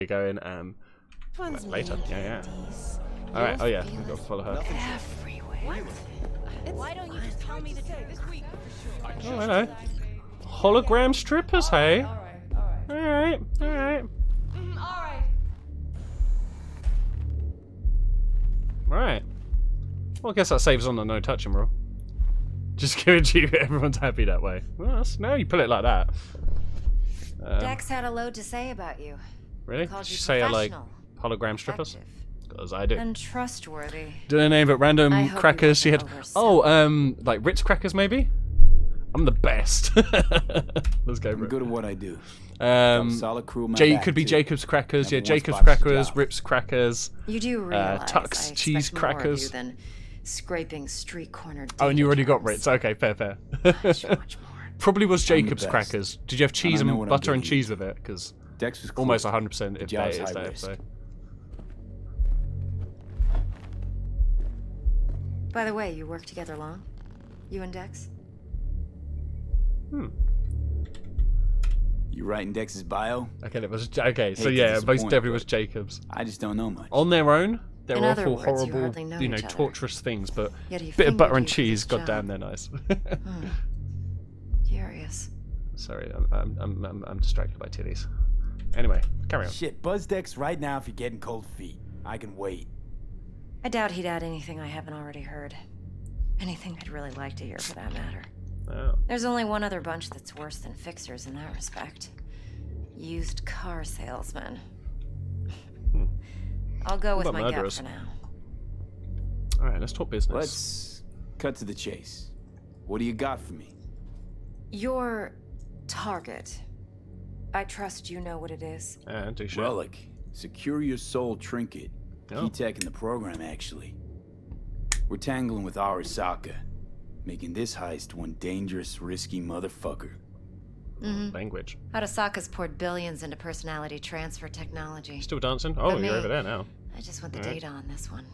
You're going later. Yeah. All right. Oh yeah, we've got to follow her. Everywhere. Why don't you just tell me the day this week? Oh hello. Hologram strippers, hey. All right. Alright. Right. Well, I guess that saves on the no touching rule. Just give it to you. Everyone's happy that way. Well, now you put it like that. Dex had a load to say about you. Really? Called Did you you say I like professional, hologram strippers? effective, Because I do. and trustworthy. Do they name it I random hope you crackers? She had. wasn't Oh, like Ritz crackers maybe. I'm the best. Let's go I'm for it. good at what I do. Got a solid crew. My Could be too. Jacob's crackers. Never Yeah, once Jacob's botched the crackers, job. Rips crackers. You do realize Tux I expect cheese more of you crackers. than scraping street corner. Oh, and you already got terms. Ritz. Okay, fair. Much more. Probably was I'm the Jacob's best. crackers. Did you have cheese I know and what I'm butter and getting cheese with it? Because Dex was almost cool. 100% The if job's that is high there. risk. So. By the way, you work together long? You and Dex? You writing Dex's bio? Okay, it was okay. So Hate to yeah, most disappoint, definitely was but Jacob's. I just don't know much. On their own, they're In other awful, words, you horrible, hardly know each other. torturous things. But Yet he bit of butter fingered and you for cheese, this goddamn, job. they're nice. Curious. Sorry, I'm distracted by titties. Anyway, carry on. Shit, buzz Dex right now if you're getting cold feet. I can wait. I doubt he'd add anything I haven't already heard. Anything I'd really like to hear, for that matter. Oh. There's only one other bunch that's worse than fixers in that respect. Used car salesmen. I'll go with about my gut murderers? for now. All right, let's talk business. Let's cut to the chase. What do you got for me? Your target. I trust you know what it is. Do shit. Relic. Secure your soul trinket. Oh. Key tech in the program, actually. We're tangling with Arasaka, making this heist one dangerous, risky motherfucker. Language. Arasaka's poured billions into personality transfer technology. Still dancing? Oh, But you're me, over there now. I just want the Alright. data on this one.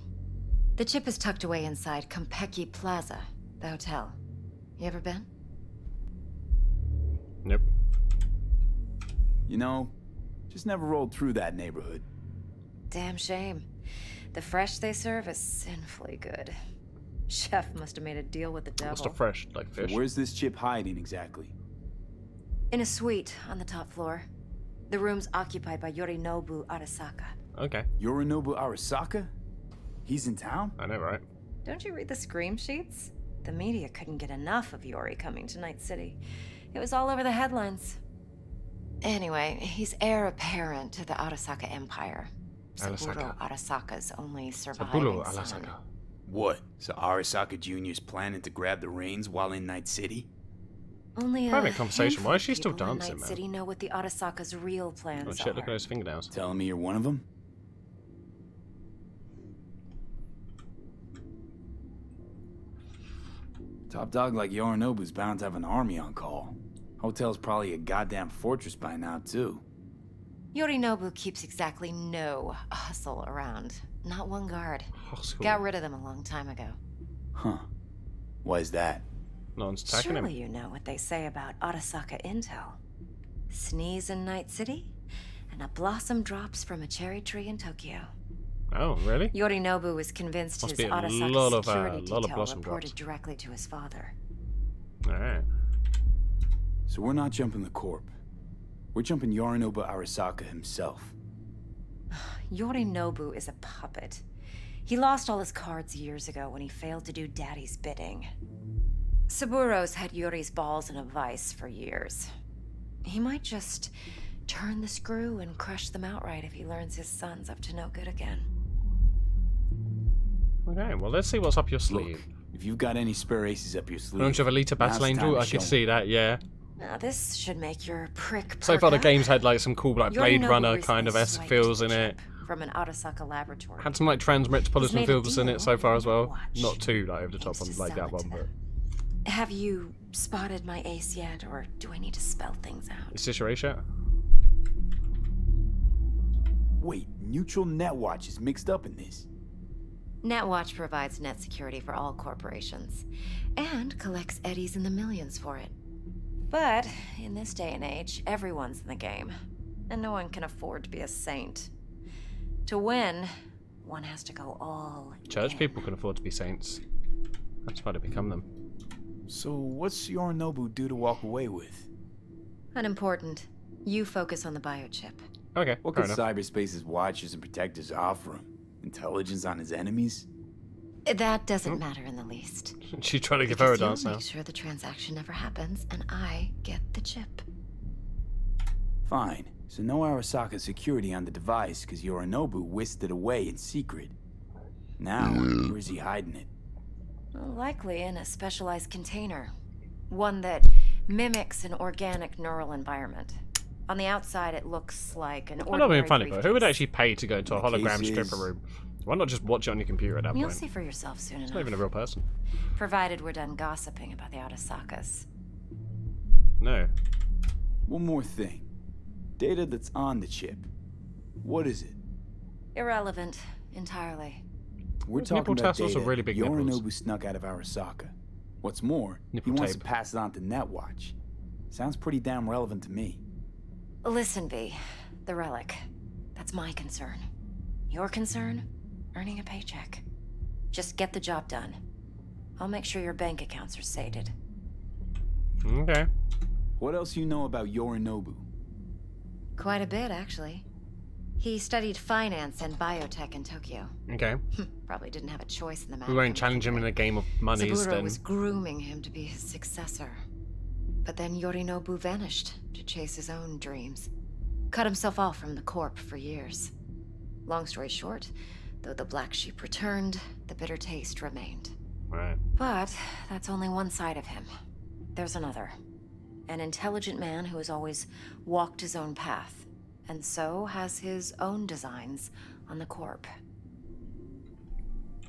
The chip is tucked away inside Kompeki Plaza, the hotel. You ever been? Nope. You know, just never rolled through that neighborhood. Damn shame. The fresh they serve is sinfully good. Chef must have made a deal with the devil. What's the fresh, like So fish? where's this chip hiding exactly? In a suite on the top floor. The room's occupied by Yorinobu Arasaka. Okay, Yorinobu Arasaka? He's in town? I know, right? Don't you read the scream sheets? The media couldn't get enough of Yori coming to Night City. It was all over the headlines. Anyway, he's heir apparent to the Arasaka Empire. Saburo Arasaka's only surviving Saburo son. Arasaka. What? So Arasaka Jr.'s planning to grab the reins while in Night City? Only Private a conversation. Why is she handful still of people in dancing, Night man? City know what the Arasaka's real plans Oh shit, are. look at those fingernails. Telling me you're one of them? Top dog like Yorinobu's bound to have an army on call. Hotel's probably a goddamn fortress by now, too. Yorinobu keeps exactly no hustle around. Not one guard. Hostile. Got rid of them a long time ago. Huh. Why is that? No one's attacking Surely him. you know what they say about Arasaka intel. Sneeze in Night City, and a blossom drops from a cherry tree in Tokyo. Oh, really? Yorinobu is convinced Must his be a Arasaka lot of, security lot detail of blossom reported drops. directly to his father. Alright. So we're not jumping the corp. We're jumping Yorinobu Arasaka himself. Yorinobu is a puppet. He lost all his cards years ago when he failed to do Daddy's bidding. Saburo's had Yuri's balls in a vice for years. He might just turn the screw and crush them outright if he learns his son's up to no good again. Okay, well, let's see what's up your Look, sleeve. if you've got any spare aces up your sleeve, Launch of Alita now's Battle the time Angel? to I show could 'em. see that, yeah. Now this should make your prick So perk far the up. game's had like some cool like Blade Yorinobu Runner recently kind of esque swiped feels in the it. chip from an Arasaka laboratory. Had some like He's Transmetropolitan made a feels in it deal so far as well. with Not too like over the top Aims on to like sell that it to one, but them. Have you spotted my ace yet, or do I need to spell things out? is this your A-shot? Wait, Neutral Netwatch is mixed up in this. NetWatch provides net security for all corporations, and collects eddies in the millions for it. But in this day and age, everyone's in the game. and no one can afford to be a saint. To win, one has to go all Church in. people can afford to be saints. That's why they become them. So what's Yorinobu due to walk away with? Unimportant. You focus on the biochip. Okay, What fair could enough. cyberspace's watchers and protectors offer him? Intelligence on his enemies? That doesn't matter in the least. She's trying to give her a Because dance you'll now. make sure the transaction never happens, and I get the chip. Fine. So no Arasaka security on the device because Yorinobu whisked it away in secret. Now, where's he hiding it? Well, likely in a specialized container. One that mimics an organic neural environment. On the outside, it looks like an I'm ordinary not being funny, but who would briefcase. actually pay to go into a The hologram case stripper is- room? Why not just watch it on your computer at that You'll point? see for yourself soon It's enough. not even a real person. Provided we're done gossiping about the Arasakas. No. One more thing. Data that's on the chip. What is it? Irrelevant, entirely. We're Those talking nipple about tassels data are really big nipples. Yorinobu snuck out of Arasaka. What's more, Nipple he wants tape. to pass it on to Netwatch. Sounds pretty damn relevant to me. Listen, V. The relic. That's my concern. Your concern? Earning a paycheck. Just get the job done. I'll make sure your bank accounts are sated. Okay. What else you know about Yorinobu? Quite a bit, actually. He studied finance and biotech in Tokyo. Okay. Probably didn't have a choice in the matter. We won't challenge him in a game of monies Saburo then. was grooming him to be his successor. But then Yorinobu vanished to chase his own dreams. Cut himself off from the Corp for years. Long story short, though the black sheep returned, the bitter taste remained. Right. But that's only one side of him. There's another. An intelligent man who has always walked his own path, and so has his own designs on the Corp.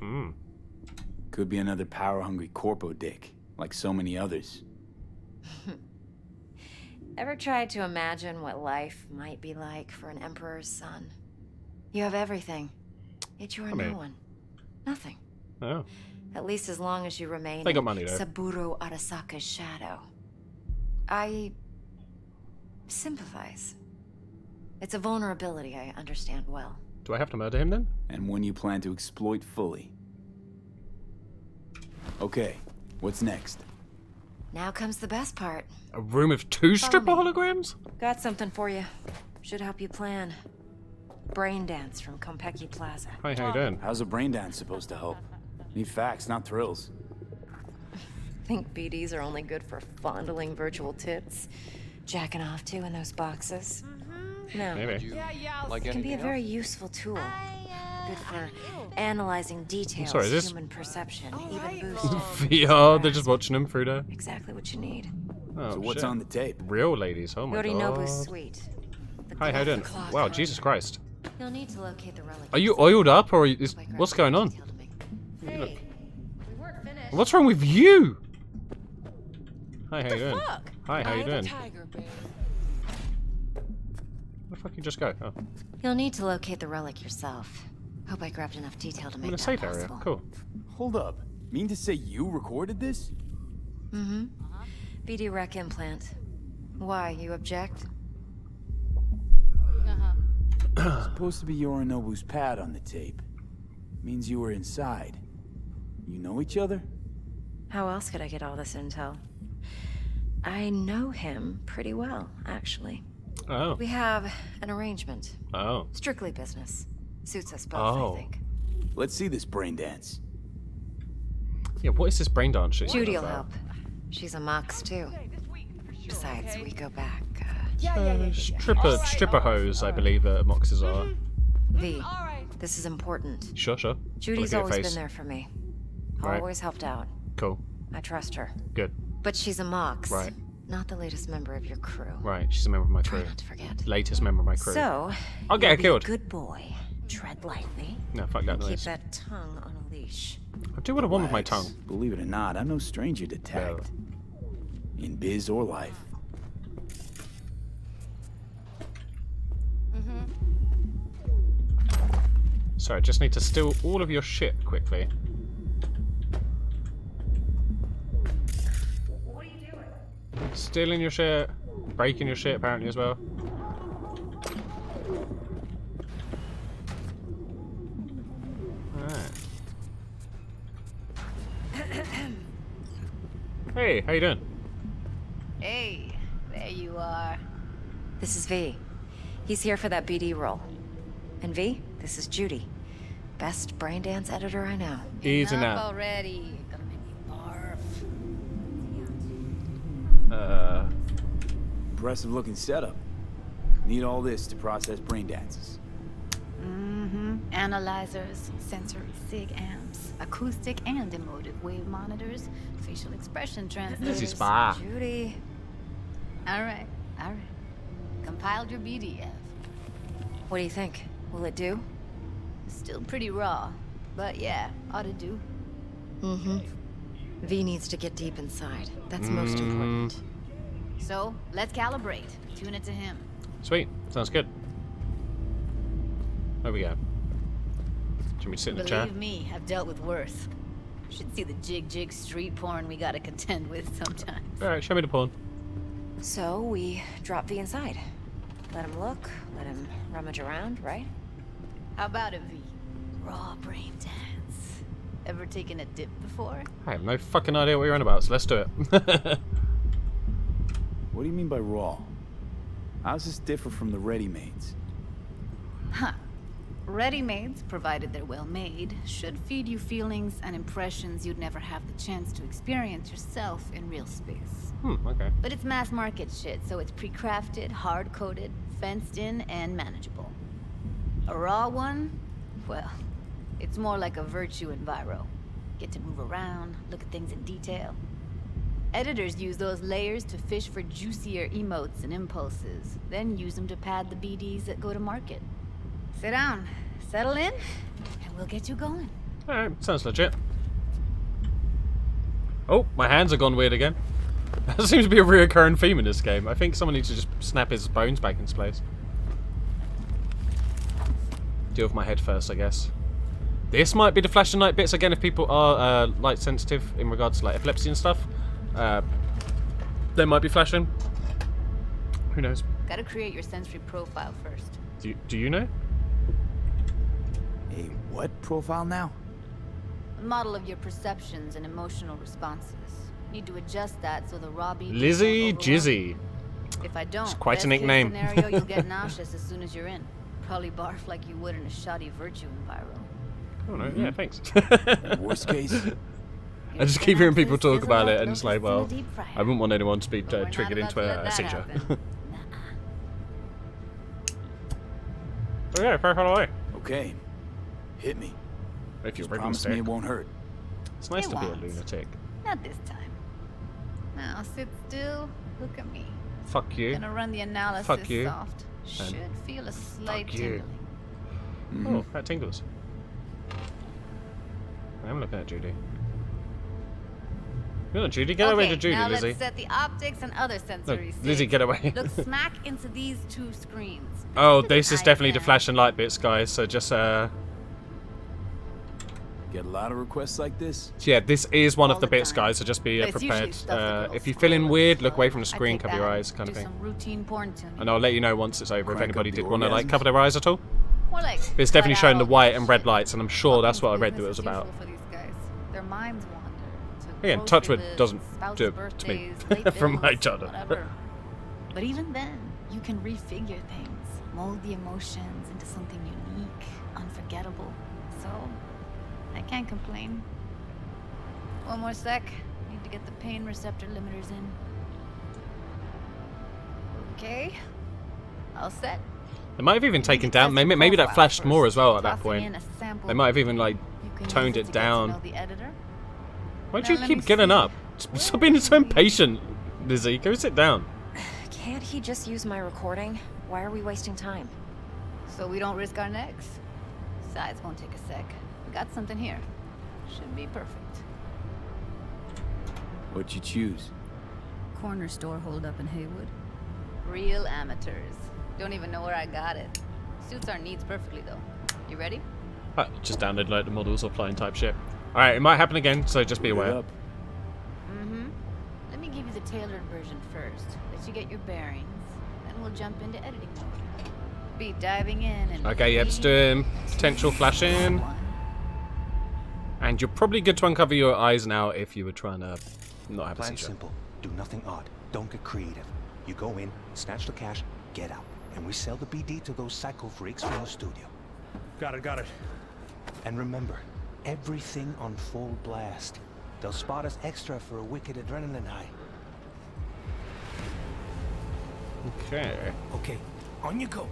Hmm. Could be another power-hungry corpo dick, like so many others. Ever tried to imagine what life might be like for an emperor's son? You have everything, yet you are mean- no one. Nothing. Oh. At least as long as you remain They got in money, though. Saburo Arasaka's shadow. I sympathize. It's a vulnerability I understand well. Do I have to murder him then? And one you plan to exploit fully. Okay, what's next? Now comes the best part. A room of 2 stripper me. holograms? Got something for you. Should help you plan. Brain dance from Konpeki Plaza. Hi, how you doing? How's a brain dance supposed to help? Need facts, not thrills. Think BDs are only good for fondling virtual tits? Jacking off to in those boxes? No. Maybe. Like It can be a anything very useful tool. Good for analyzing details, sorry, is this- human perception, even boosting. VR, they're just watching him through there. Exactly what you need. Oh, So what's shit. on the tape? Real ladies, oh my Yorinobu's god. suite. The Hi, how you doing? clock Wow, code. Jesus Christ. You'll need to locate the relic. Are you yourself. oiled up, or is, By grabbing what's going on? detail to make- Hey, we weren't finished. What's wrong with you? Hi, how you doing? Fuck. Hi, how you I'm a doing? tiger, babe. Where the fuck you just go? Oh, You'll need to locate the relic yourself. Hope I grabbed enough detail to I'm make in a that safe area. possible. Cool. Hold up. Mean to say you recorded this? Mm-hmm. BD rec implant. Why, you object? Supposed to be Yorinobu's pad on the tape. Means you were inside. You know each other? How else could I get all this intel? I know him pretty well, actually. Oh. We have an arrangement. Oh. Strictly business. Suits us both, Oh. I think. Let's see this brain dance. Yeah, what is this brain dance shit? Judy'll help. She's a Mox, too. Besides, we go back. Stripper hose, I believe Moxes are. V, this is important. Sure, sure. Judy's Look at your always face. been there for me. Right. Always helped out. Cool. I trust her. Good. But she's a Mox. Right. Not the latest member of your crew. Right, she's a member of my Try crew. not to forget. Latest member of my crew. So, I'll get her you'll be a killed. good boy. Tread lightly. No, fuck that Keep noise. that tongue on a leash. I do what I want with my Relax. tongue. Believe it or not, I'm no stranger to tact. In biz or life. Sorry, I just need to steal all of your shit quickly. Stealing your shit, breaking your shit apparently as well. Hey, how you doing? Hey, there you are. This is V. He's here for that BD role. And V, this is Judy. Best braindance editor I know. Easy Enough now. already. Gonna make me barf. Impressive looking setup. Need all this to process brain dances. Analyzers, sensory sig amps, acoustic and emotive wave monitors, facial expression translators. This is spa. Judy. All right. Compiled your BDF. What do you think? Will it do? Still pretty raw, but yeah, ought to do. Mm-hmm. V needs to get deep inside. That's most important. So, let's calibrate. Tune it to him. Sweet. Sounds good. There we go. Should we sit in the chair? Believe me, I've dealt with worse. Should see the jig street porn we gotta contend with sometimes. Alright, show me the porn. So we drop V inside. Let him look, let him rummage around, right? How about it, V? Raw brain dance. Ever taken a dip before? I have no fucking idea what you're on about, so let's do it. What do you mean by raw? How does this differ from the ready-mades? Huh. Ready-mades, provided they're well made, should feed you feelings and impressions you'd never have the chance to experience yourself in real space. Okay. But it's mass market shit, so it's pre-crafted, hard-coded, fenced in, and manageable. A raw one? Well, it's more like a virtue enviro. Get to move around, look at things in detail. Editors use those layers to fish for juicier emotes and impulses, then use them to pad the BDs that go to market. Sit down, settle in, and we'll get you going. Alright, sounds legit. Oh, my hands are gone weird again. That seems to be a reoccurring theme in this game. I think someone needs to just snap his bones back into place. Deal with my head first, I guess. This might be the flash and light bits again if people are light sensitive in regards to like epilepsy and stuff. They might be flashing. Who knows? Gotta create your sensory profile first. Do you know? A what profile now? A model of your perceptions and emotional responses. Need to adjust that so the raw BDs Lizzie don't overwhelm you. Jizzy. If I don't, It's quite a best nickname. Case scenario, you'll get nauseous as soon as you're in. Probably barf like you would in a shoddy virtue enviro. Oh no, yeah, thanks. Worst case? I just keep hearing people talk about it and it's like, well, I wouldn't want anyone to be But we're not triggered about into to let a that seizure. happen. Oh yeah, profile away. Okay. Hit me. If you're Just rigging promise me stick. it won't hurt. It's nice It to be a won't. lunatic. Not this time. Now sit still. Look at me. Fuck you. Gonna run the analysis Fuck you. soft. Should feel a slight fuck you. tingling. Oh, that tingles. I'm looking at Judy. No, Judy, get away to Judy, now Lizzie. let's set the optics and other sensory Look, states. Lizzie, get away. Look smack into these two screens. Oh, Look at this is eye definitely the exam. flash and light bits, guys. So just Get a lot of requests like this? yeah, this is one All of the the bits, time. guys. So just be But it's usually prepared. stuff the girls If you're scroll feeling with, weird, look so away from the I screen, take cover your that eyes, and kind of do thing. some routine porn tuning. And I'll let you know once it's over if Crank up anybody the did want to like orgasms. cover their eyes at all. More like But it's definitely flat showing the out white and red shit. lights, and I'm sure that's what I read that it Business was as about. usual for these guys. Their minds wander. to Again, grocery Touchwood lists, doesn't spouses' do it to me birthdays, late from my bills, childhood. whatever. But even then, you can refigure things, mold the emotions into something unique, unforgettable. So, I can't complain. One more sec. Need to get the pain receptor limiters in. Okay. All set. They might have even taken Test down. your Maybe that profile flashed more first, as well at that tossing point. in a sample They might have even like you can toned use it to get to down. know the editor. Why don't Now you let keep me getting see. up? Stop being so impatient, Lizzie. Go sit down. Can't he just use my recording? Why are we wasting time? So we don't risk our necks. Besides, won't take a sec. We got something here. Should be perfect. What'd you choose? Corner store hold up in Haywood. Real amateurs. Don't even know where I got it. Suits our needs perfectly though. You ready? Just download like the models offline type shit. Alright, it might happen again, so just be Boot it aware. up. Mm-hmm. Let me give you the tailored version first. Let you get your bearings. Then we'll jump into editing mode. Be diving in and Okay, yeah, just doing potential flash in. And you're probably good to uncover your eyes now if you were trying to not have a Plan seizure. simple. Do nothing odd. Don't get creative. You go in, snatch the cash, get out. And we sell the BD to those psycho freaks from the studio. Got it. And remember, everything on full blast. They'll spot us extra for a wicked adrenaline high. Okay. Okay, on you go.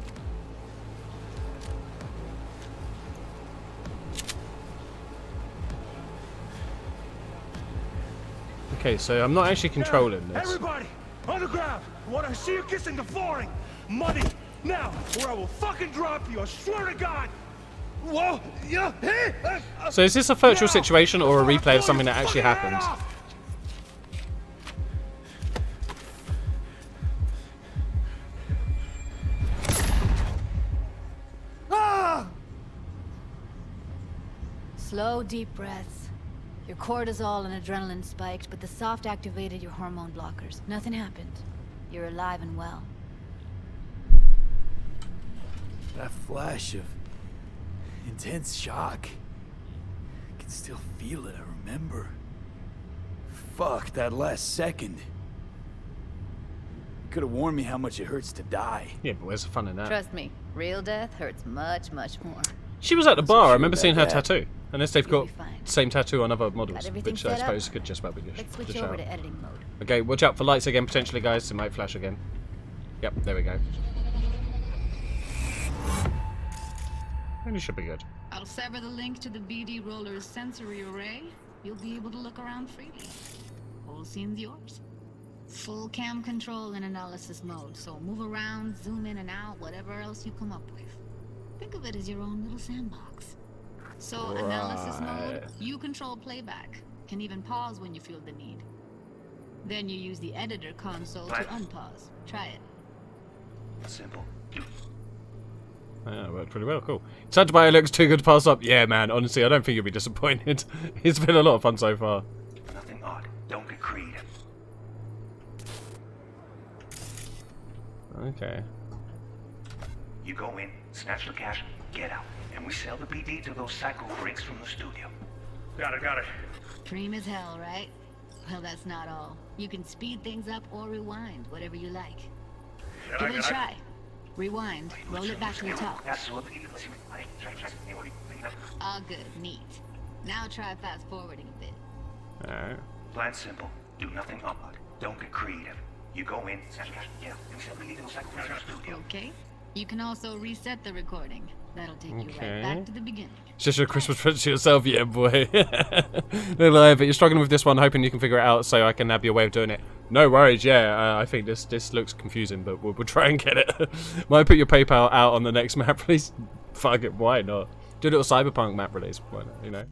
Okay, so I'm not actually controlling this. Everybody, on the ground. I want to see you kissing the flooring. Money, now, or I will fucking drop you. I swear to God. Whoa, yeah, hey. So is this a virtual Now, situation or a before I replay blow of something your that actually fucking head happened? off. Ah! Slow, deep breaths. Your cortisol and adrenaline spiked, but the soft activated your hormone blockers. Nothing happened. You're alive and well. That flash of intense shock. I can still feel it, I remember. Fuck, that last second. Could have warned me how much it hurts to die. Yeah, but where's the fun in that? Trust me, real death hurts much, much more. She was at the bar. I sure remember about seeing her that. tattoo. Unless they've You'll got be fine. the same tattoo on other models, everything which I set up? suppose could just about be Let's switch the over shout. to editing mode. Okay, watch out for lights again, potentially, guys. It might flash again. Yep, there we go. And it should be good. I'll sever the link to the BD Roller's sensory array. You'll be able to look around freely. Whole scene's yours. Full cam control in analysis mode, so move around, zoom in and out, whatever else you come up with. Think of it as your own little sandbox. So analysis mode, you control playback. Can even pause when you feel the need. Then you use the editor console to unpause. Try it. Simple. Yeah, it worked pretty well. Cool. Touched by it looks too good to pass up. Yeah, man. Honestly, I don't think you'll be disappointed. It's been a lot of fun so far. Nothing odd. Don't get creative. Okay. You go in, snatch the cash, get out. And we sell the BD to those psycho freaks from the studio. Got it. Dream as hell, right? Well, that's not all. You can speed things up or rewind, whatever you like. Give it a try. Rewind. Roll it back to the top. All good. Neat. Now try fast forwarding a bit. Alright. Plan simple. Do nothing odd. Don't get creative. You go in, snatch the cash, get out. And we sell the BD to those psycho freaks from the studio. Okay. You can also reset the recording. That'll take you Okay. right back to the beginning. It's just a Christmas present to yourself, yeah, boy. No lie, but you're struggling with this one, hoping you can figure it out so I can nab your way of doing it. No worries, yeah, I think this looks confusing, but we'll try and get it. Might put your PayPal out on the next map release. Fuck it, why not? Do a little Cyberpunk map release, why not, you know?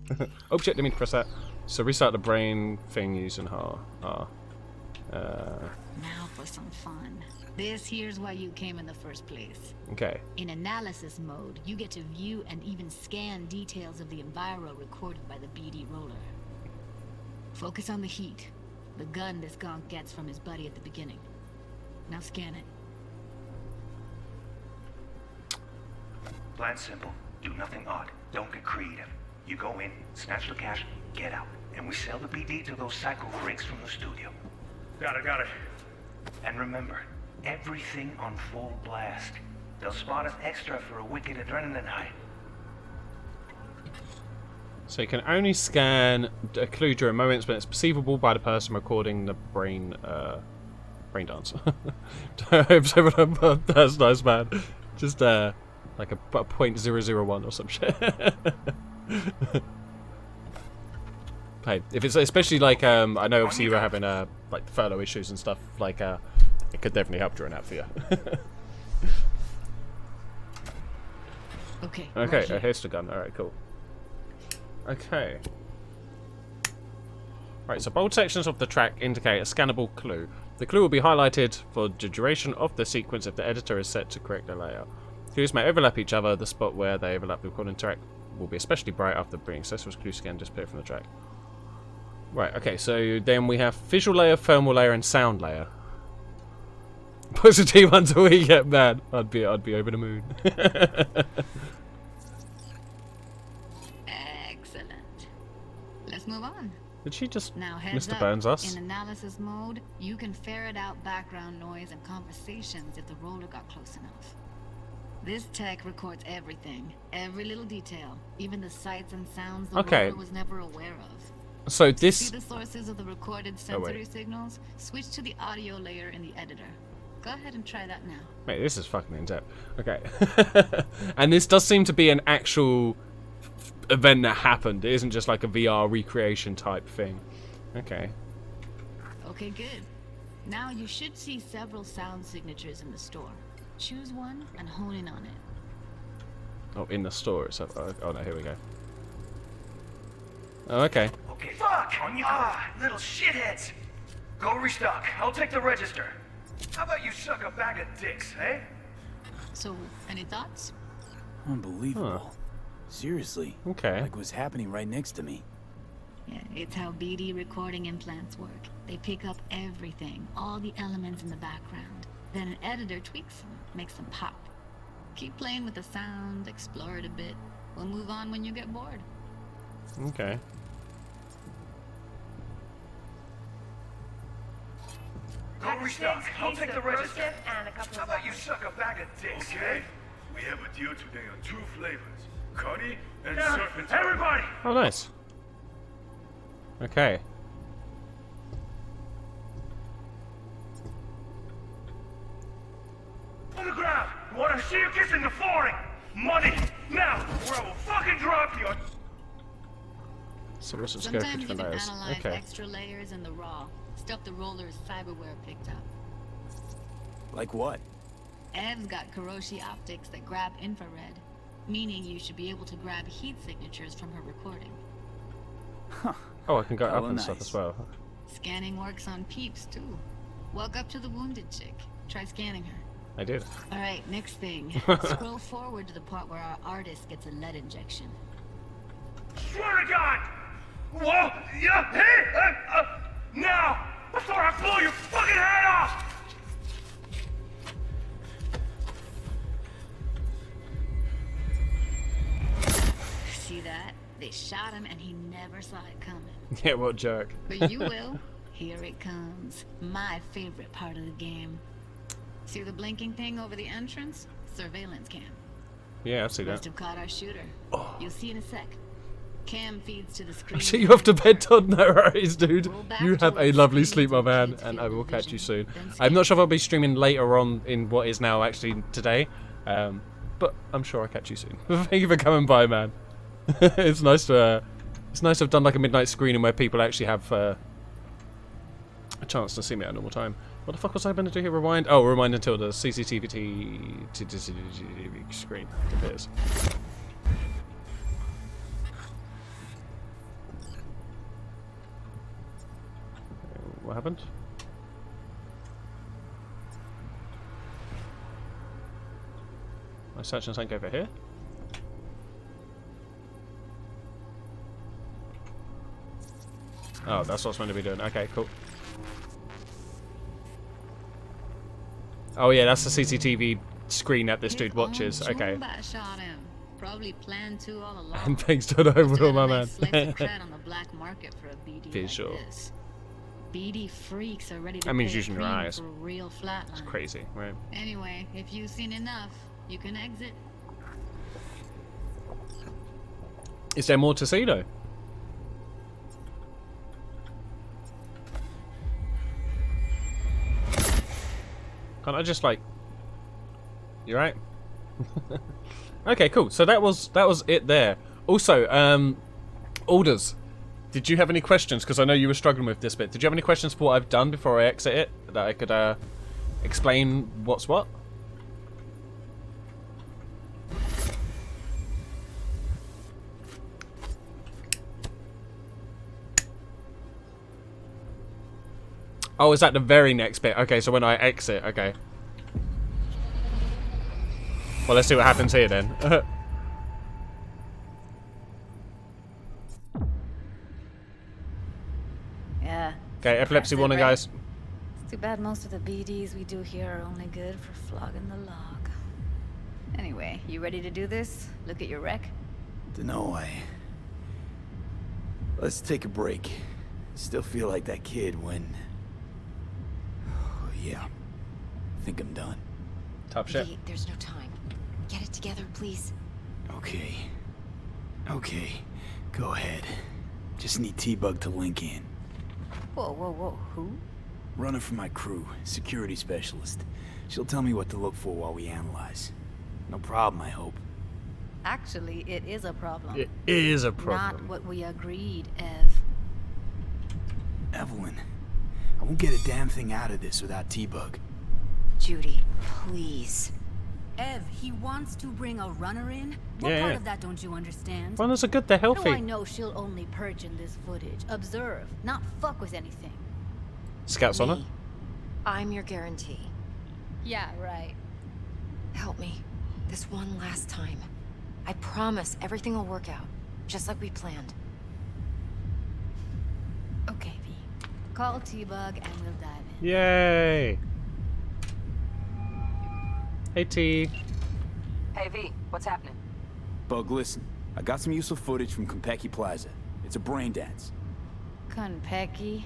Oh shit, didn't mean to press that. So restart the brain thing using her. Now for some fun. This here's why you came in the first place. Okay. In analysis mode, you get to view and even scan details of the enviro recorded by the BD Roller. Focus on the heat, the gun this gonk gets from his buddy at the beginning. Now scan it. Plan simple. Do nothing odd. Don't get creative. You go in, snatch the cash, get out. And we sell the BD to those psycho freaks from the studio. Got it. And remember, everything on full blast. They'll spot us extra for a wicked adrenaline high. So you can only scan a clue during moments when it's perceivable by the person recording the brain dance. That's nice, man. Just like a .001 or some shit. Hey, if it's especially like I know obviously you were having like furlough issues and stuff, like it could definitely help during that for you. Okay. Okay, right here. a histogun. Alright, cool. Okay. Right, so bold sections of the track indicate a scannable clue. The clue will be highlighted for the duration of the sequence if the editor is set to correct the layout. Clues may overlap each other. The spot where they overlap the recording track will be especially bright after being accessible clue scan disappear from the track. Right, okay, so then we have visual layer, thermal layer, and sound layer. Push the team until we get mad. I'd be over the moon. Excellent. Let's move on. Did she just Now heads Mr. up, Burns us? in analysis mode, you can ferret out background noise and conversations if the roller got close enough. This tech records everything, every little detail, even the sights and sounds the Okay. roller was never aware of. So See this... the sources of the recorded sensory signals? Switch to the audio layer in the editor. Go ahead and try that now. Mate, this is fucking in-depth. Okay. And this does seem to be an actual event that happened. It isn't just like a VR recreation type thing. Okay. Okay, good. Now you should see several sound signatures in the store. Choose one and hone in on it. Oh, in the store itself. Oh no, here we go. Oh, okay. Okay, fuck! On you go. Little shitheads! Go restock. I'll take the register. How about you suck a bag of dicks, eh? So, any thoughts? Unbelievable. Seriously. Okay. Like what's happening right next to me. Yeah, it's how BD recording implants work. They pick up everything, all the elements in the background. Then an editor tweaks them, makes them pop. Keep playing with the sound, explore it a bit. We'll move on when you get bored. Okay. Go restock. I'll take the register. How about you suck a bag of dicks, Okay. eh? We have a deal today on 2 flavors. Connie and Surf and Turf. Everybody! Oh, nice. Okay. On the ground! Wanna see you kissing the flooring? Money! Now! Or I will fucking drop you! So let's just go Sometimes for you can those. analyze Okay. extra layers in the raw. Stuff the roller's cyberware picked up. Like what? Ev's got Kiroshi optics that grab infrared, meaning you should be able to grab heat signatures from her recording. Oh, I can go up Hella and stuff nice. as well. Scanning works on peeps too. Walk up to the wounded chick. Try scanning her. I did. All right, next thing. Scroll forward to the part where our artist gets a lead injection. Swear to God! Whoa! Yeah! Hey! Now! Before I blow your fucking head off! See that? They shot him and he never saw it coming. Yeah, what jerk. But you will. Here it comes. My favorite part of the game. See the blinking thing over the entrance? Surveillance cam. Yeah, I see Must that. have caught our shooter. You'll see in a sec. Cam feeds to the screen. So you off to bed, Todd? No worries, dude. Roll back You have a towards lovely screens sleep, my and man, kids and feel I will the catch you vision. soon. Then I'm not scan. sure if I'll be streaming later on in what is now actually today, but I'm sure I'll catch you soon. Thank you for coming by, man. It's nice to have done like a midnight screening where people actually have a chance to see me at a normal time. What the fuck was I going to do here? Rewind? Oh, rewind until the CCTV screen appears. What happened? My search and sync over here? Oh, that's what's meant to be doing. Okay, cool. Oh yeah, that's the CCTV screen that this dude watches. Okay. Jumba shot him. Probably planned to all along. And thanks to the overall, my man. Slice of cred on the black market for a BD Visual. like this. BD freaks are ready to That means pay a using your premium eyes. for a real flatline. Crazy, right? Anyway, if you've seen enough, you can exit. Is there more to see though? Can't I just like... You right? Okay, cool. So that was it there. Also, orders. Did you have any questions? Because I know you were struggling with this bit. Did you have any questions for what I've done before I exit it? That I could explain what's what? Oh, is that the very next bit? Okay, so when I exit, okay. Well, let's see what happens here then. Yeah. Okay, epilepsy That's it, warning, right? guys. It's too bad most of the BDs we do here are only good for flogging the log. Anyway, you ready to do this? Look at your wreck? Dunno, Let's take a break. Still feel like that kid when... Oh, yeah. I think I'm done. Tough shit. V, there's no time. Get it together, please. Okay. Okay. Go ahead. Just need T-Bug to link in. Whoa, whoa, whoa. Who? Runner for my crew, security specialist. She'll tell me what to look for while we analyze. No problem, I hope. Actually, it is a problem. It is a Not problem. what we agreed, Ev. Evelyn, I won't get a damn thing out of this without T-Bug. Judy, please. Ev, he wants to bring a runner in? What Yeah, part yeah. of that don't you understand? Runners are good, they're How do I healthy. know she'll only perch in this footage? Observe, not fuck with anything. Scouts on her. Me. I'm your guarantee. Yeah, right. Help me. This one last time. I promise everything will work out. Just like we planned. Okay, V. Call T-Bug and we'll dive in. Yay! Hey T. Hey V, what's happening? Bug, listen. I got some useful footage from Konpeki Plaza. It's a brain dance. Konpeki?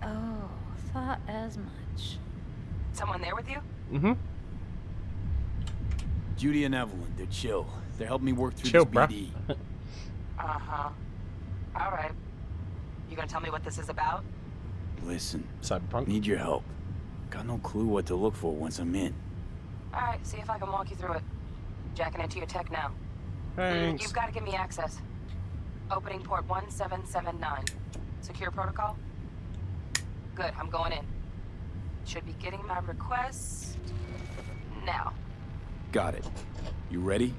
Oh, thought as much. Someone there with you? Mm-hmm. Judy and Evelyn, they're chill. They're helping me work through Chill, this bruh. BD. Uh-huh. Alright. You gonna tell me what this is about? Listen, Cyberpunk. need your help. Got no clue what to look for once I'm in. Alright, see if I can walk you through it. Jacking into your tech now. Thanks. You've got to give me access. Opening port 1779. Secure protocol? Good, I'm going in. Should be getting my request now. Got it. You ready?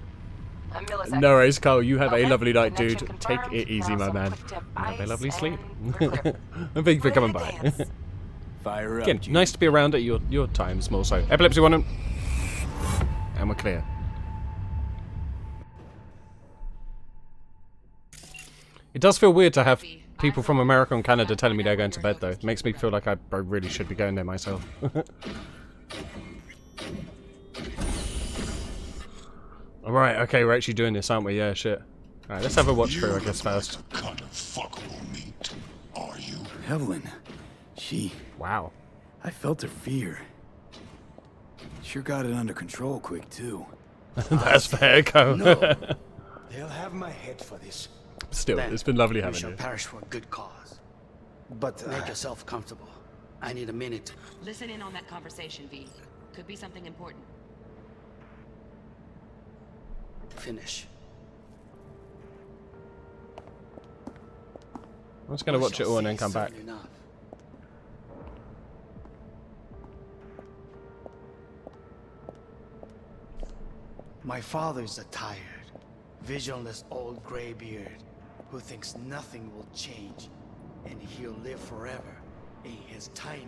A millisecond. No worries, Carl. You have Okay, a lovely night, dude. connection Take confirmed. it easy, Now my some man. quick tip And have a ice lovely sleep. and we're clear. And thank you for Ready coming to by. dance. Fire up, Again, Judy. nice to be around at your times more so. Epilepsy one. And we're clear. It does feel weird to have people from America and Canada telling me they're going to bed, though. It makes me feel like I really should be going there myself. Alright, okay, we're actually doing this, aren't we? Yeah, shit. Alright, let's have a watch through, I guess, first. Kind of fuckable meat, are you? Evelyn. She... Wow. I felt her fear. Sure got it under control quick, too. That's fair, go. No. They'll have my head for this. Still, Then it's been lovely we having shall you. perish for a good cause. But make yourself comfortable. I need a minute. Listen in on that conversation, V. Could be something important. Finish. I'm just gonna watch it all and then come back. Soon enough. My father's a tired, visionless old graybeard who thinks nothing will change and he'll live forever in his tiny,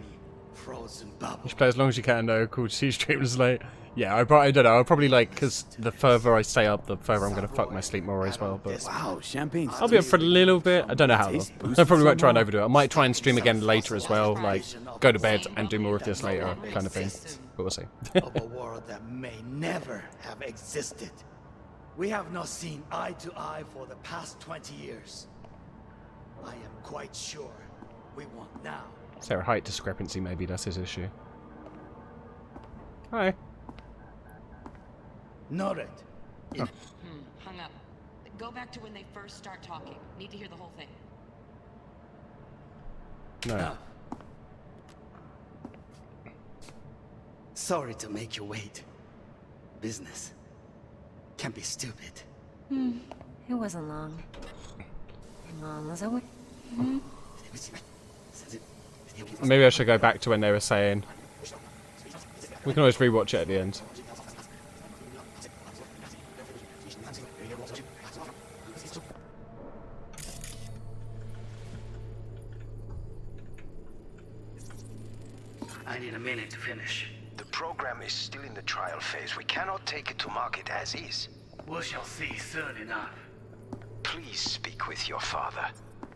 frozen bubble. You should play as long as you can, though. Cool to see streamers late. Yeah, I don't know. I'll probably, like, because the further I stay up, the further I'm going to fuck my sleep more as well. But Wow, champagne. I'll be up for a little bit. I don't know how long. I probably won't try and overdo it. I might try and stream again later as well. Like, go to bed and do more of this later kind of thing. But we'll see. Of a world that may never have existed. We have not seen eye to eye for the past 20 years. I am quite sure we want now. Is there a height discrepancy? Maybe that's his issue. Hi. Noted. Hung up. Go back to when they first start talking. Need to hear the whole thing. No. Sorry to make you wait. Business can be stupid. It wasn't long. Long as a week. Maybe I should go back to when they were saying. We can always rewatch it at the end. I need a minute to finish. The program is still in the trial phase. We cannot take it to market as is. We shall see soon enough. Please speak with your father.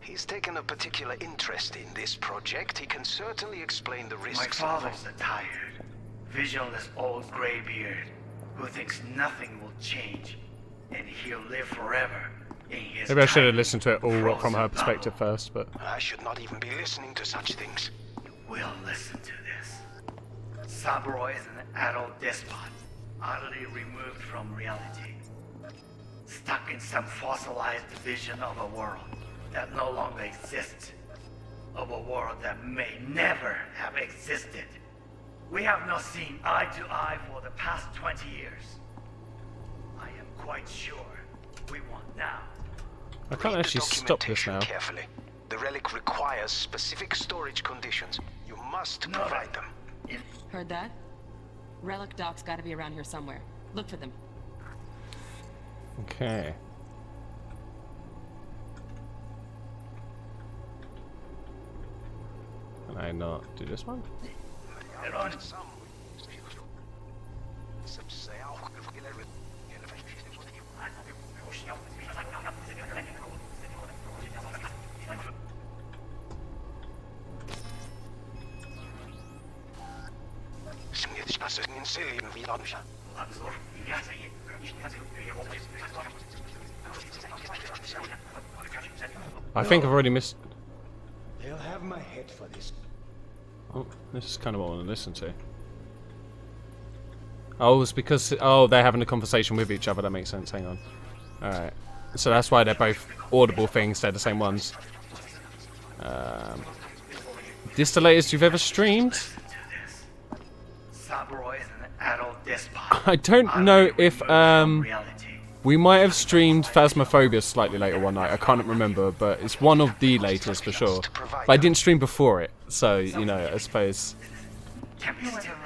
He's taken a particular interest in this project. He can certainly explain the My risks. father's a tired, visionless old graybeard who thinks nothing will change and he'll live forever in his Maybe I should have tiny, listened to it all from frozen her perspective bubble. first, but I should not even be listening to such things. We'll listen to this. Saburo is an adult despot, utterly removed from reality. Stuck in some fossilized vision of a world that no longer exists. Of a world that may never have existed. We have not seen eye to eye for the past 20 years. I am quite sure we want now. I can't Read the actually stop this documentation now. carefully. The relic requires specific storage conditions. You must No, provide them. Heard that? Relic docs gotta be around here somewhere. Look for them. Okay. Can I not do this one? I think I've already missed. They'll have my head for this. Oh, this is kind of what I want to listen to. Oh, it's because they're having a conversation with each other. That makes sense. Hang on. All right. So that's why they're both audible things. They're the same ones. This the latest you've ever streamed? Saburo is an adult despot. I don't know if from reality. we might have streamed Phasmophobia slightly later one night. I can't remember, but it's one of the latest for sure. But I didn't stream before it, so you know, I suppose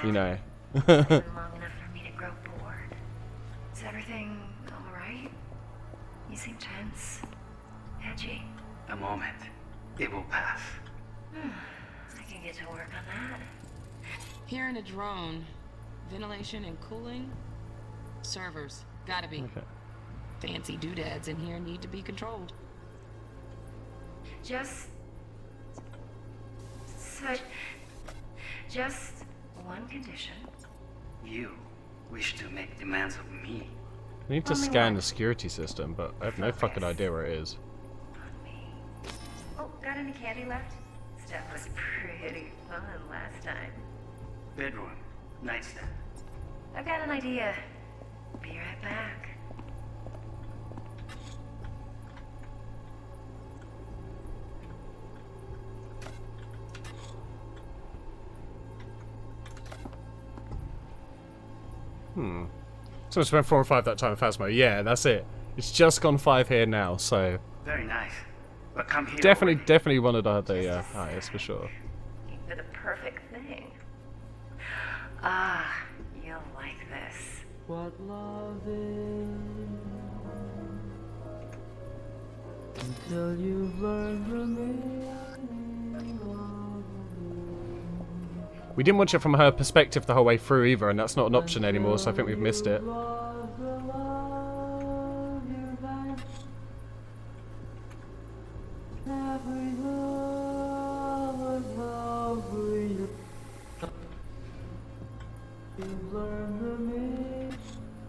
you know. Long enough for me to grow bored. Is everything all right? You seem tense, edgy. A moment. It will pass. I can get to work on that. Here in a drone, ventilation and cooling, servers, gotta be. Okay. Fancy doodads in here need to be controlled. Just one condition. You wish to make demands of me. I need to Only scan one. the security system, but I have no fucking idea where it is. Oh, got any candy left? Stuff was pretty fun last time. Bedroom. Nightstand. I've got an idea. Be right back. So it's went 4 and 5 that time, Phasmo. Yeah, that's it. It's just gone 5 here now, so Very nice. But come here. definitely one of the highest for sure. For the perfect thing. Ah, you'll like this. What love is until you've learned the meaning of We didn't watch it from her perspective the whole way through either, and that's not an option anymore, so I think we've missed it.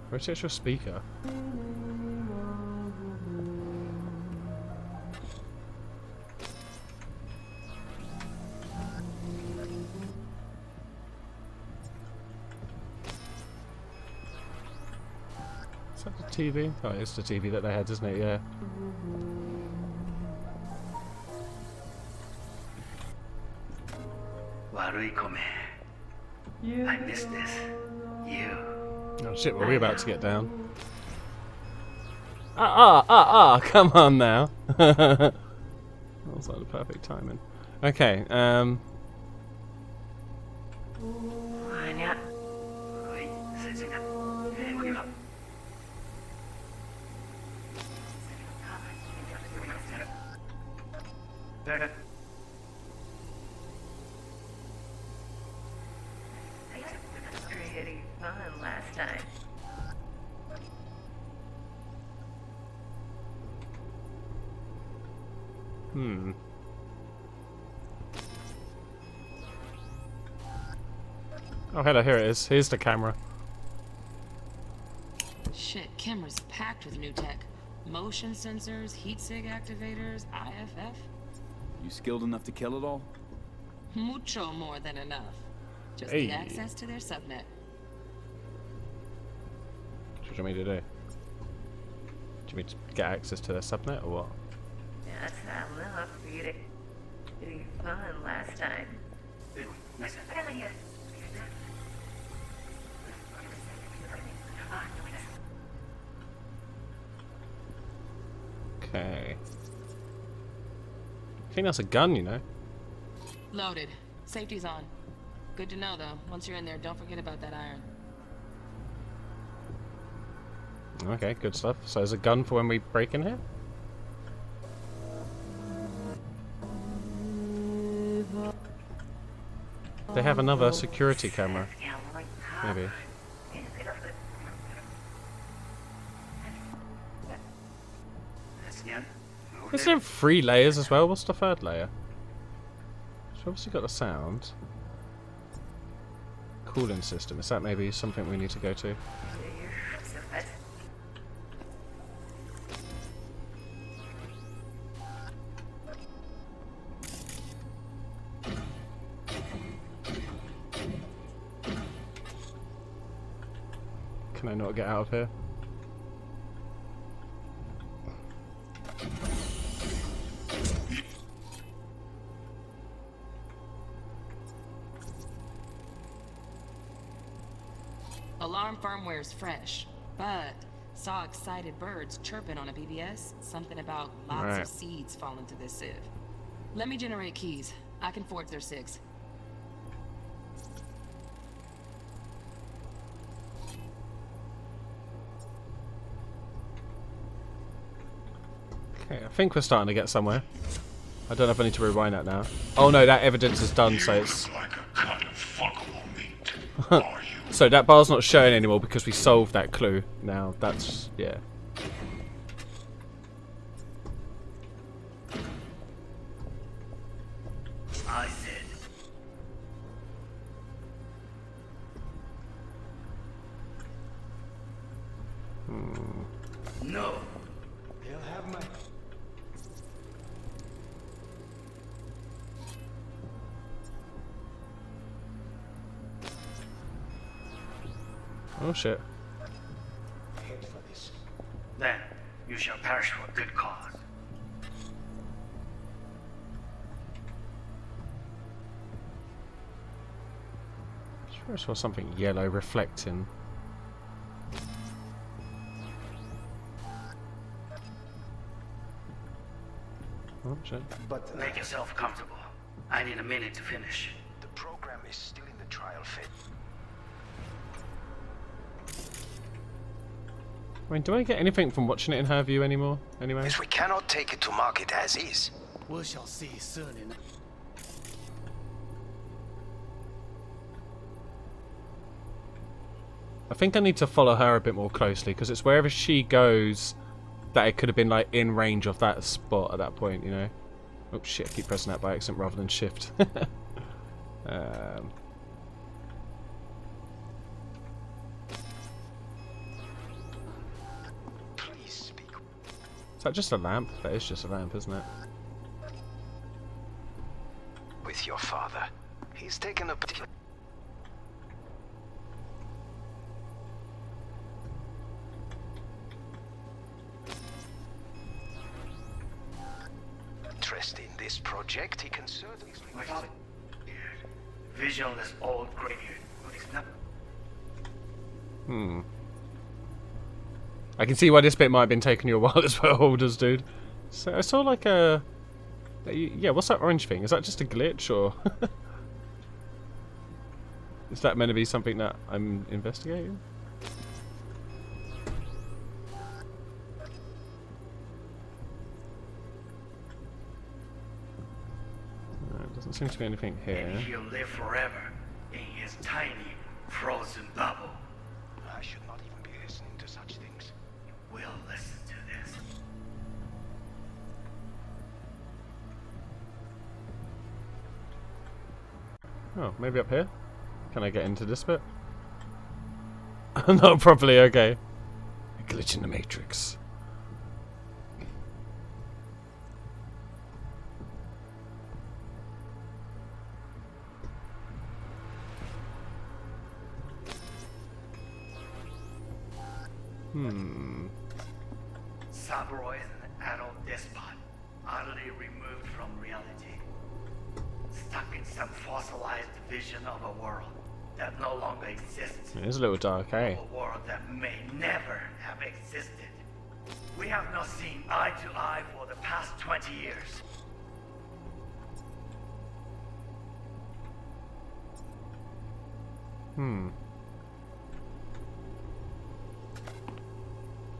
Where's the actual speaker? Is that the TV? Oh, it's the TV that they had, isn't it? Yeah. Warui Kome. I missed this. You. Oh shit, were we about to get down? Come on now. That was like the perfect timing. Okay, Pretty fun last time. Oh, hello, here it is. Here's the camera. Shit, camera's packed with new tech. Motion sensors, heat sig activators, IFF. You skilled enough to kill it all? Mucho more than enough. Just Hey. need access to their subnet. What do you want me to do? Do you mean to get access to their subnet or what? That's not enough for you to do fun last time. Okay. I think that's a gun, you know. Loaded. Safety's on. Good to know, though. Once you're in there, don't forget about that iron. Okay, good stuff. So there's a gun for when we break in here? They have another security camera. Maybe. Is there 3 layers as well? What's the 3rd layer? So obviously got the sound. Cooling system. Is that maybe something we need to go to? Can I not get out of here? Alarm firmware's fresh, but saw excited birds chirping on a BBS. Something about lots Right. of seeds falling to this sieve. Let me generate keys. I can forge their SIGs. Okay, I think we're starting to get somewhere. I don't know if I need to rewind that now. Oh no, that evidence is done, so it's... So that bar's not showing anymore because we solved that clue. Now, that's... yeah. I said. No. They'll have my... Oh shit. Head for this. Then you shall perish for a good cause. Sure I saw something yellow reflecting. Oh shit. But make yourself comfortable. I need a minute to finish. The program is still in the trial phase. I mean, do I get anything from watching it in her view anymore? Anyway? Yes, we cannot take it to market as is. We shall see soon enough. I think I need to follow her a bit more closely because it's wherever she goes that it could have been like in range of that spot at that point, you know. Oh shit! I keep pressing that by accident rather than shift. Please speak. Is that just a lamp? That is just a lamp, isn't it? With your father. He's taken a particular... interest in this project. He can certainly... My father, visionless old graybeard who thinks nothing. I can see why this bit might have been taking you a while as well, Holders, dude. So I saw like a... Yeah, what's that orange thing? Is that just a glitch, or... Is that meant to be something that I'm investigating? Doesn't seem to be anything here. And he'll live forever in his tiny, frozen bubble. I should not even be listening to such things. We'll listen to this. Oh, maybe up here? Can I get into this bit? Not properly, okay. A glitch in the Matrix. Saburo is an adult despot, utterly removed from reality. Stuck in some fossilized vision of a world that no longer exists. It is a little dark, eh? A world that may never have existed. We have not seen eye to eye for the past 20 years.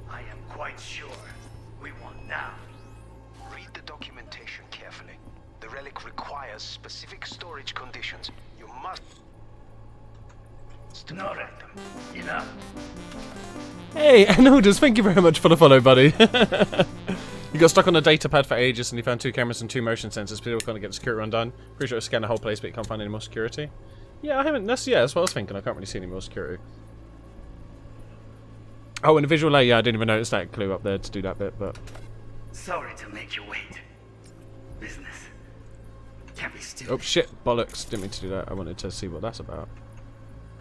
I am quite sure we want now. Read the documentation carefully. The relic requires specific storage conditions. You must Noted. Enough. Hey, Anilders, thank you very much for the follow, buddy. You got stuck on a data pad for ages and you found 2 cameras and 2 motion sensors. People can't get the security run done. Pretty sure I scanned the whole place, but you can't find any more security. Yeah, I haven't. That's what I was thinking. I can't really see any more security. Oh, and the visual layer. Yeah, I didn't even notice that clue up there to do that bit, but. Sorry to make you wait. Business. Can't be stupid. Oh shit! Bollocks! Didn't mean to do that. I wanted to see what that's about.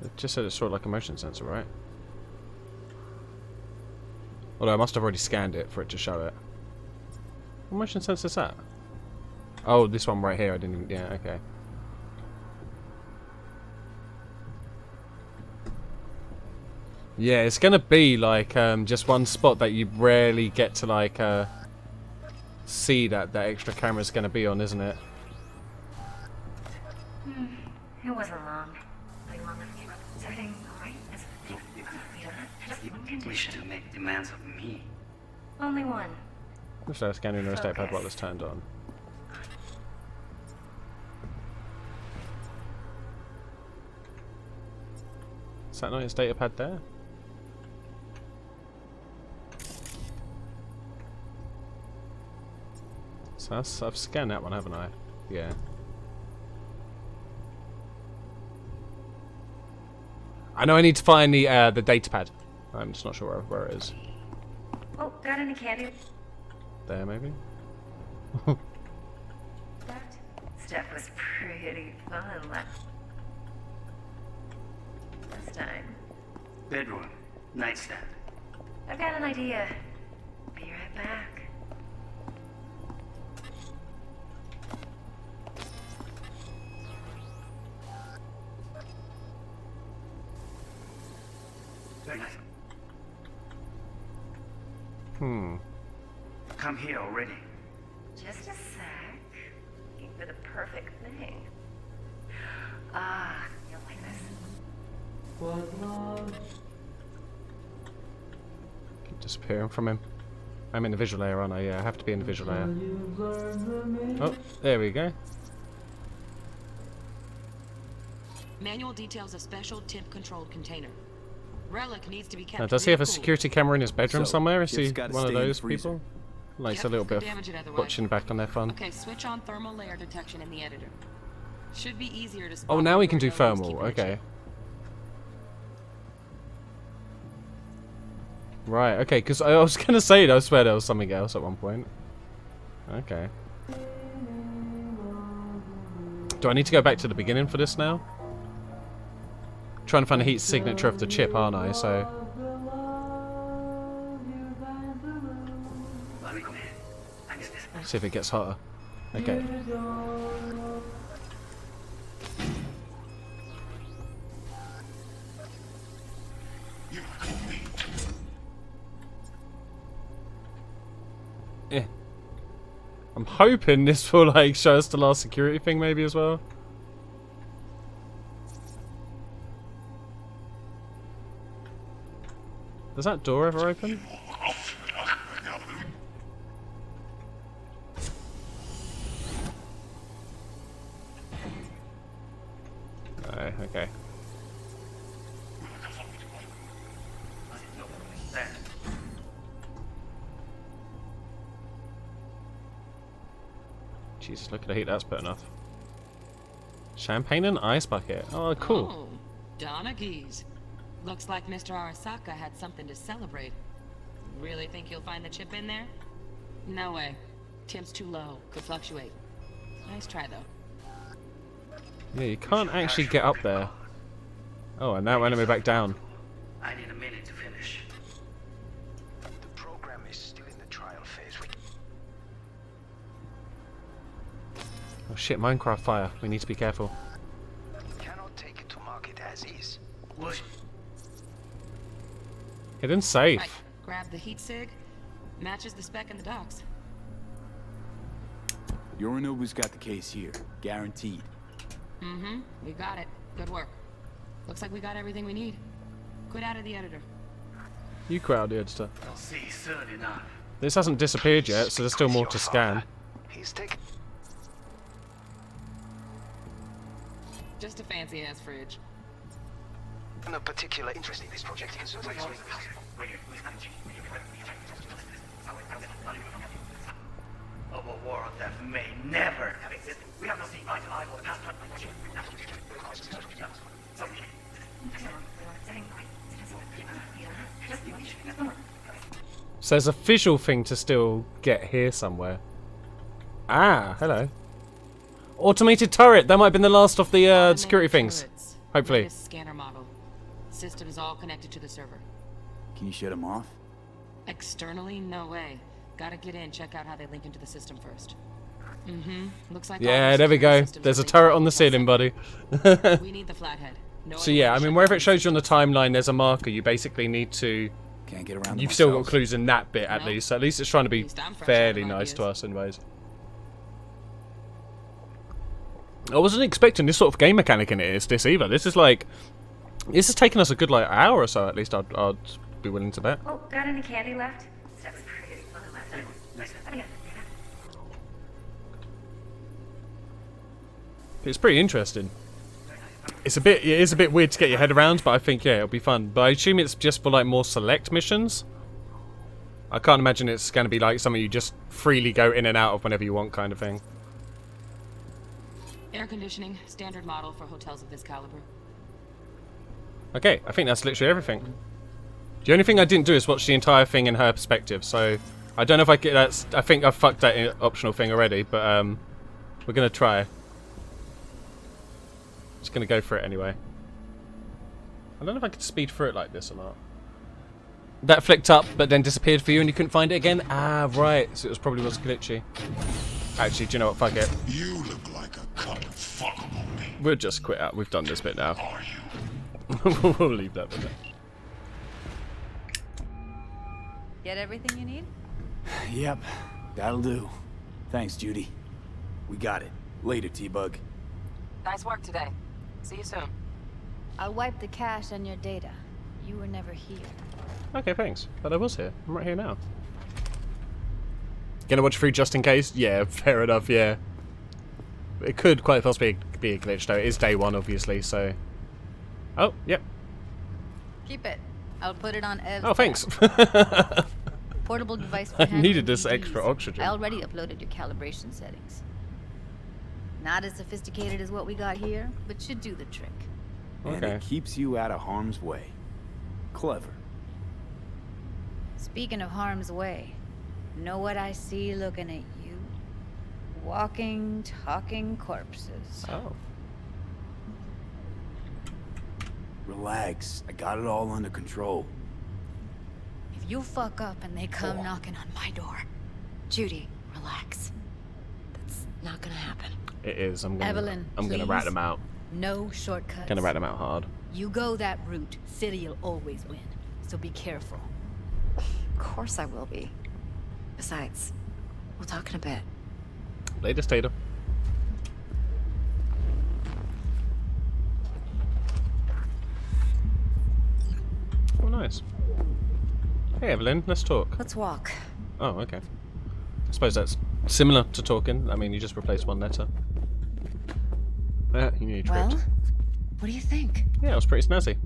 It just said it's sort of like a motion sensor, right? Although I must have already scanned it for it to show it. What motion sensor is that? Oh, this one right here. I didn't even. Yeah, okay. Yeah, it's gonna be like just one spot that you rarely get to like see that extra camera's gonna be on, isn't it? It wasn't long. Is everything alright? You wish to make demands of me. Only one. Looks like scanning the estate pad while it's turned on. Is that not his data pad there? So I've scanned that one, haven't I? Yeah. I know I need to find the data pad. I'm just not sure where it is. Oh, got any candy? There, maybe? That stuff was pretty fun last time. Bedroom. Nightstand. I've got an idea. Be right back. Very nice. Come here already. Just a sec. Looking for the perfect thing. Ah, you'll like this. Keep disappearing from him. I'm in the visual layer, aren't I? Yeah, I have to be in the visual layer. Oh, there we go. Manual details a special temp-controlled container. Relic needs to be kept. Now, does he have a real cool. security camera in his bedroom somewhere? Is he gotta one of stay in the those freezer. people? Likes a Yep, little could bit damage it of otherwise. watching back on their fun. Okay, switch on thermal layer detection in the editor. Should be easier to spot. Oh, now we can do where Relic's thermal. keeping the Okay. chip. Right, okay, because I was going to say, I swear there was something else at one point. Okay. Do I need to go back to the beginning for this now? Trying to find the heat signature of the chip, aren't I? So. Let me come in. I miss this. See if it gets hotter. Okay. I'm hoping this will like show us the last security thing maybe as well. Does that door ever open? No, okay. There. Jesus, look at the heat that's putting off. Champagne and ice bucket. Oh, cool. Oh, Donaghy's. Looks like Mr. Arasaka had something to celebrate. Really think you'll find the chip in there? No way. Temp's too low. Could fluctuate. Nice try, though. Yeah, you can't actually get up there. Oh, and now we're back down. I need a minute to finish. Oh shit, Minecraft fire. We need to be careful. Cannot take it to market as is. Hidden safe. Right, grab the heat sig. Matches the spec in the docks. Yorinobu's got the case here. Guaranteed. Mm-hmm. We got it. Good work. Looks like we got everything we need. Quit out of the editor. You crowd the editor. I'll see you soon enough. This hasn't disappeared yet, so there's still more to scan. He's taking. Just a fancy ass fridge. No particular interest in this project. A war of death may never have existed. We have not seen eye to eye for the past 20 years. So there's a visual thing to still get here somewhere. Ah, hello. Automated turret. That might have been the last of the security things. Turrets. Hopefully. Latest scanner model. Systems all connected to the server. Can you shut him off? Externally, no way. Gotta get in, check out how they link into the system first. Mm-hmm. Looks like Yeah, there we go. There's a turret on the ceiling, buddy. We need the flathead. No So yeah, I mean, wherever it shows you on the timeline, there's a marker. You basically need to. Can't get around. You've still got clues in that bit at least. So at least it's trying to be fairly nice to us, anyways. I wasn't expecting this sort of game mechanic in this either. This is like, this has taken us a good like hour or so at least. I'd be willing to bet. Oh, got any candy left? That's pretty. It's pretty interesting. It is a bit weird to get your head around, but I think yeah, it'll be fun. But I assume it's just for like more select missions. I can't imagine it's going to be like something you just freely go in and out of whenever you want, kind of thing. Air conditioning, standard model for hotels of this caliber. Okay, I think that's literally everything. The only thing I didn't do is watch the entire thing in her perspective, so I don't know if I get that. I think I've fucked that optional thing already, but we're gonna try. Just gonna go for it anyway. I don't know if I could speed through it like this or not. That flicked up, but then disappeared for you, and you couldn't find it again. Ah, right. So it was probably was glitchy. Actually, do you know what? Fuck it. You look like a cup of fuckable meat. We'll just quit out. We've done this bit now. Are you? We'll leave that bit there. Get everything you need? Yep, that'll do. Thanks, Judy. We got it. Later, T-Bug. Nice work today. See you soon. I'll wipe the cache on your data. You were never here. Okay, thanks. But I was here. I'm right here now. Gonna watch through just in case? Yeah, fair enough, yeah. It could quite possibly be a glitch, though. It is day one, obviously, so... Oh, yep. Keep it. I'll put it on Ev's Oh, thanks. portable device for I handling needed this PDs. extra oxygen. I already uploaded your calibration settings. Not as sophisticated as what we got here, but should do the trick. And Okay. it keeps you out of harm's way. Clever. Speaking of harm's way, know what I see looking at you? Walking, talking corpses. Oh. Relax. I got it all under control. If you fuck up and they come knocking on my door, Judy, relax. That's not gonna happen. It is. I'm gonna Evelyn, rat please. them out. No shortcuts. Gonna rat them out hard. You go that route, City'll always win. So be careful. Of course I will be. Besides, we'll talk in a bit. Latest data. Oh, nice. Hey, Evelyn, let's talk. Let's walk. Oh, okay. I suppose that's similar to talking. I mean, you just replaced one letter. Yeah, you need Well, tripped. what do you think? Yeah, it was pretty snazzy.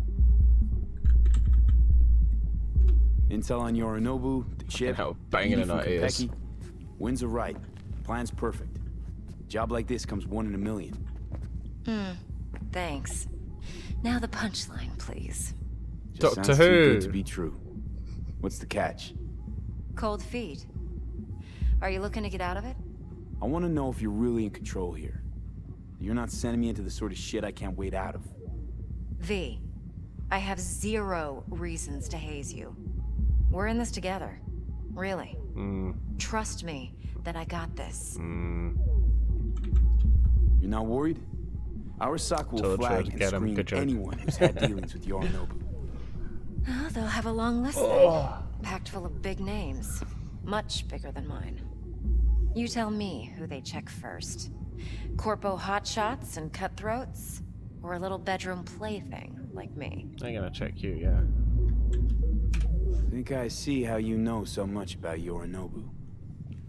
Intel on Yorinobu, the chip, hell, the banging BD in from our ears. Konpeki. Winds are right. Plan's perfect. Job like this comes 1 in a million. Thanks. Now the punchline, please. Just Doctor sounds too Who. good to be true. What's the catch? Cold feet. Are you looking to get out of it? I want to know if you're really in control here. You're not sending me into the sort of shit I can't wait out of. V, I have 0 reasons to haze you. We're in this together. Really. Trust me that I got this. You're not worried? Arasaka will Told you flag to and get him. screen Good joke. anyone who's had dealings with Yorinobu. Oh, they'll have a long list then. Packed full of big names. Much bigger than mine. You tell me who they check first. Corpo hotshots and cutthroats? Or a little bedroom plaything like me? They're gonna check you, yeah. Think I see how you know so much about Yorinobu.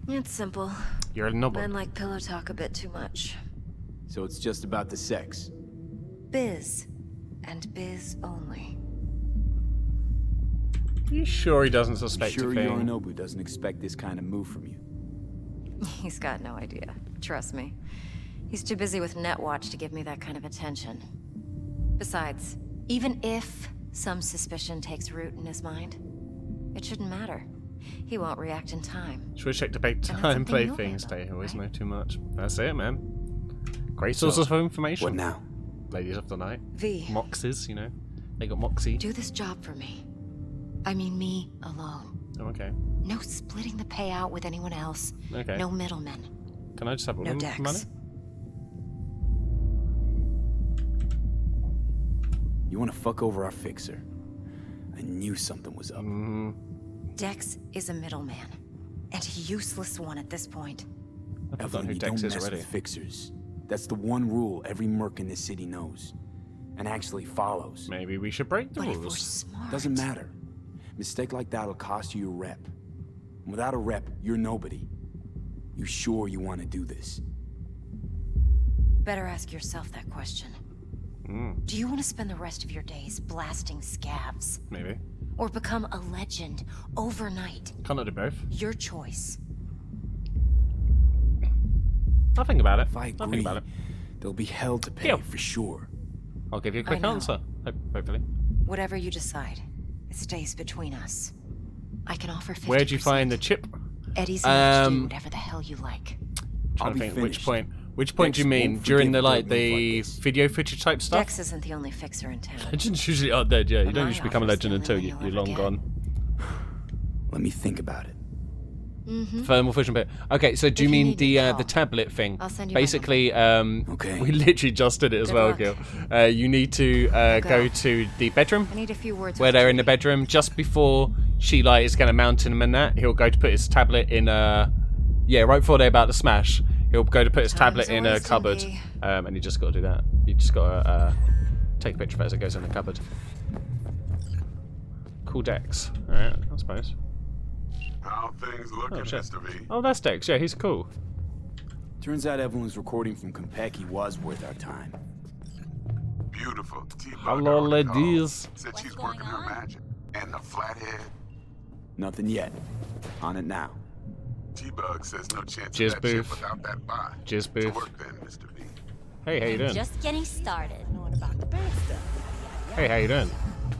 It's simple. You're a noble. Men like pillow talk a bit too much. So it's just about the sex. Biz. And biz only. You sure he doesn't suspect Sure a thing? Yorinobu doesn't expect this kind of move from you. He's got no idea. Trust me. He's too busy with Netwatch to give me that kind of attention. Besides, even if some suspicion takes root in his mind, it shouldn't matter. He won't react in time. Should we check the big that's time something play you'll things? handle, They always know too much. That's it, man. Great sources of information. What now? Ladies of the night. V. Moxies, you know. They got Moxie. Do this job for me. I mean me alone. Oh, okay. No splitting the payout with anyone else. Okay. No middlemen. Can I just have a No little Dex. money? You want to fuck over our fixer? I knew something was up. Dex is a middleman. And a useless one at this point. I've Evelyn, forgotten who you Dex don't is mess already. with fixers. That's the one rule every merc in this city knows. And actually follows. Maybe we should break the But if we're rules. smart... Doesn't matter. Mistake like that'll cost you your rep. And without a rep, you're nobody. You sure you want to do this? Better ask yourself that question. Do you want to spend the rest of your days blasting scavs? Maybe. Or become a legend overnight? Can't I do both? Your choice. I'll think about it. If I I'll agree, think about it. there'll be hell to pay Deal. for sure. I'll give you a I quick know. answer. Hopefully. Whatever you decide, it stays between us. I can offer 50%. Where'd you find the chip? Eddie's enough to do Um, whatever the hell you like. Trying I'll to be think which finished. point. Which point do you Dex mean? won't During the forgive like a move the like this. video footage type stuff? Dex isn't the only fixer in town. Legends usually aren't dead, yeah. You But don't my usually become a offer's legend the until only you're one you'll long ever gone. Let me think about it. Thermal fusion bit. Okay, so do you If you mean need me, the call. tablet thing? I'll send you my Basically, Okay. we literally just did it as Good well, luck. Gil. You need to Go. go to the bedroom. I need a few words Where with they're in the Judy. bedroom, just before she like is gonna mount him and that, he'll go to put his tablet in a right before they're about to smash. He'll go to put his tablet in a wasting, cupboard, V. and you just got to do that. You just got to take a picture of it as it goes in the cupboard. Cool Dex. All right, I suppose. How things looking, Oh, shit. Mr. V? Oh, that's Dex. Yeah, he's cool. Turns out Evelyn's recording from Konpeki was worth our time. Beautiful. T-Bug Hello, already called. ladies. Said she's working her magic. And the flathead. Nothing yet. On it now. T-Bug says no chance Jizz of that ship booth. without that buy. Jizz To booth. work then, Mr. V. Hey, how you doing? Just getting started. Hey, how you doing?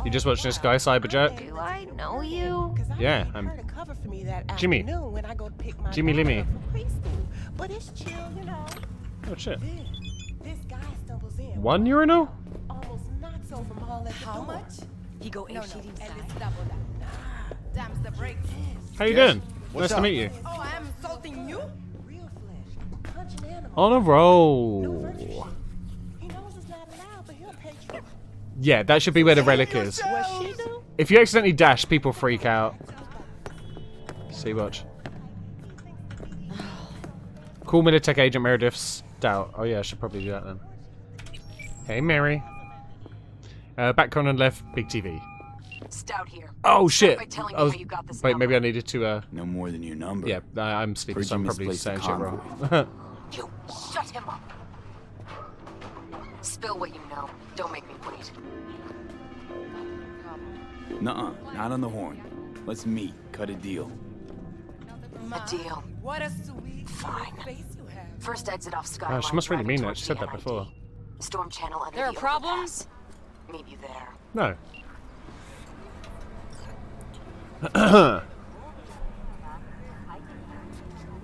You just watching this guy Cyberjerk? Do I know you? Yeah, I'm Jimmy. Jimmy Limmy. But it's chill, you know. Oh shit. This guy stumbles in. 1 urinal? Almost knocks over all at the How door. much? He go No, apeshit at inside. least double that. Damns the brakes. How you doing? Nice to meet you. Oh, I am insulting you? Real flesh. Punch an animal. On a roll. He knows it's not allowed, but he'll pay you. Yeah, that should be where the relic is. What she do? If you accidentally dash, people freak out. See, watch. Cool Militech Agent Meredith's doubt. Oh yeah, I should probably do that then. Hey, Mary. Background on left, big TV. Stout here. Oh Start shit! by telling I me was, how you got this wait, number. maybe I needed to. No more than your number. Yeah, I'm sleeping, Heard so I'm you probably misplaced saying the shit convoy. wrong. You shut him up. Spill what you know. Don't make me wait. Nuh-uh, not on the horn. Let's meet, cut a deal. A deal. What a sweet Fine. face you have. First exit off Skyline. Oh, she must really driving mean that. towards She said the that before. NID. Storm channel under There are the problems? overpass. Meet you there. No.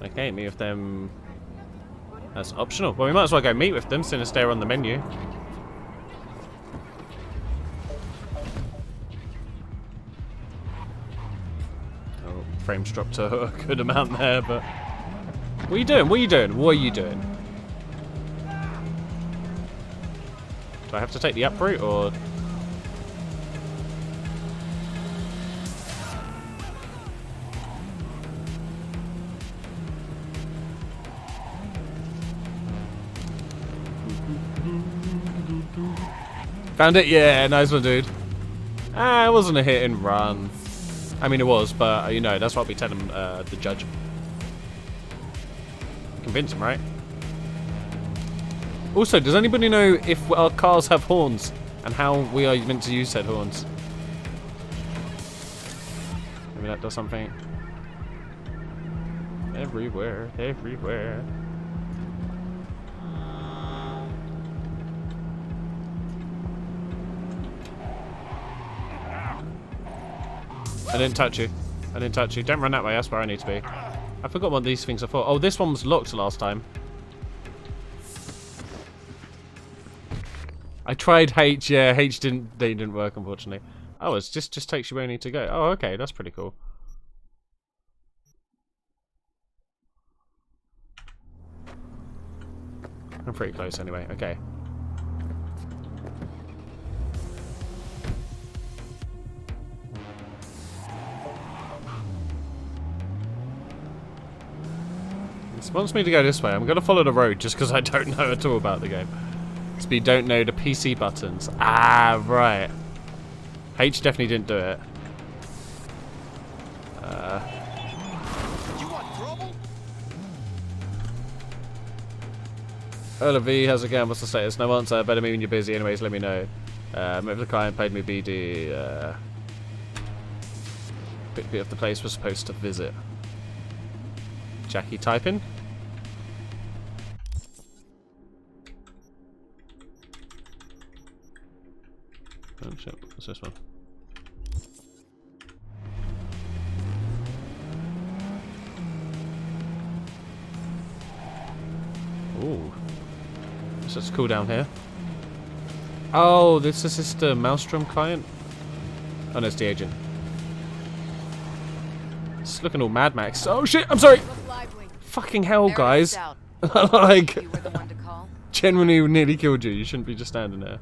Okay, meet with them. That's optional. Well, we might as well go meet with them since they're on the menu. Oh, frames dropped a good amount there, but... What are you doing? What are you doing? What are you doing? I have to take the up route, or... Found it? Yeah, nice one, dude. Ah, it wasn't a hit and run. I mean, it was, but, you know, that's what we tell him, the judge. Convince him, right? Also, does anybody know if our cars have horns and how we are meant to use said horns? Maybe that does something. Everywhere, everywhere. I didn't touch you. I didn't touch you. Don't run that way. That's where I need to be. I forgot what these things are for. Oh, this one was locked last time. I tried H. Yeah, H didn't. They didn't work, unfortunately. Oh, it just takes you where you need to go. Oh, okay, that's pretty cool. I'm pretty close anyway. Okay. This wants me to go this way. I'm going to follow the road just because I don't know at all about the game. So we don't know the PC buttons. Ah, right. H definitely didn't do it. You want trouble? Hola V, how's it going? What's the status? No answer. Better mean you're busy. Anyways, let me know. If the client paid me BD, bit of the place we're supposed to visit. Jackie typing. Oh shit, what's this one? Ooh. So it's cool down here. Oh, this is the Maelstrom client? Oh no, it's the agent. It's looking all Mad Max. Oh shit, I'm sorry! Fucking hell, guys. Like, genuinely nearly killed you. You shouldn't be just standing there.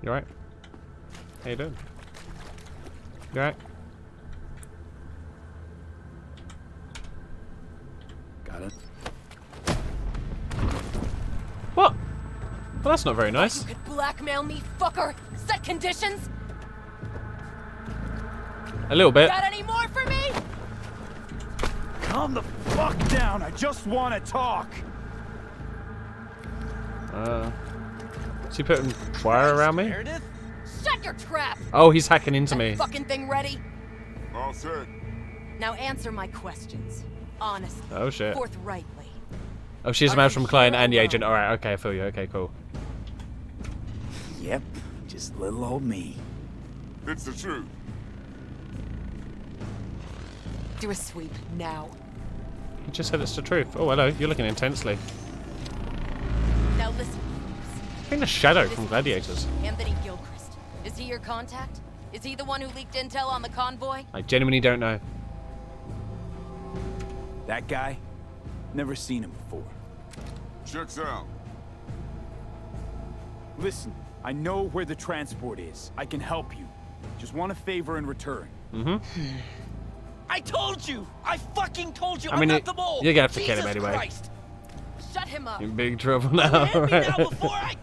You alright? How you doing? You alright? Got it. What? Well, that's not very nice. You could blackmail me, fucker! Set conditions! A little bit. Got any more for me? Calm the fuck down. I just want to talk. Is he putting wire around me? Shut your trap! Oh, he's hacking into me. Fucking thing ready? All set. Now answer my questions. Honestly. Oh shit. Forthrightly. Oh, she's a Maelstrom client and the agent. Alright, okay, I feel you. Okay, cool. Yep, just little old me. It's the truth. Do a sweep now. You just said it's the truth. Oh, hello. You're looking intensely. Now listen. I think the Shadow from Gladiators. Anthony Gilchrist. Is he your contact? Is he the one who leaked intel on the convoy? I genuinely don't know. That guy? Never seen him before. Checks out. Listen, I know where the transport is. I can help you. Just want a favor in return. Mm-hmm. I told you! I fucking told you! I mean, I'm not the mole! you're gonna have to kill him Jesus anyway. Christ. Shut him up! You're in big trouble now. Hit me now before I...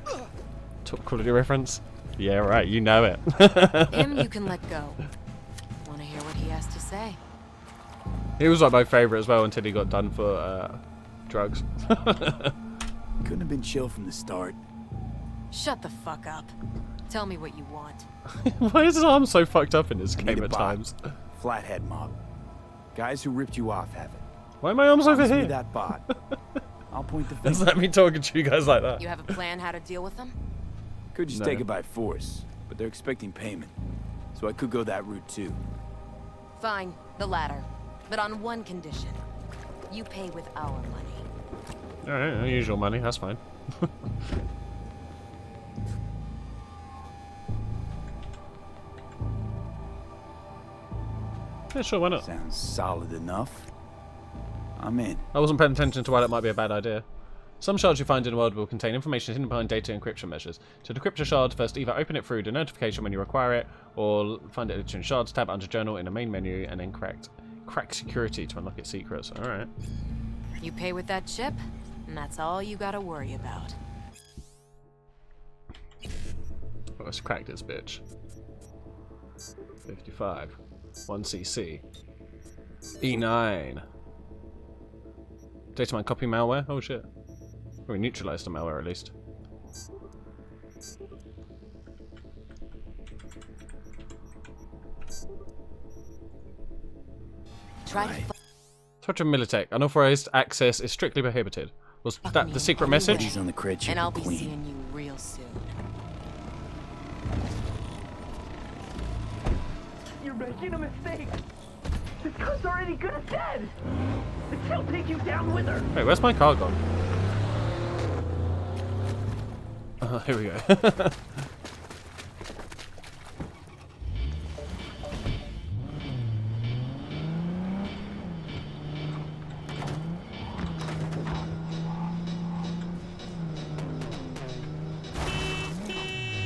Top quality reference. Yeah, right. You know it. Him you can let go. Wanna hear what he has to say? He was like my favorite as well until he got done for drugs. Couldn't have been chill from the start. Shut the fuck up. Tell me what you want. Why is his arm so fucked up in this I game need a at bot. times? Flathead mob. Guys who ripped you off have it. Why are my arms over Promise me here? that bot. I'll point the finger. Does that mean talking to you guys like that? You have a plan how to deal with them? Could just No. take it by force, but they're expecting payment. So I could go that route too. Fine, the latter. But on one condition. You pay with our money. Alright, usual money, that's fine. Yeah, sure, why not? Sounds solid enough. I'm in. I wasn't paying attention to why that might be a bad idea. Some shards you find in the world will contain information hidden behind data encryption measures. To decrypt a shard, first either open it through the notification when you require it, or find it in Shards tab under Journal in the main menu, and then crack security to unlock its secrets. Alright. You pay with that chip, and that's all you gotta worry about. Well, let's crack this bitch. 55. 1cc. E9. Datamine copy malware? Oh shit. Well, we neutralized the malware at least. Touch of Militech. Unauthorized access is strictly prohibited. Was that the secret message? He's on the cred chip And I'll be clean. seeing you real soon. You're making a mistake. This cunt's already good as dead. She'll take you down with her. Wait, where's my car gone? Here we go.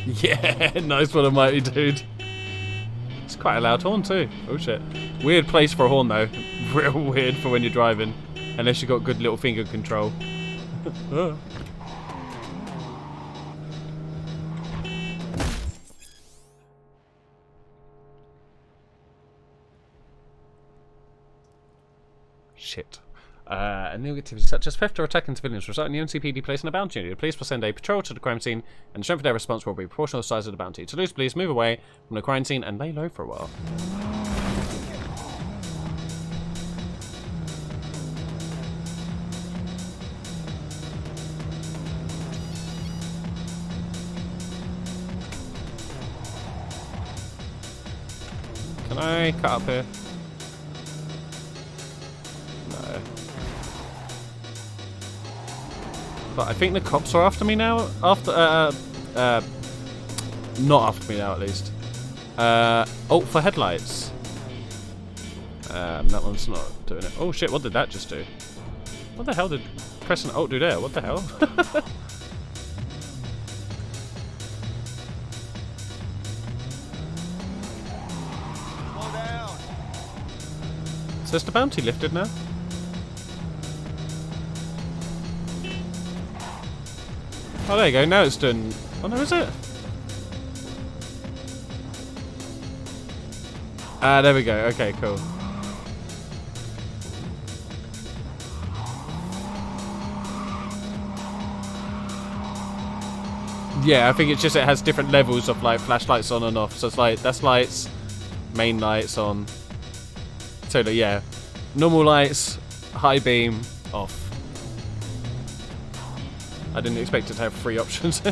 Yeah, nice one, mighty dude. It's quite a loud horn too. Oh shit. Weird place for a horn though. Real weird for when you're driving. Unless you've got good little finger control. Shit. And new activities such as theft or attacking civilians result in the NCPD placing a bounty on you. The police will send a patrol to the crime scene, and the strength of their response will be proportional to the size of the bounty. To lose, please move away from the crime scene and lay low for a while. Can I cut up here? No. But I think the cops are after me now. Not after me now, at least. Alt for headlights. That one's not doing it. Oh shit! What did that just do? What the hell did pressing Alt do there? What the hell? So is the bounty lifted now? Oh, there you go. Now it's done. Oh no, is it? Ah, there we go. Okay, cool. Yeah, I think it's just it has different levels of like flashlights on and off. So it's like that's lights, main lights on. So yeah, normal lights, high beam, off. I didn't expect it to have 3 options.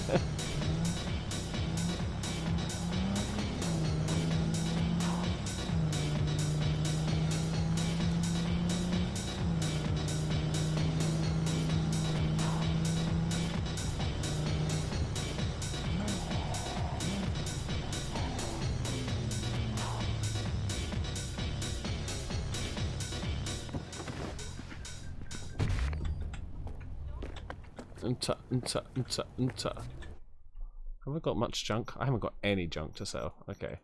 Have I got much junk? I haven't got any junk to sell. Okay.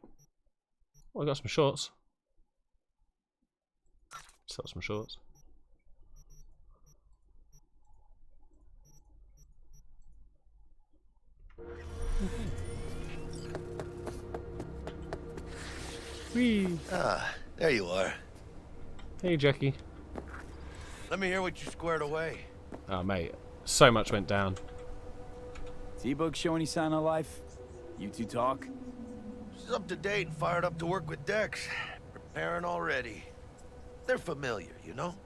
Oh, I got some shorts. Sell some shorts. Whee! Ah, there you are. Hey, Jackie. Let me hear what you squared away. Oh, mate. So much went down. T-Bug show any sign of life? You two talk? She's up to date and fired up to work with Dex. Preparing already. They're familiar, you know?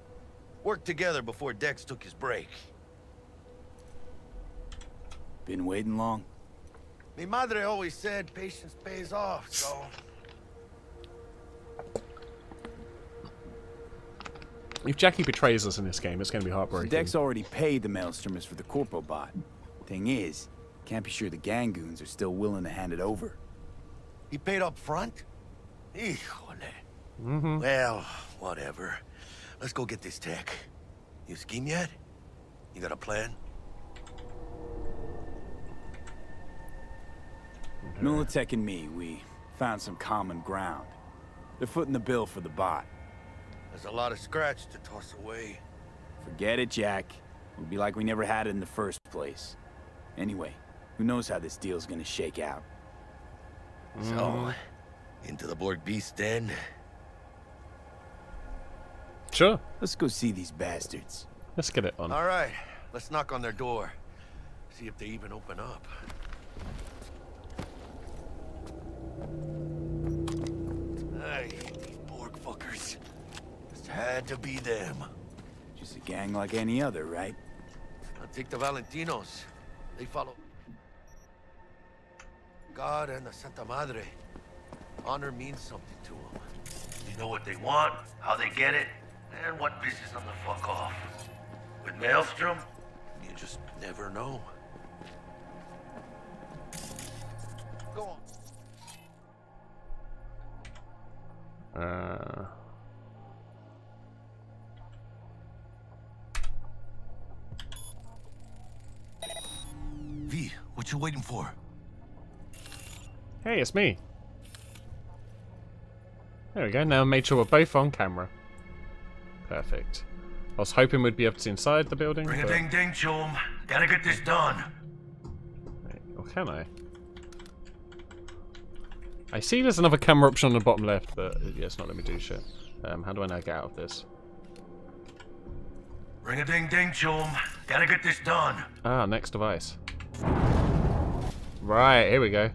Worked together before Dex took his break. Been waiting long? Mi madre always said patience pays off, so... If Jackie betrays us in this game, it's going to be heartbreaking. Dex already paid the Maelstromers for the Corpo bot. Thing is, can't be sure the Gangoons are still willing to hand it over. He paid up front? Híjole. Mm-hmm. Well, whatever. Let's go get this tech. You scheme yet? You got a plan? Militech and me, we found some common ground. They're footing the bill for the bot. There's a lot of scratch to toss away. Forget it, Jack. It'll be like we never had it in the first place. Anyway, who knows how this deal's gonna shake out. So, into the Borg Beast den? Sure. Let's go see these bastards. Let's get it on. All right, let's knock on their door. See if they even open up. I hate these Borg fuckers. Just had to be them. Just a gang like any other, right? Now take the Valentinos. They follow God and the Santa Madre. Honor means something to them. They know what they want, how they get it, and what pisses them the fuck off. With Maelstrom, you just never know. Go on. V, what you waiting for? Hey, it's me. There we go. Now I made sure we're both on camera. Perfect. I was hoping we'd be able to see inside the building. Ring a but... ding ding, chum. Gotta get this done. Wait, or can I? I see there's another camera option on the bottom left, but yeah, it's not letting me do shit. How do I now get out of this? Ring a ding ding, chum. Gotta get this done. Ah, next device. Right, here we go.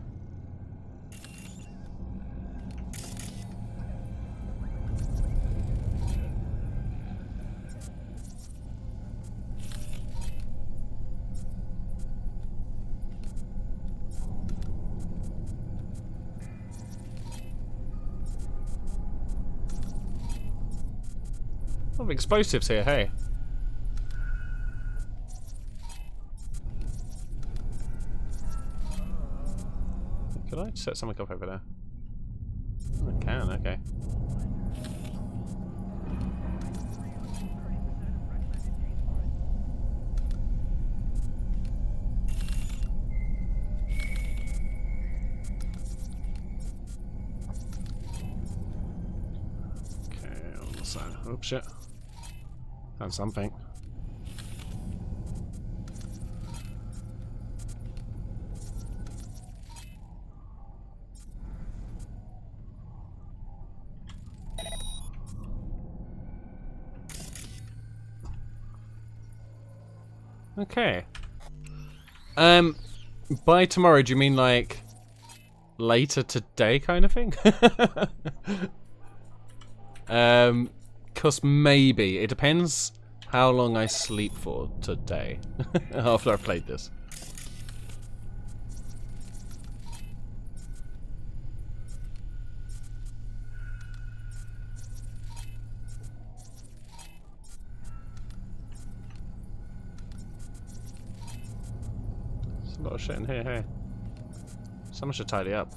A lot of explosives here, hey. Could I set something up over there? Oh, I can, okay. Okay, on the side. Oh shit. Found something. Okay. By tomorrow, do you mean like later today kind of thing? 'Cause maybe. It depends how long I sleep for today after I've played this. There's a lot of shit in here, hey. Someone should tidy up.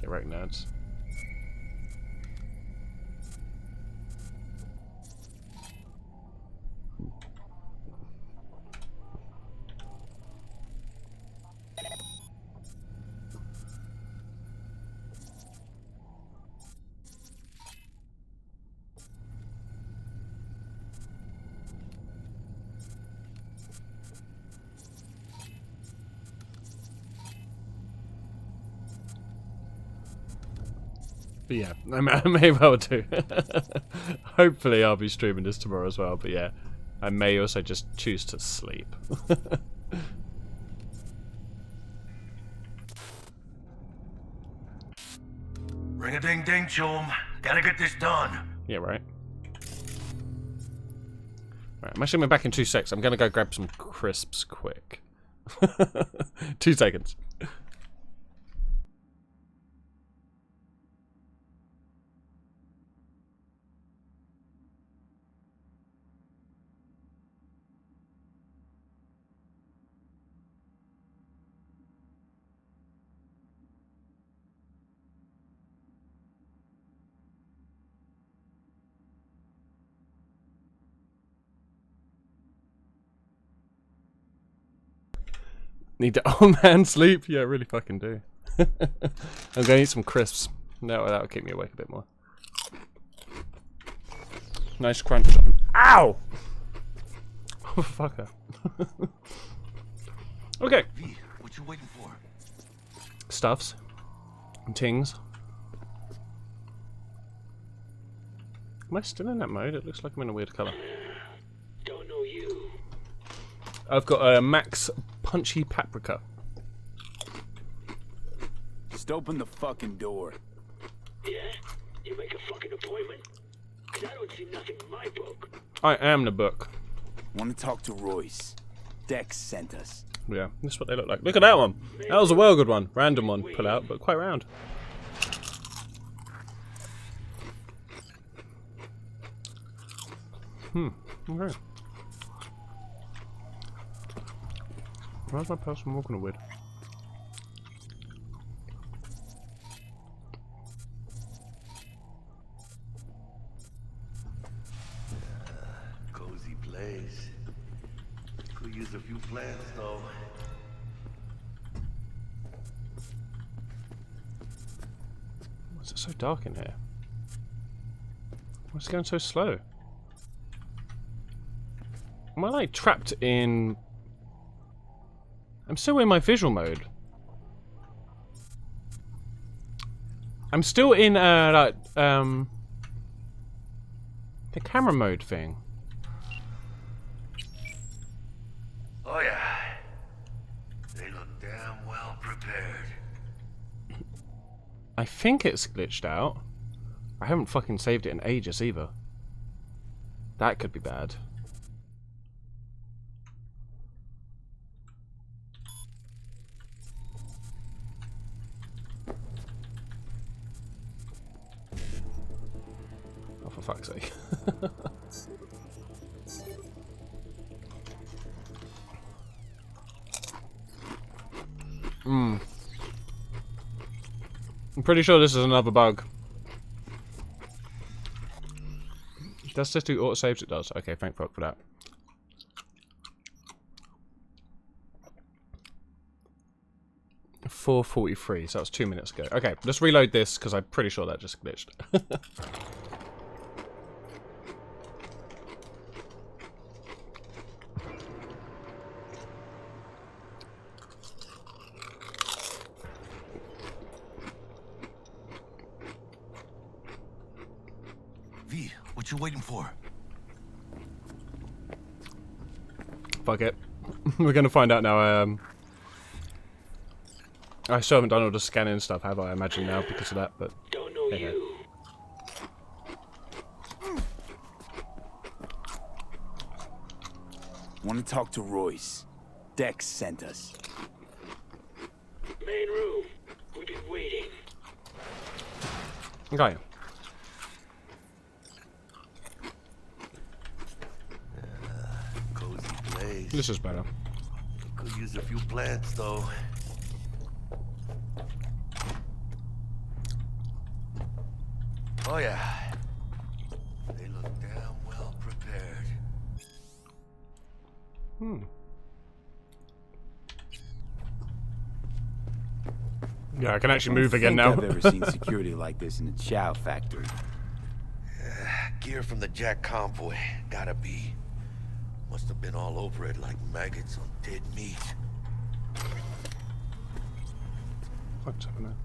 Get right, nerds. But yeah, I may well do. Hopefully I'll be streaming this tomorrow as well, but yeah. I may also just choose to sleep. Ring a ding ding, chum. Gotta get this done. Yeah, right. Right, I'm actually going back in 2 seconds. I'm gonna go grab some crisps quick. 2 seconds. Need the old man sleep? Yeah, I really fucking do. I'm gonna eat some crisps. That'll keep me awake a bit more. Nice crunch. Ow! Oh, fucker. Okay. V, what you waiting for? Stuffs. And tings. Am I still in that mode? It looks like I'm in a weird colour. Don't know you. I've got a Max Punchy Paprika. Just open the fucking door. Yeah? You make a fucking appointment? 'Cause I don't see nothing in my book. I am the book. Want to talk to Royce. Dex sent us. Yeah, this is what they look like. Look at that one. That was a well good one. Random one. Pull out, but quite round. Okay. Where's my person walking with? Cozy place. Could use a few plants, though. Why is it so dark in here? Why is it going so slow? Am I like trapped in... I'm still in my visual mode. I'm still in the camera mode thing. Oh yeah. They look damn well prepared. I think it's glitched out. I haven't fucking saved it in ages either. That could be bad. Oh, for fuck's sake. I'm pretty sure this is another bug. Does this do autosaves? It does. Okay, thank fuck for that. $4:43, so that was 2 minutes ago. Okay, let's reload this because I'm pretty sure that just glitched. V, what you waiting for? Fuck it. We're gonna find out now. I still haven't done all the scanning stuff, have I? imagine now because of that, but... Don't know hey, you. Want to talk to Royce. Dex sent us. Main room. We've been waiting. Okay. Cozy place. This is better. Could use a few plants, though. Oh yeah. They look damn well prepared. Yeah, I can actually move again now. I've ever seen security like this in a chow factory. Gear from the Jack convoy. Gotta be. Must have been all over it like maggots on dead meat. What's happening?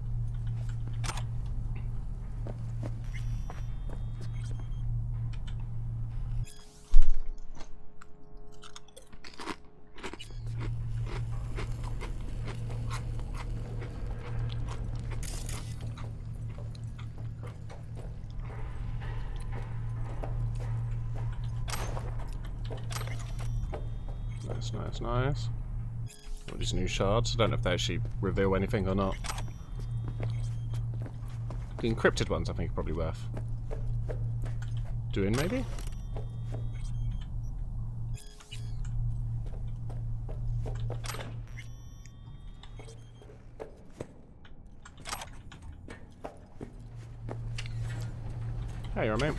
Nice. All these new shards. I don't know if they actually reveal anything or not. The encrypted ones I think are probably worth doing, maybe? Hey, you're a mate.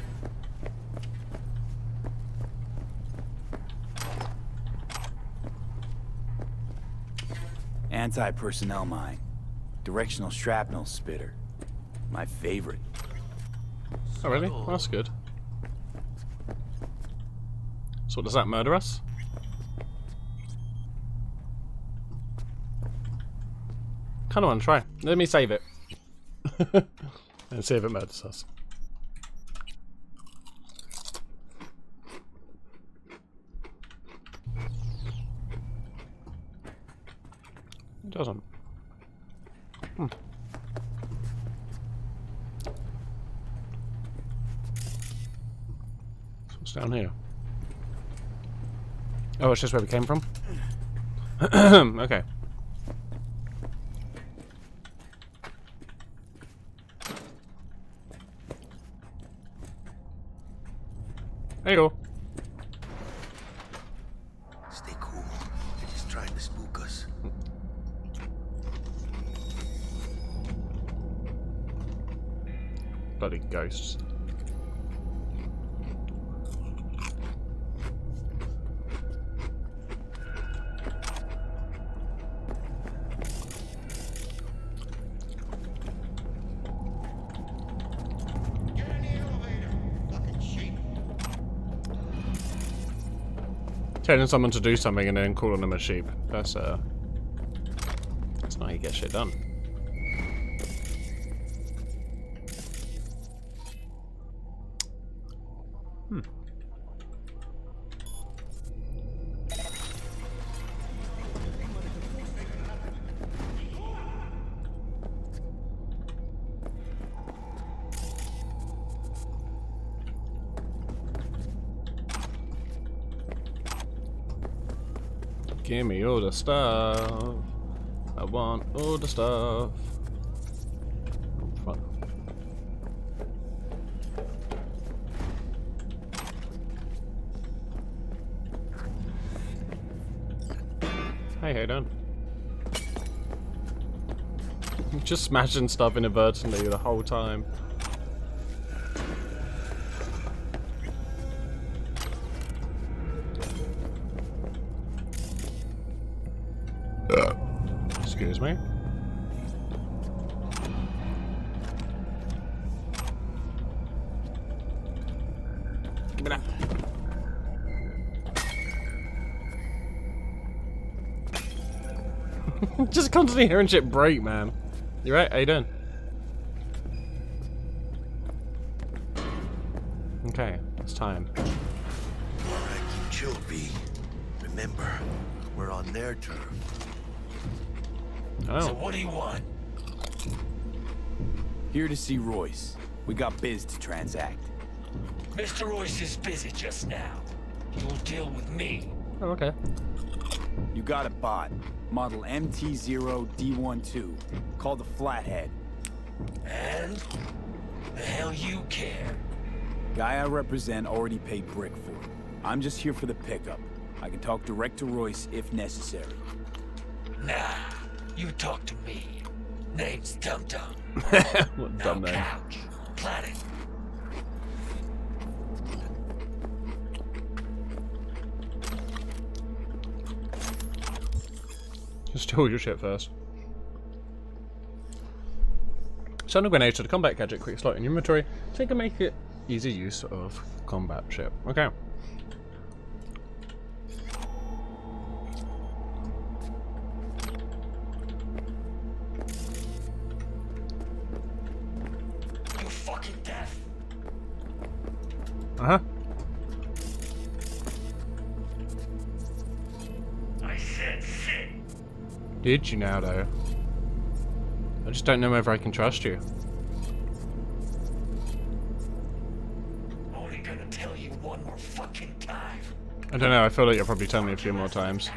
anti-personnel mine. Directional shrapnel spitter. My favorite. Oh really? Well, that's good. So does that murder us? Kinda wanna try. Let me save it. And see if it murders us. It doesn't. Hmm. So what's down here? Oh, it's just where we came from? Okay. There you go. Stay cool. They're just trying to spook us. Bloody ghosts. Telling someone to do something and then calling them a sheep. That's not how you get shit done. Give me all the stuff. I want all the stuff. Oh, fuck. Hey, how you doing? Just smashing stuff inadvertently the whole time. Excuse me. Give me that. Just constantly hearing shit break, man. You right? How you doing? Okay, it's time. Alright, keep chill, V. Remember, we're on their turf. Oh. So what do you want? Here to see Royce. We got biz to transact. Mr. Royce is busy just now. You'll deal with me. Oh, okay. You got a bot. Model MT0D12. Called the Flathead. And? The hell you care? Guy I represent already paid Brick for it. I'm just here for the pickup. I can talk direct to Royce if necessary. Nah, you talk to me. Name's Dum Dum. What dumb name? Couch. Planet. Just steal your shit first. Send a grenade to the combat gadget, quick slot in your inventory, so you can make it easy use of combat ship. Okay. You fucking deaf. Uh-huh. I said sit. Did you now, though? I just don't know whether I can trust you. Only gonna tell you one more fucking time. I don't know, I feel like you'll probably tell me a few more times.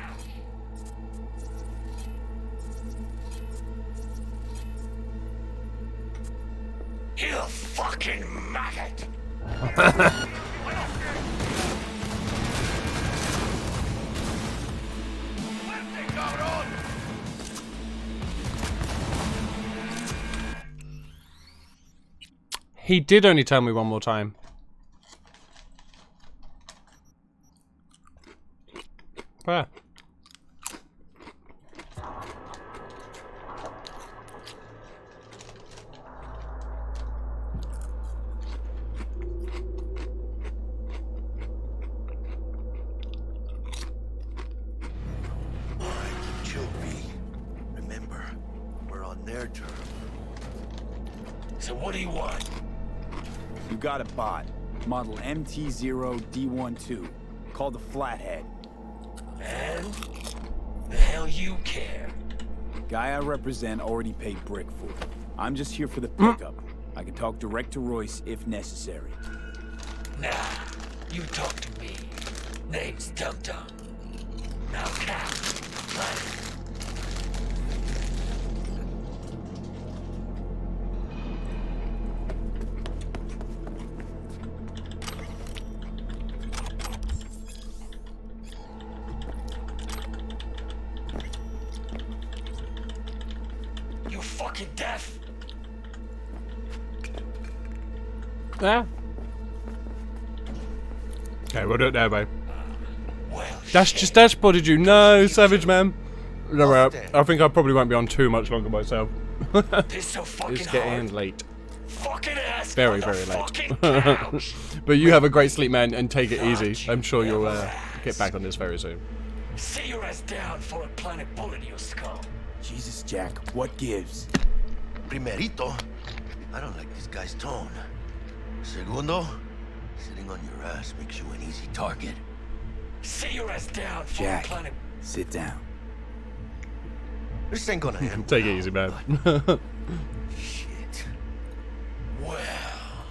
You fucking maggot. He did only tell me one more time. Where? their turf. So what do you want? You got a bot. Model MT0D12. Called the Flathead. And? The hell you care? Guy I represent already paid Brick for it. I'm just here for the pickup. I can talk direct to Royce if necessary. Nah, you talk to me. Name's Dum Dum. Now Cap, Planet. You fucking deaf? Yeah. Okay, we'll do it there, babe. Just dashboarded you. No, Savage Man. No, I think I probably won't be on too much longer myself. It's getting late. Very, very late. But you have a great sleep, man, and take it easy. I'm sure you'll get back on this very soon. Sit your ass down for a planet bullet in your skull. Jesus, Jack, what gives? Primerito, I don't like this guy's tone. Segundo, sitting on your ass makes you an easy target. Sit your ass down for Jack, a planet. sit down. This ain't gonna happen. Take it easy, man. Shit. Well,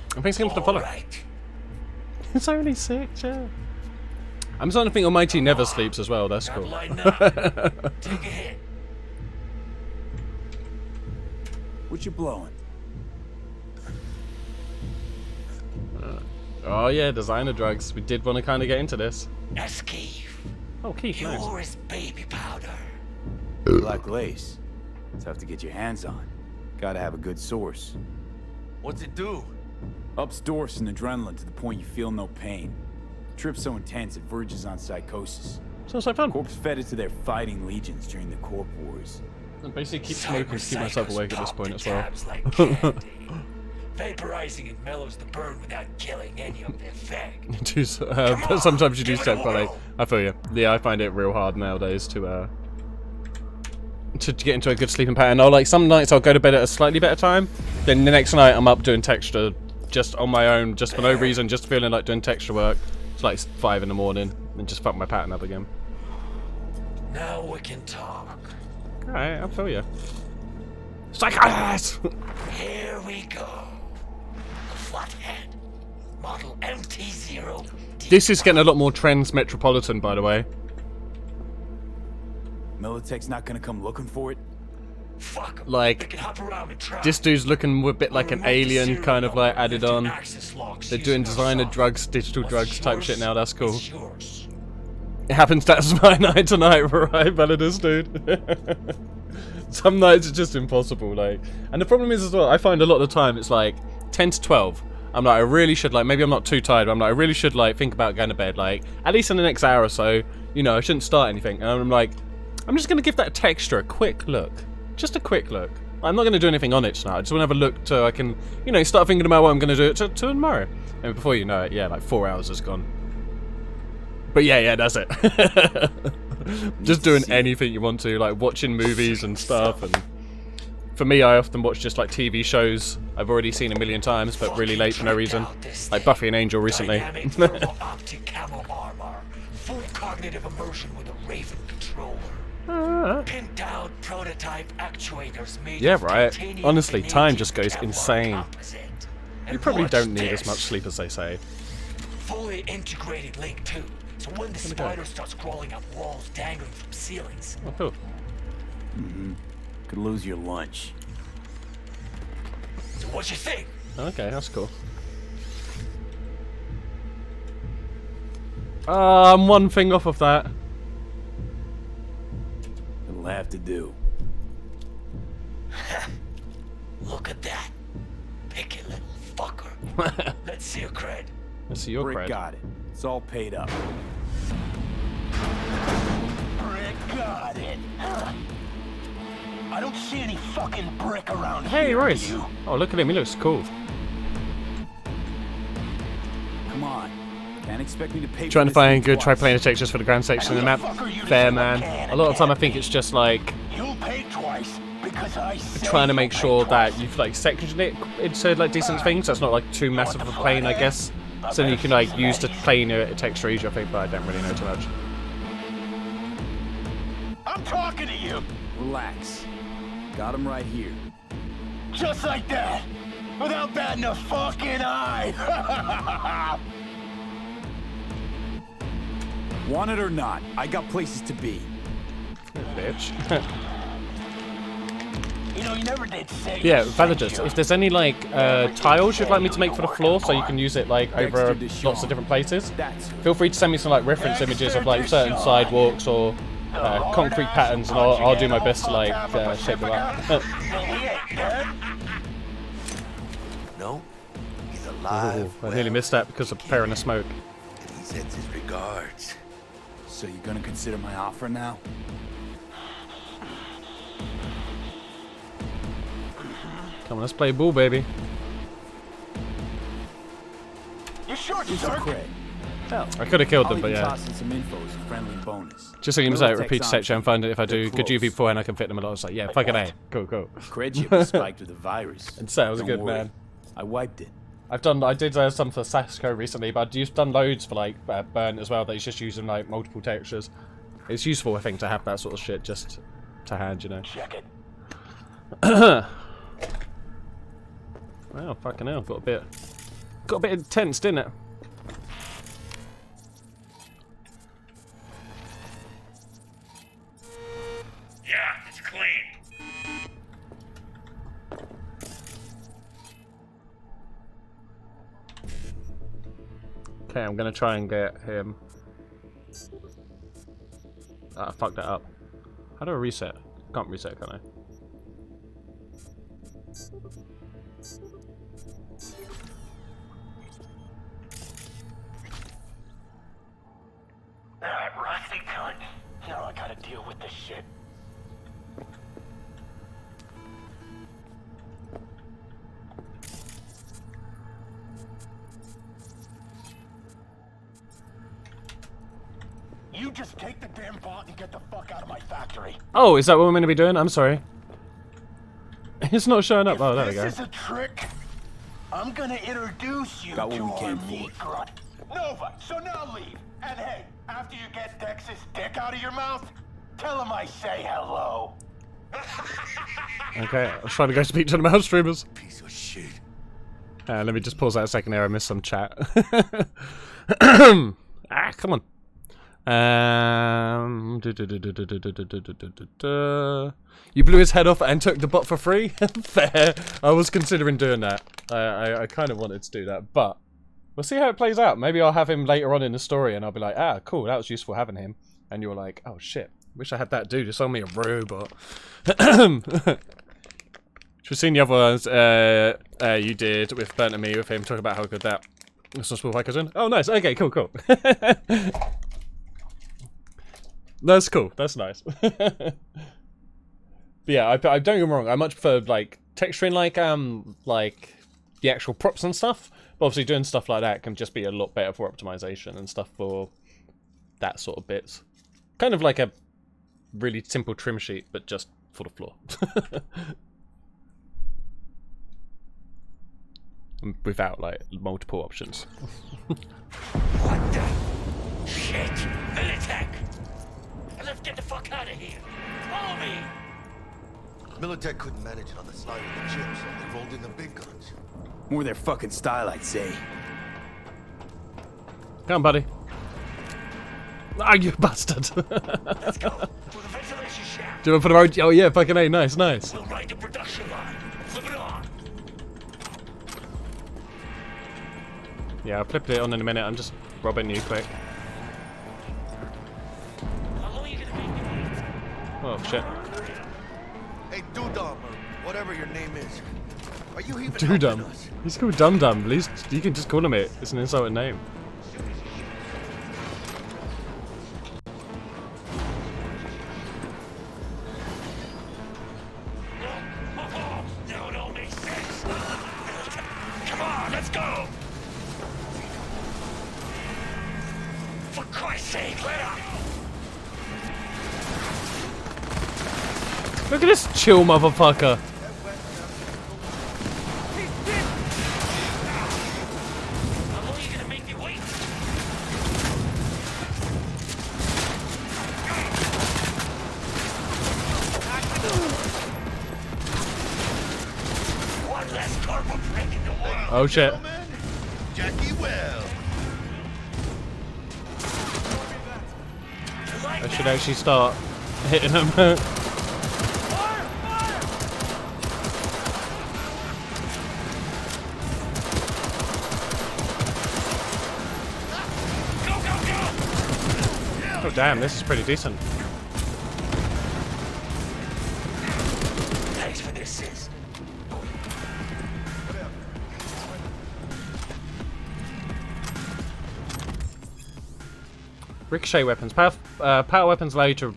Thanks again for the follow. right. It's only 6, yeah. I'm starting to think Almighty never sleeps as well. That's cool. Lighten up. Take a hit. What you blowing? Oh yeah, designer drugs. We did want to kind of get into this. That's Keith. Oh, Keith, nice. You're his baby powder. Black lace. Tough to get your hands on. Gotta have a good source. What's it do? Ups Dorf's and adrenaline to the point you feel no pain. Trip's so intense it verges on psychosis. Sounds like fun. Corps fed it to their fighting legions during the Corp Wars. I basically keep smoking to keep myself awake at this point as well. Like candy. Vaporizing it mellows the burn without killing any of the effect. But sometimes you do step quite late. I feel you. Yeah, I find it real hard nowadays to get into a good sleeping pattern. Like some nights I'll go to bed at a slightly better time, then the next night I'm up doing texture just on my own, just for no reason, just feeling like doing texture work. It's like 5 in the morning, and just fuck my pattern up again. Now we can talk. Alright, I feel you. Psychosis! Here we go. The Flathead. Model MT0. This is getting a lot more trans-metropolitan, by the way. Militech's not gonna come looking for it? Fuck 'em. They Like, can hop around and try. this dude's looking a bit like an alien, kind of like added on. They're doing designer drugs, digital drugs type shit now, that's cool. It happens, that's my night tonight, right, Validus, dude? Some nights it's just impossible, like. And the problem is as well, I find a lot of the time it's like 10 to 12. I'm like, I really should, like, maybe I'm not too tired, but I'm like, I really should, like, think about going to bed, like, at least in the next hour or so, you know, I shouldn't start anything. And I'm like, I'm just going to give that texture a quick look. Just a quick look. I'm not going to do anything on it tonight. I just want to have a look so I can, you know, start thinking about what I'm going to do to tomorrow. And before you know it, yeah, like 4 hours has gone. But yeah, that's it. Just doing anything you want to, like watching movies and stuff. And for me, I often watch just like TV shows I've already seen a million times, but really late for no reason. Like Buffy and Angel recently. Optic camo armor. Full cognitive immersion with a Raven controller. Pimped out prototype actuators made Yeah, of right. titanium Honestly, time just goes Kevlar insane. composite. You And probably watch don't need as this. much sleep as they say. Fully integrated link too. So when the spider starts crawling up walls dangling from ceilings. Oh, cool. Mm-hmm. Could lose your lunch. So what you think? Okay, that's cool. I'm one thing off of that. It'll have to do. Look at that. Picky little fucker. Let's see your cred. Let's see your Brick cred. got it. It's all paid up. Brick got it. I don't see any fucking brick around Hey, here. Royce. do you? Oh, look at him. He looks cool. Come on. Can't expect me to pay Trying to for this find thing good try twice. playing textures for the grand section of the map. Fair, man. A lot of time I think it's just like You'll pay twice because trying to make sure that you've like sectioned it into like decent things, so it's not like too massive of a plane, I guess. So then you can like use the plane texture easier, I think, but I don't really know too much. I'm talking to you! Relax. Got him right here. Just like that! Without batting a fucking eye! Want it or not, I got places to be. Bitch. You know, you never did say. Yeah, villagers. If there's any like tiles you'd like me to make for the floor, so you can use it like over lots of different places, feel free to send me some like reference images of like certain sidewalks or concrete patterns, and I'll do my best to like shape them up. No, he's alive. Ooh, I nearly missed that because of preparing the smoke. And he sends his regards. So you're gonna consider my offer now? Come on, let's play ball, baby. You sure, It's sir? Craig. Hell, I could have killed them, I'll but even yeah. toss in some info as a friendly bonus. Just so you can say, repeat Militech's section and find it if I do They're good UV close. beforehand, I can fit them a lot. I was like, yeah, fucking A. Cool, cool. Cred chip was spiked with the virus. And so I was a Don't good worry. man. I wiped it. I did some for Sasco recently, but I've done loads for like Burnt as well. That he's just using like multiple textures. It's useful, I think, to have that sort of shit just to hand, you know. Check it. Wow, fucking hell, got a bit intense, didn't it? Yeah, it's clean. Okay, I'm gonna try and get him. Ah, I fucked that up. How do I reset? Can't reset, can I? Alright, rusty cunt. Now I gotta deal with this shit. You just take the damn bot and get the fuck out of my factory. Oh, is that what we're meant to be doing? I'm sorry. It's not showing up. Oh, there we go. This is a trick. I'm gonna introduce you Got what to we our came for. meat grunt. Nova, so now leave. And hey, after you get Dex's dick out of your mouth, tell him I say hello. Okay, I was trying to go speak to the mouse streamers. Piece of shit. Let me just pause that a second there. I missed some chat. Come on. You blew his head off and took the bot for free? Fair. I was considering doing that. I kind of wanted to do that, but we'll see how it plays out. Maybe I'll have him later on in the story and I'll be like, ah, cool, that was useful having him. And you're like, oh shit, wish I had that dude. It's only a robot. We've seen the other ones you did with Burnt and me with him talking about how good that Small Hikers in. Oh, nice. Okay, cool, cool. That's cool. That's nice. But yeah, I don't get me wrong. I much prefer like texturing like the actual props and stuff. But obviously, doing stuff like that can just be a lot better for optimization and stuff for that sort of bits. Kind of like a really simple trim sheet, but just for the floor. Without like multiple options. What the shit? Militech! Let's get the fuck out of here. Follow me. Militech couldn't manage it on the side of the chips, so they rolled in the big guns. More their fucking style, I'd say. Come on, buddy. Ah, you bastard. Let's go. For the ventilation shaft. Do you want to put the road? Oh yeah, fucking A, nice, nice. We'll ride the production line. Flip it on. Yeah, I'll flip it on in a minute. I'm just robbing you quick. Oh shit. Hey, Dudum, or whatever your name is. Are you even Dudum. helping us? He's called Dum Dum. At least you can just call him it. It's an insulting name. No, it all makes sense. Come on, let's go. For Christ's sake, let up. Look at this chill motherfucker. Oh shit. Jackie Well. I should actually start hitting him. Oh damn, this is pretty decent. Thanks for the assist. Ricochet weapons. Power weapons allow you to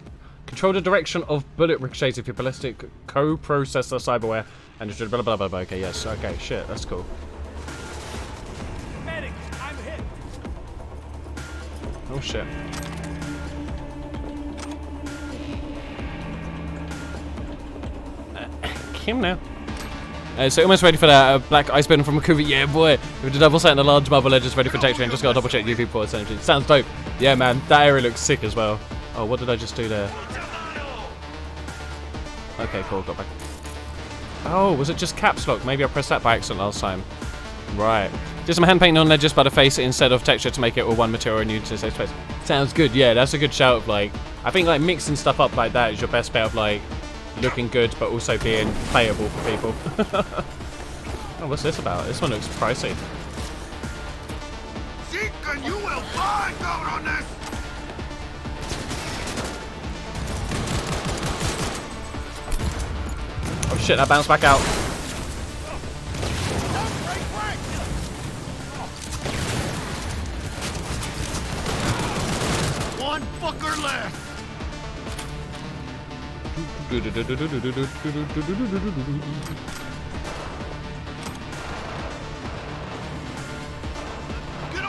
control the direction of bullet ricochets with your ballistic co-processor cyberware and blah blah blah blah blah. Okay, yes, okay, shit, that's cool. Medic, I'm hit. Oh shit. Kim now. So almost ready for that black ice burn from Makuvi. Yeah, boy. With the double set and a large marble ledges ready for tech train. Just gotta double check UV port energy. Sounds dope. Yeah, man. That area looks sick as well. Oh, what did I just do there? Okay, cool. Got back. Oh, was it just caps lock? Maybe I pressed that by accident last time. Right. Did some hand painting on ledges by the face instead of texture to make it all one material and new to safe space. Sounds good. Yeah, that's a good shout of like. I think like mixing stuff up like that is your best bet of like looking good but also being playable for people. Oh, what's this about? This one looks pricey. Chicken, you will find out on this. Oh shit, that bounced back out. One fucker left. Get him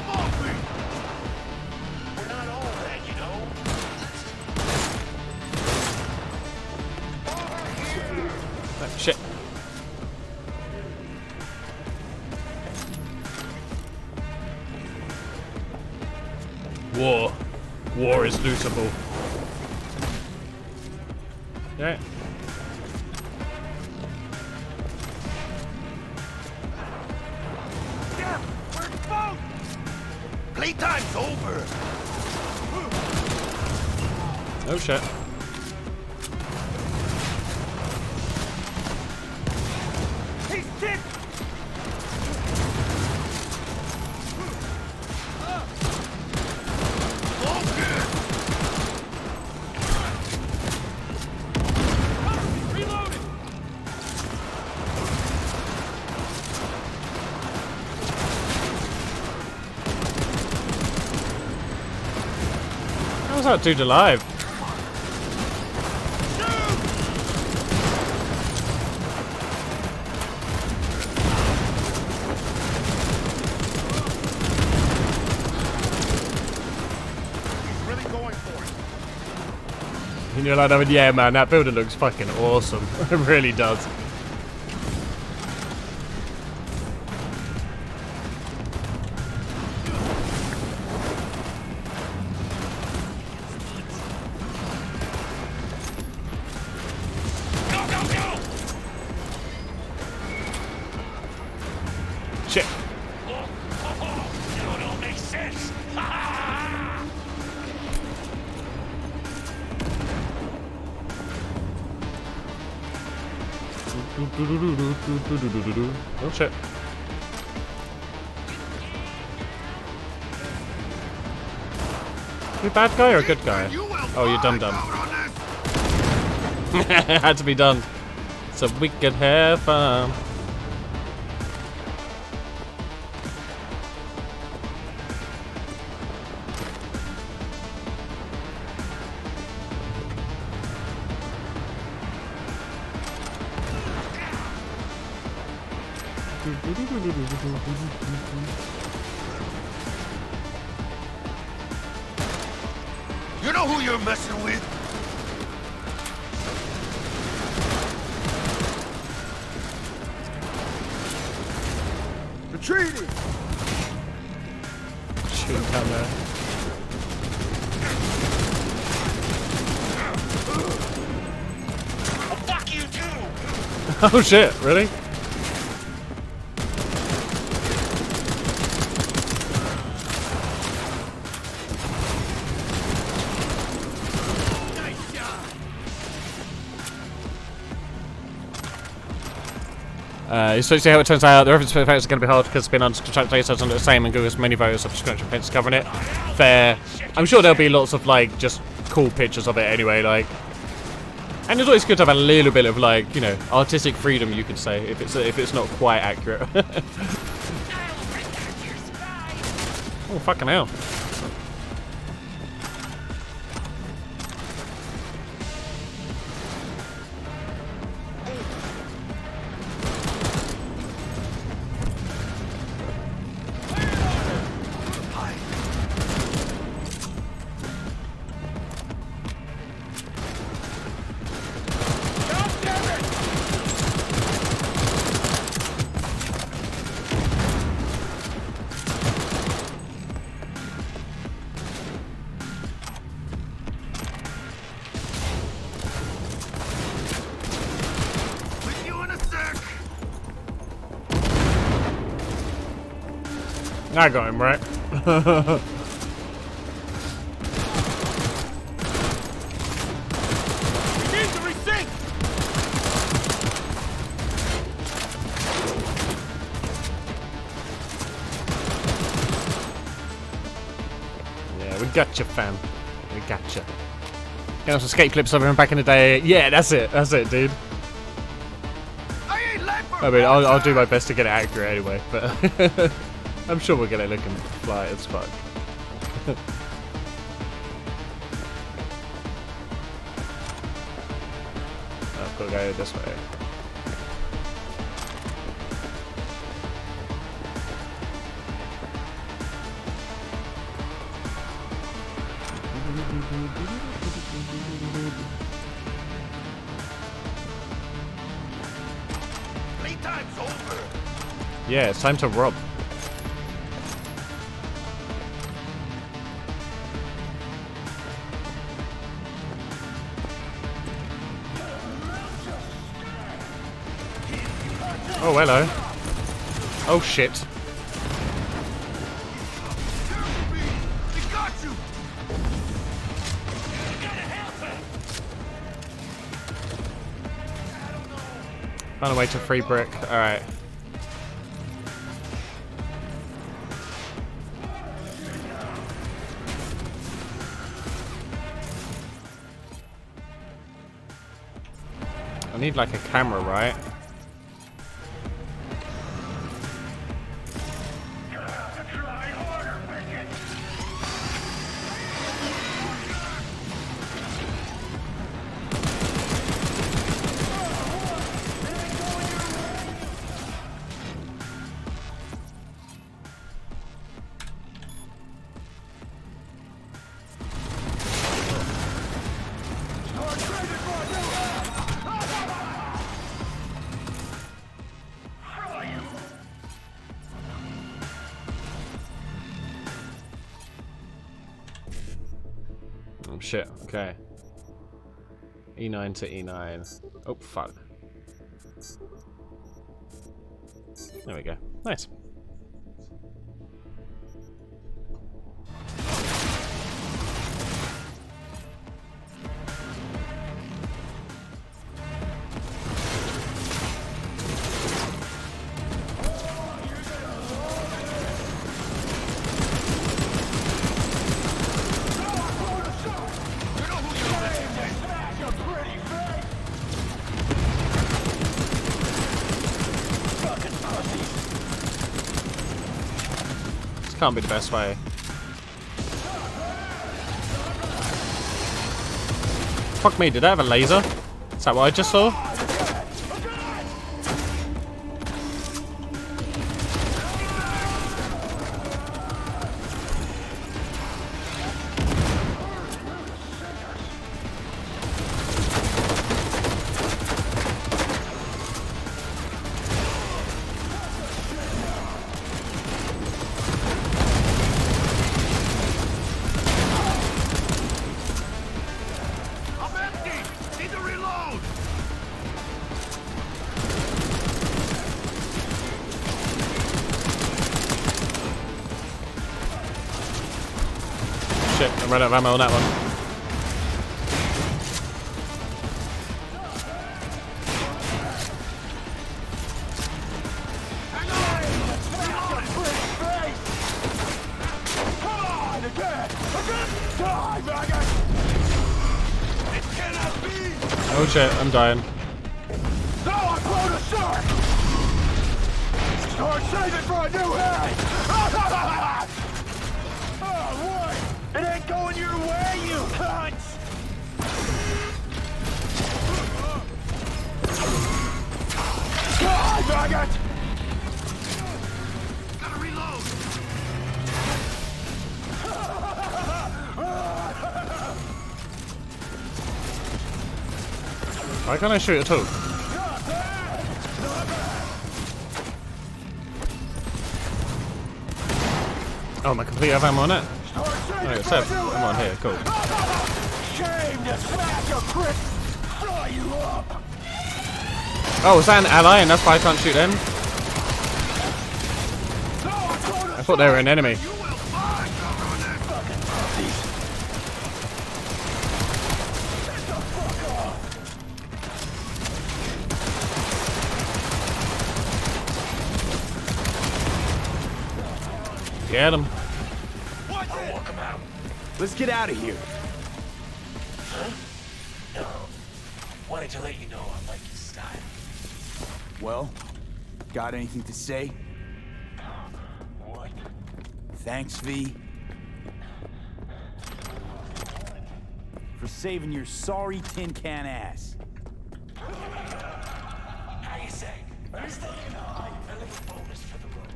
off me! We're not all that, you know. Oh, shit. War. War is lootable. Yeah. Yeah, we're both. Playtime's over. Oh shit. He's dead. How's that dude alive? Really going for it. And you're like, yeah, man, that building looks fucking awesome. It really does. Shit. Now it all makes sense. Oh shit. You a bad guy or a good guy? Oh, you're dum-dum. It had to be done. So we could have fun. You know who you're messing with? Retreating! Shooting down there. Well, fuck you too! Oh shit, really? You supposed to see how it turns out. The reference effects are going to be hard because it's been under contract data under the same and Google's many various subscription pages covering it. Fair. I'm sure there'll be lots of like just cool pictures of it anyway. Like, and it's always good to have a little bit of like, you know, artistic freedom, you could say, if it's not quite accurate. Oh fucking hell! I got him, right? Yeah, we got you, fam. We got you. Get some skate clips of him back in the day. Yeah, that's it. That's it, dude. I mean, I'll do my best to get it accurate anyway, but I'm sure we'll get it looking fly as fuck. I've got to go this way. Playtime's over. Yeah, it's time to rob. Oh, hello. Oh, shit. Found a way to free brick. Alright. I need like a camera, right? Oh shit, okay. E9 to E9. Oh fuck. There we go. Nice. Can't be the best way. Fuck me, did I have a laser? Is that what I just saw? shit, I ran out of ammo on that one. Oh shit, I'm dying. No, I'm going to start! Start saving for a new head! Oh, what? It ain't going your way, you cunts! God, maggot! Gotta reload! Why can't I shoot at all? Oh, am I completely out of ammo on it? Oh, it's safe. Come on here, cool. Shame to smash a prick! Fry you up! Oh, is that an ally and that's why I can't shoot them? I thought they were an enemy. Get him. Let's get out of here. Huh? No. Wanted to let you know I like your style. Well, got anything to say? What? Thanks, V. For saving your sorry tin can ass. How you say? I was thinking a little bonus for the road.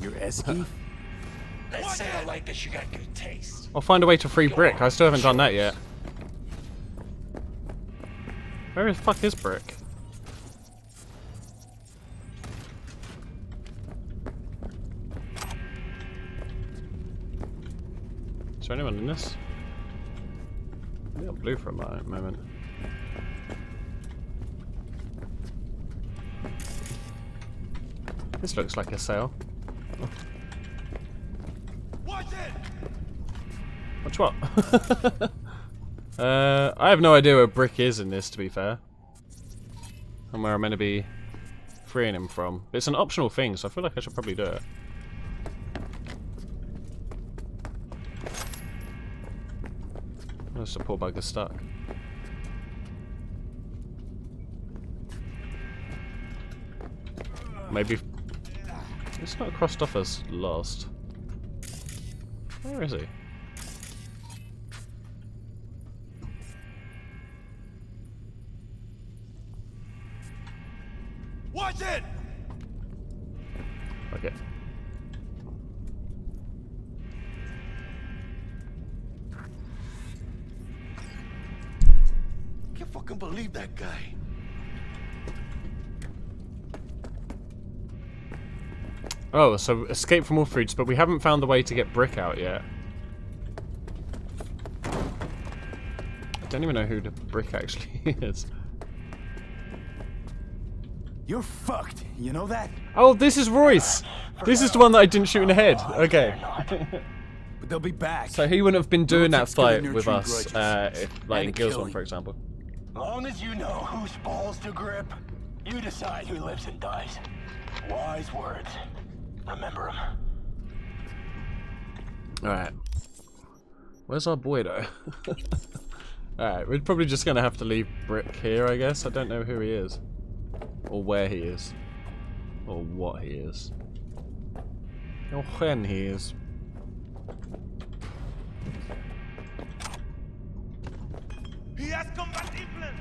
Your esky? Let's say I like that you got good taste. I'll find a way to free Brick. I still haven't done that yet. Where the fuck is Brick? Is there anyone in this? I got blue for a moment. This looks like a sale. Watch what? I have no idea where Brick is in this, to be fair. And where I'm meant to be freeing him from. It's an optional thing, so I feel like I should probably do it. The support bug is stuck. Maybe it's not crossed off as lost. Where is he? Watch it! Okay. Can't fucking believe that guy. Oh, so escape from all foods, but we haven't found the way to get Brick out yet. I don't even know who the Brick actually is. You're fucked, you know that? Oh, this is Royce! This is the one that I didn't shoot in the head. Okay. But they'll be back. So he wouldn't have been doing that Lunatics good at fight with nurturing us, if, like in And Killzone, killing. for example. Long as you know whose balls to grip, you decide who lives and dies. Wise words. Remember them. Alright. Where's our boy, though? Alright, we're probably just gonna have to leave Brick here, I guess. I don't know who he is. Or where he is. Or what he is. Or when he is. He has combat implant!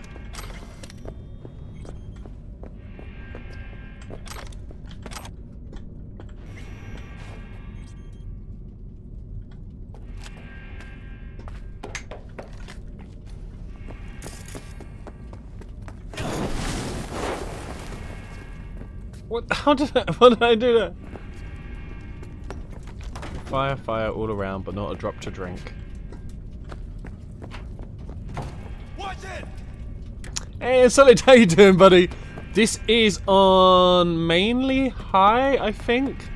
What? How did I? What did I do that? Fire, fire all around, but not a drop to drink. Watch it! Hey, Solid, how you doing, buddy? This is on mainly high, I think.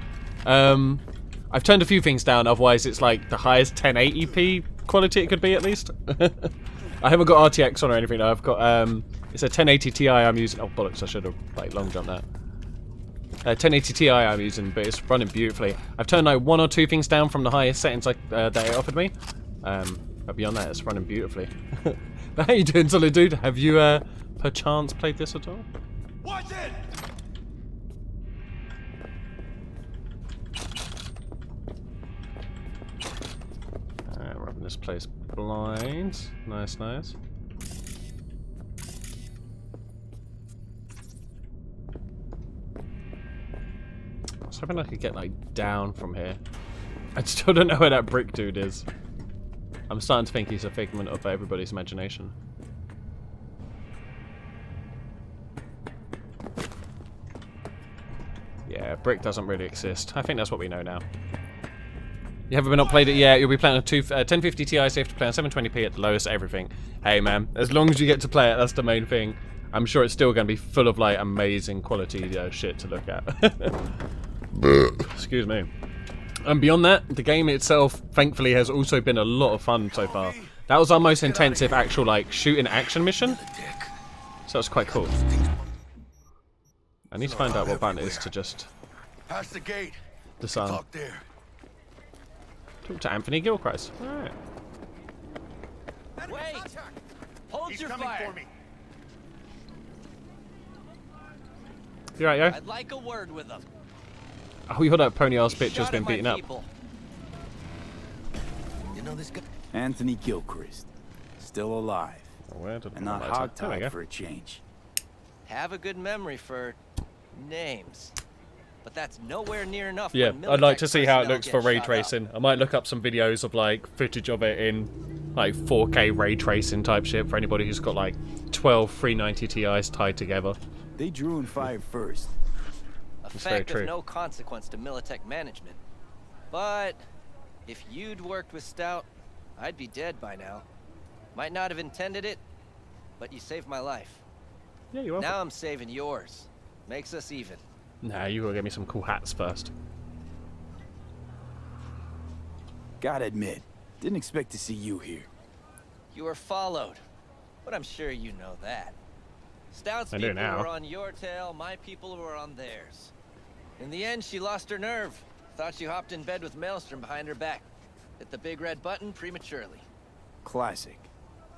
I've turned a few things down, otherwise it's like the highest 1080p quality it could be at least. I haven't got RTX on or anything though. I've got it's a 1080 Ti I'm using. Oh bollocks, I should have like long jumped that. 1080 Ti I'm using, but it's running beautifully. I've turned like 1 or 2 things down from the highest settings that it offered me. But beyond that, it's running beautifully. How you doing, Solid Dude? Have you perchance played this at all? Watch it! Rubbing this place blind. Nice, nice. I was hoping I could get like down from here. I still don't know where that brick dude is. I'm starting to think he's a figment of everybody's imagination. Yeah, brick doesn't really exist. I think that's what we know now. You haven't not played it yet, you'll be playing a 1050 Ti, so you have to play on 720p at the lowest everything. Hey man, as long as you get to play it, that's the main thing. I'm sure it's still going to be full of like amazing quality shit to look at. Excuse me. And beyond that, the game itself, thankfully, has also been a lot of fun so far. That was our most intensive actual like shooting action mission. So it's quite cool. I need to find out what button it is to just Past the gate. disarm. Talk there. Talk to Anthony Gilchrist. Alright. Wait! Hold your fire! You alright, yo? I'd like a word with them. Oh, you got that pony-ass bitch who's been beaten up. You know this guy? Anthony Gilchrist. Still alive. And not hogtied for a change. Have a good memory for names. But that's nowhere near enough. Yeah, when I'd like to Militech see how it personnel looks get for ray shot up. tracing. I might look up some videos of like footage of it in like 4K ray tracing type shit for anybody who's got like 12 390 Ti's tied together. They drew and fired first. A That's very fact true. of no consequence to Militech management. But if you'd worked with Stout, I'd be dead by now. Might not have intended it, but you saved my life. Yeah, you're welcome. Now I'm saving yours. Makes us even. Nah, you gotta get me some cool hats first. Gotta admit, didn't expect to see you here. You were followed, but I'm sure you know that. Stout's I do people now. were on your tail, my people were on theirs. In the end, she lost her nerve. Thought you hopped in bed with Maelstrom behind her back. Hit the big red button prematurely. Classic.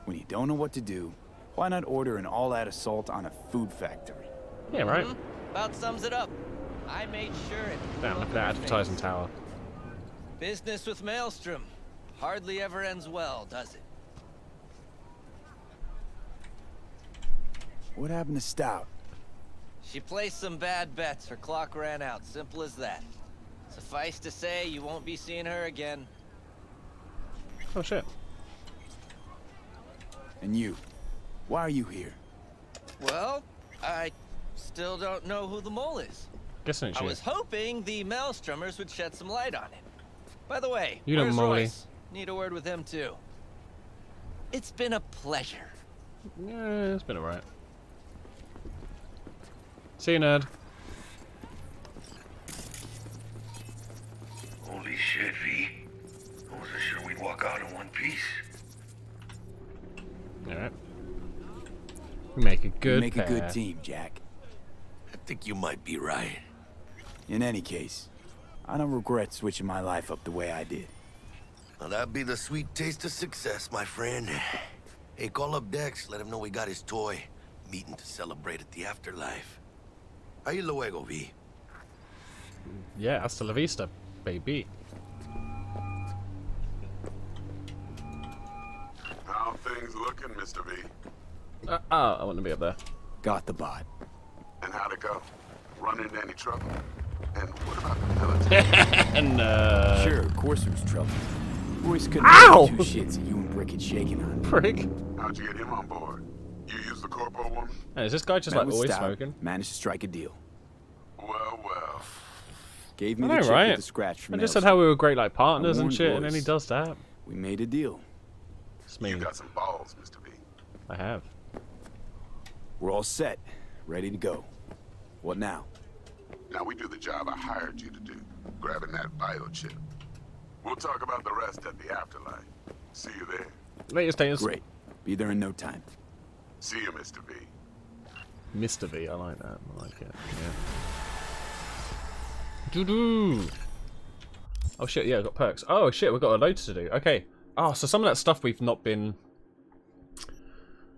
When you don't know what to do, why not order an all-out assault on a food factory? Yeah, right. About sums it up. I made sure it. Damn, look at that advertising tower. Business with Maelstrom hardly ever ends well, does it? What happened to Stout? She placed some bad bets. Her clock ran out. Simple as that. Suffice to say, you won't be seeing her again. Oh shit. And you? Why are you here? Well, I still don't know who the mole is. Guessing it's I you. was hoping the Maelstromers would shed some light on it. By the way, You know where's Molly. Royce? Need a word with him too. It's been a pleasure. Yeah, it's been alright. See you, nerd. Holy shit, V. I wasn't sure we'd walk out in one piece. Alright. We make a good We make pair. a good team, Jack. I think you might be right. In any case, I don't regret switching my life up the way I did. Now that'd be the sweet taste of success, my friend. Hey, call up Dex, let him know we got his toy. Meeting to celebrate at the afterlife. Ahí luego, V. Yeah, hasta la vista, baby. How things looking, Mr. V? I want to be up there. Got the bot. And how'd it go? Run into any trouble? And what about the military? No. Sure, of course there was trouble. Royce couldn't Ow! give two shits that you and Brick had shaken on. Prick. How'd you get him on board? You used the corpo woman? Hey, is this guy just Met like with always Stout, smoking? Managed to strike a deal. Well, well. Gave me I the know, chip right? with the scratch from I just said Maelstrom. how we were great like partners and warned shit, and then he Royce. does that. We made a deal. It's me. You got some balls, Mr. V. I have. We're all set. Ready to go. What now? Now we do the job I hired you to do. grabbing that biochip. We'll talk about the rest at the afterlife. See you there. Latest status. Great. Be there in no time. See you, Mr. V. Mr. V, I like that. I like it. Yeah. Doo-doo. Oh shit, yeah, I've got perks. Oh shit, we've got a load to do. Okay. Oh, so some of that stuff we've not been...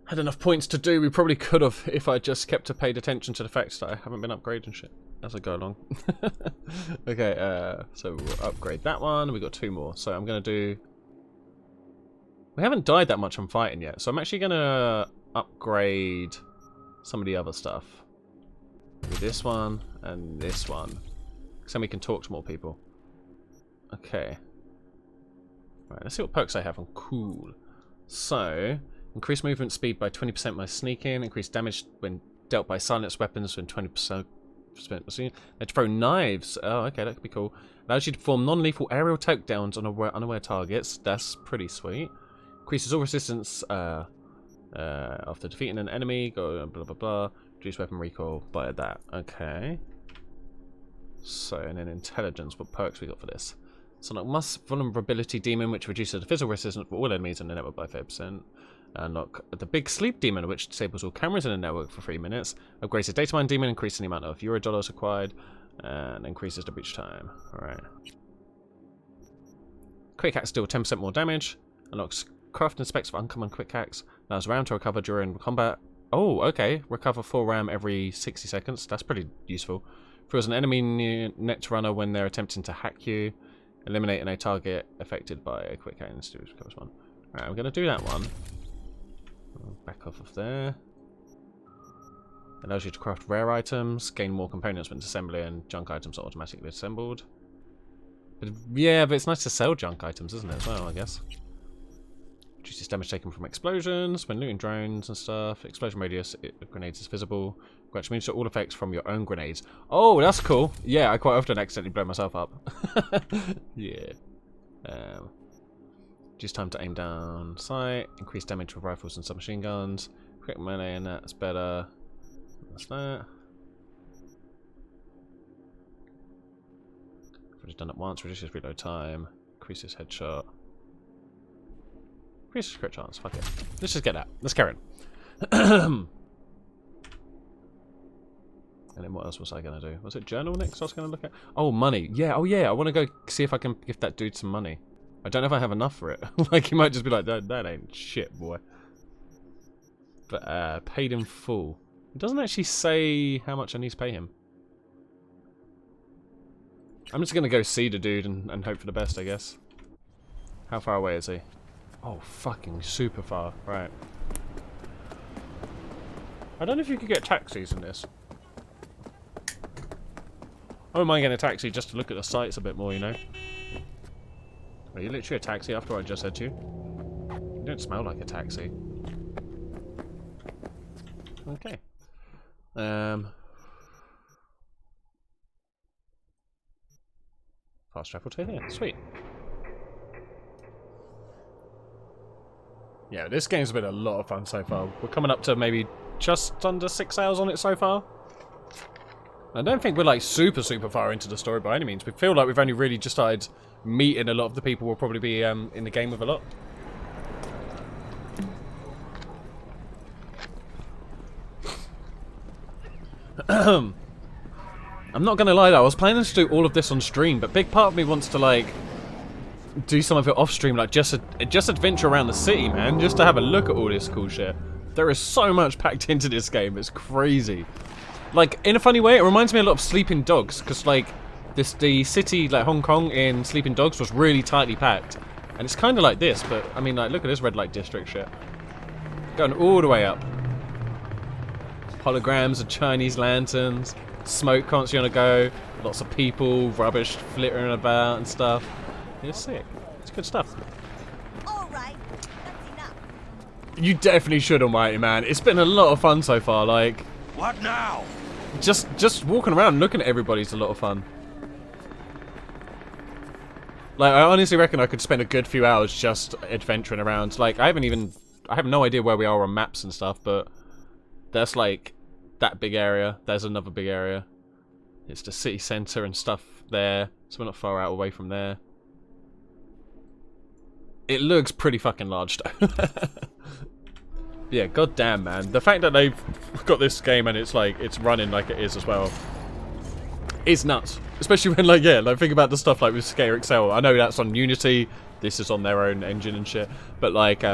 had enough points to do. We probably could have if I just kept paid attention to the fact that I haven't been upgrading shit as I go along. Okay, so we'll upgrade that one. We've got 2 more. So I'm going to do... We haven't died that much on fighting yet, so I'm actually going to upgrade some of the other stuff. With this one and this one. So then we can talk to more people. Okay. Right, let's see what perks I have on cool. So, increase movement speed by 20% by sneaking, increase damage when dealt by silenced weapons when 20%. They throw knives. Oh, okay, that could be cool. Allows you to perform non-lethal aerial takedowns on unaware targets. That's pretty sweet. Increases all resistance after defeating an enemy. Go blah blah blah. Reduce weapon recoil by that. Okay. So, and then intelligence. What perks we got for this? So, like Must Vulnerability Demon, which reduces the physical resistance for all enemies in the network by 5%. Unlock the Big Sleep Demon, which disables all cameras in the network for 3 minutes. Upgrades the Data Mine Demon, increasing the amount of Eurodollars acquired, and increases the breach time. Alright. Quick Axe deal 10% more damage. Unlocks Craft and Specs of Uncommon Quick Axe. Allows RAM to recover during combat. Oh, okay. Recover 4 RAM every 60 seconds. That's pretty useful. Throws an enemy net runner when they're attempting to hack you. Eliminating a target affected by a quick axe. Alright, I'm going to do that one. Back off of there. Allows you to craft rare items, gain more components when disassembly, and junk items are automatically assembled. But yeah, but it's nice to sell junk items, isn't it, as well, I guess. Reduces damage taken from explosions when looting drones and stuff. Explosion radius, grenades is visible. Grants immunity to all effects from your own grenades. Oh, that's cool. Yeah, I quite often accidentally blow myself up. Yeah. Just time to aim down sight. Increase damage with rifles and submachine guns. Quick melee and that's better. That's that. I've just done it once. Reduces reload time. Increases headshot. Increases crit chance. Fuck it. Let's just get that. Let's carry on. And then what else was I going to do? Was it journal next I was going to look at? Oh, money. Yeah, oh yeah. I want to go see if I can give that dude some money. I don't know if I have enough for it. Like, he might just be like, that ain't shit, boy. But, paid in full. It doesn't actually say how much I need to pay him. I'm just going to go see the dude and hope for the best, I guess. How far away is he? Oh, fucking super far. Right. I don't know if you could get taxis in this. I wouldn't mind getting a taxi just to look at the sights a bit more, you know? Are you literally a taxi after what I just said to you? You don't smell like a taxi. Okay. Fast travel to here. Sweet. Yeah, this game's been a lot of fun so far. We're coming up to maybe just under 6 hours on it so far. I don't think we're like super far into the story by any means. We feel like we've only really just started meeting a lot of the people we'll probably be in the game with a lot. I'm not gonna lie though, I was planning to do all of this on stream, but big part of me wants to like do some of it off stream, like just adventure around the city, man, just to have a look at all this cool shit. There is so much packed into this game, it's crazy. Like, in a funny way, it reminds me a lot of Sleeping Dogs, because, like, the city, like, Hong Kong in Sleeping Dogs was really tightly packed. And it's kind of like this, but, I mean, like, look at this red light district shit. Going all the way up. Holograms of Chinese lanterns, smoke constantly on the go, lots of people, rubbish flittering about and stuff. It's sick. It's good stuff. Alright, that's enough. You definitely should, Almighty Man. It's been a lot of fun so far, like... What now? Just walking around and looking at everybody's a lot of fun. Like, I honestly reckon I could spend a good few hours just adventuring around. Like, I have no idea where we are on maps and stuff, but that's like that big area. There's another big area. It's the city centre and stuff there, so we're not far out away from there. It looks pretty fucking large though. Yeah, goddamn, man. The fact that they've got this game and it's like, it's running like it is as well, is nuts. Especially when, like, yeah, like, think about the stuff like with Skater XL. I know that's on Unity, this is on their own engine and shit, but like,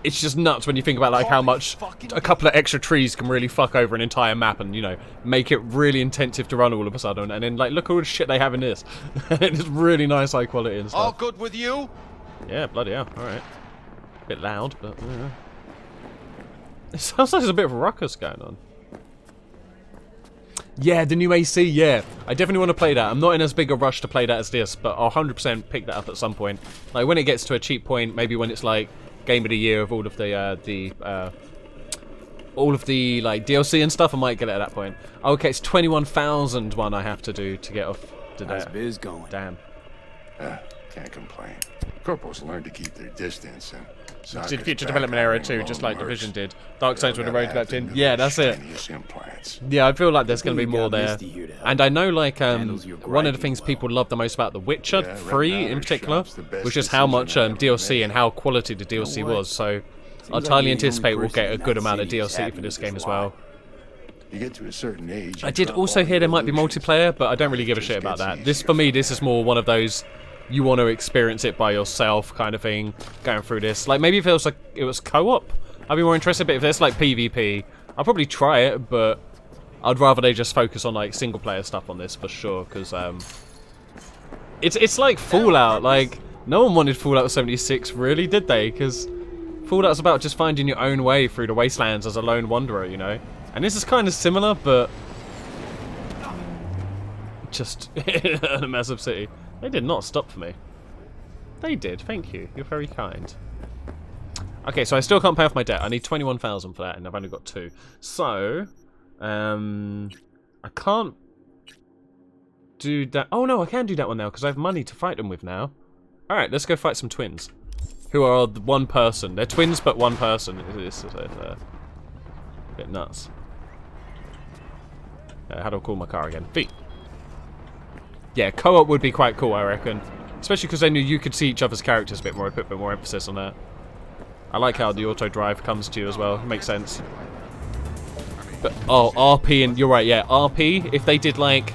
it's just nuts when you think about like how much a couple of extra trees can really fuck over an entire map and, you know, make it really intensive to run all of a sudden. And then, like, look at all the shit they have in this. It's really nice high quality and stuff. All good with you? Yeah, bloody hell. Alright. Bit loud, but yeah. It sounds like there's a bit of a ruckus going on. Yeah, the new AC, yeah. I definitely want to play that. I'm not in as big a rush to play that as this, but I'll 100% pick that up at some point. Like, when it gets to a cheap point, maybe when it's like Game of the Year of all of the like DLC and stuff, I might get it at that point. Okay, it's 21,000 one I have to do to get off to that. How's biz going? Damn. Can't complain. Corporals learn to keep their distance and did Future Development Era 2, just like Division did. Darkseid's with the road back in. Yeah, that's it. Yeah, I feel like there's going to be more there. And I know, like, one of the things people love the most about The Witcher 3 in particular, was just how much DLC and how quality the DLC was. So I entirely anticipate we'll get a good amount of DLC for this game as well. You get to a certain age. I did also hear there might be multiplayer, but I don't really give a shit about that. This, for me, this is more one of those you want to experience it by yourself kind of thing, going through this. Like, maybe if it was like it was co-op, I'd be more interested, but if it's like PvP, I'll probably try it, but I'd rather they just focus on like single player stuff on this for sure, because it's like Fallout. Like, no one wanted Fallout 76 really, did they? Because Fallout's about just finding your own way through the wastelands as a lone wanderer, you know? And this is kind of similar, but just in a massive city. They did not stop for me. They did, thank you. You're very kind. Okay, so I still can't pay off my debt. I need 21,000 for that, and I've only got 2. So, I can't do that. Oh no, I can do that one now, because I have money to fight them with now. Alright, let's go fight some twins. Who are one person. They're twins, but one person. This is a bit nuts. How do I call my car again? V. Yeah, co-op would be quite cool, I reckon. Especially because then you could see each other's characters a bit more. I put a bit more emphasis on that. I like how the auto drive comes to you as well. It makes sense. But, oh, RP, and you're right, yeah. RP, if they did like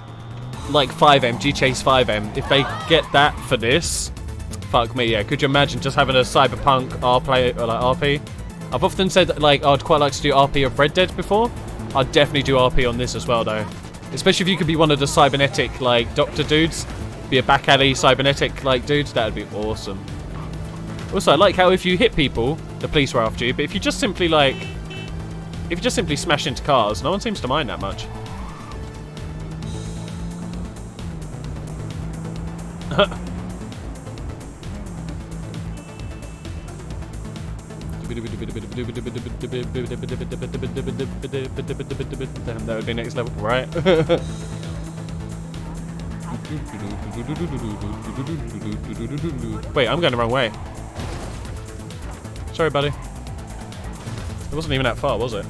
5M, G-Chase 5M, if they get that for this, fuck me, yeah. Could you imagine just having a cyberpunk RP? I've often said that, like, I'd quite like to do RP of Red Dead before. I'd definitely do RP on this as well, though. Especially if you could be one of the cybernetic, like, doctor dudes. Be a back alley cybernetic, like, dudes. That would be awesome. Also, I like how if you hit people, the police are after you. But if you just simply, like... if you just simply smash into cars, no one seems to mind that much. That would be next level, right? Wait, I'm going the wrong way. Sorry, buddy. It wasn't even that far, was it?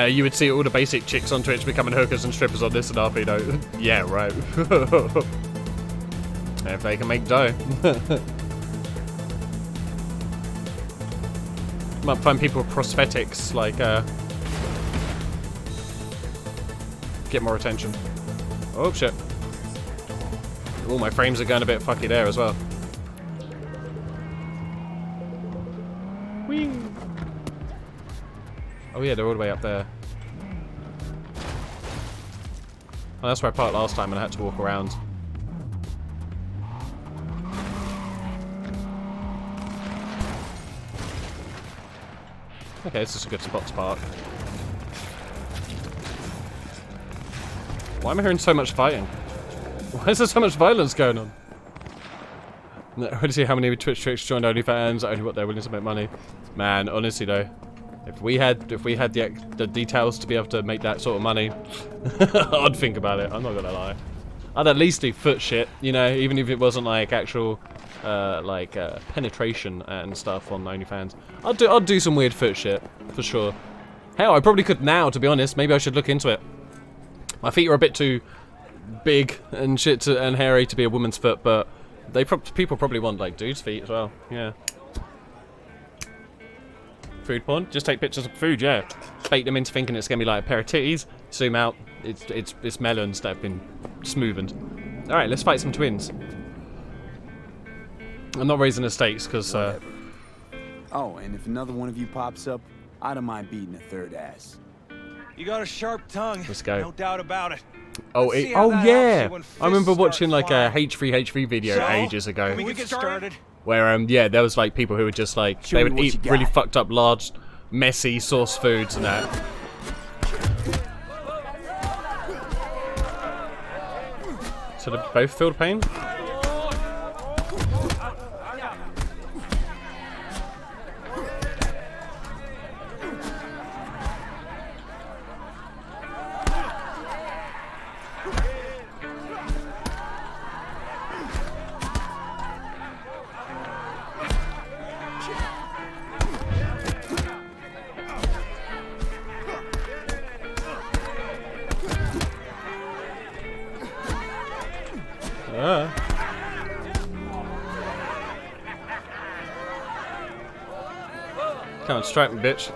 You would see all the basic chicks on Twitch becoming hookers and strippers on this and RP, though. Yeah, right. If they can make dough. Might find people with prosthetics, like, get more attention. Oh, shit. Oh, my frames are going a bit fucky there as well. Whee! Oh yeah, they're all the way up there. Oh, that's where I parked last time and I had to walk around. Okay, this is a good spot to park. Why am I hearing so much fighting? Why is there so much violence going on? I want to see how many Twitch tricks joined OnlyFans, only what they're willing to make money. Man, honestly though. If we had the details to be able to make that sort of money, I'd think about it. I'm not gonna lie. I'd at least do foot shit, you know, even if it wasn't like actual penetration and stuff on OnlyFans. I'd do some weird foot shit for sure. Hell, I probably could now, to be honest. Maybe I should look into it. My feet are a bit too big and shit and hairy to be a woman's foot, but people probably want like dudes' feet as well. Yeah. Food porn? Just take pictures of food, yeah. Bait them into thinking it's gonna be like a pair of titties. Zoom out. It's melons that have been smoothened. All right, let's fight some twins. I'm not raising the stakes because. Oh, and if another one of you pops up, I don't mind beating a third ass. You got a sharp tongue. Let's go. No doubt about it. Oh, yeah. I remember watching like a H3H3 video ages ago. Can we get started? Where yeah, there was like people who would just like they would eat really fucked up, large, messy sauce foods and that. So they both feel pain? Come on, strike me, bitch.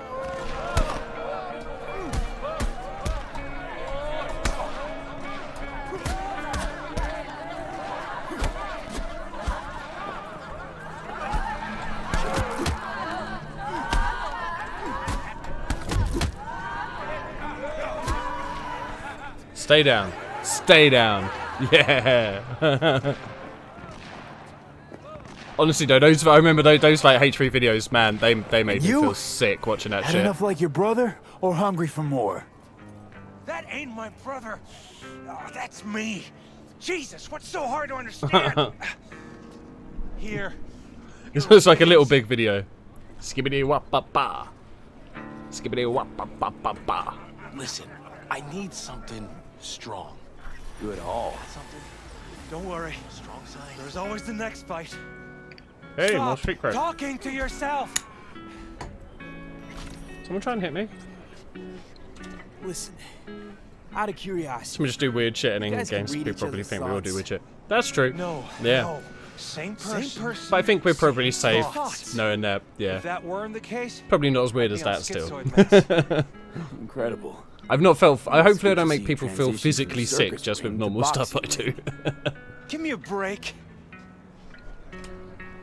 Stay down. Stay down. Yeah. Honestly though, I remember those like H3 videos, man, they made me feel sick watching that Had shit. enough like your brother, or hungry for more? That ain't my brother. Oh, that's me. Jesus, what's so hard to understand? Here. This was like a little big video. Skibbity wap ba ba. Skibbity wap ba ba ba ba. Listen, I need something strong. Good haul. Something. Don't worry. Strong side. There's always the next fight. Hey, more Stop street cred. talking to yourself. Someone try and hit me. Listen, out of curiosity. Someone just do weird shit and in You guys can games. read People each probably other's think we all do thoughts. weird shit. That's true. No. Yeah. No. Same person. But I think we're probably safe Thoughts. knowing that, yeah. If that weren't the case, Probably not as weird I'd as be on that still. schizoid meds. Incredible. I've not felt. Hopefully, I good don't to make see people feel transition physically from sick circus just with ring to normal stuff I boxing do. Give me a break.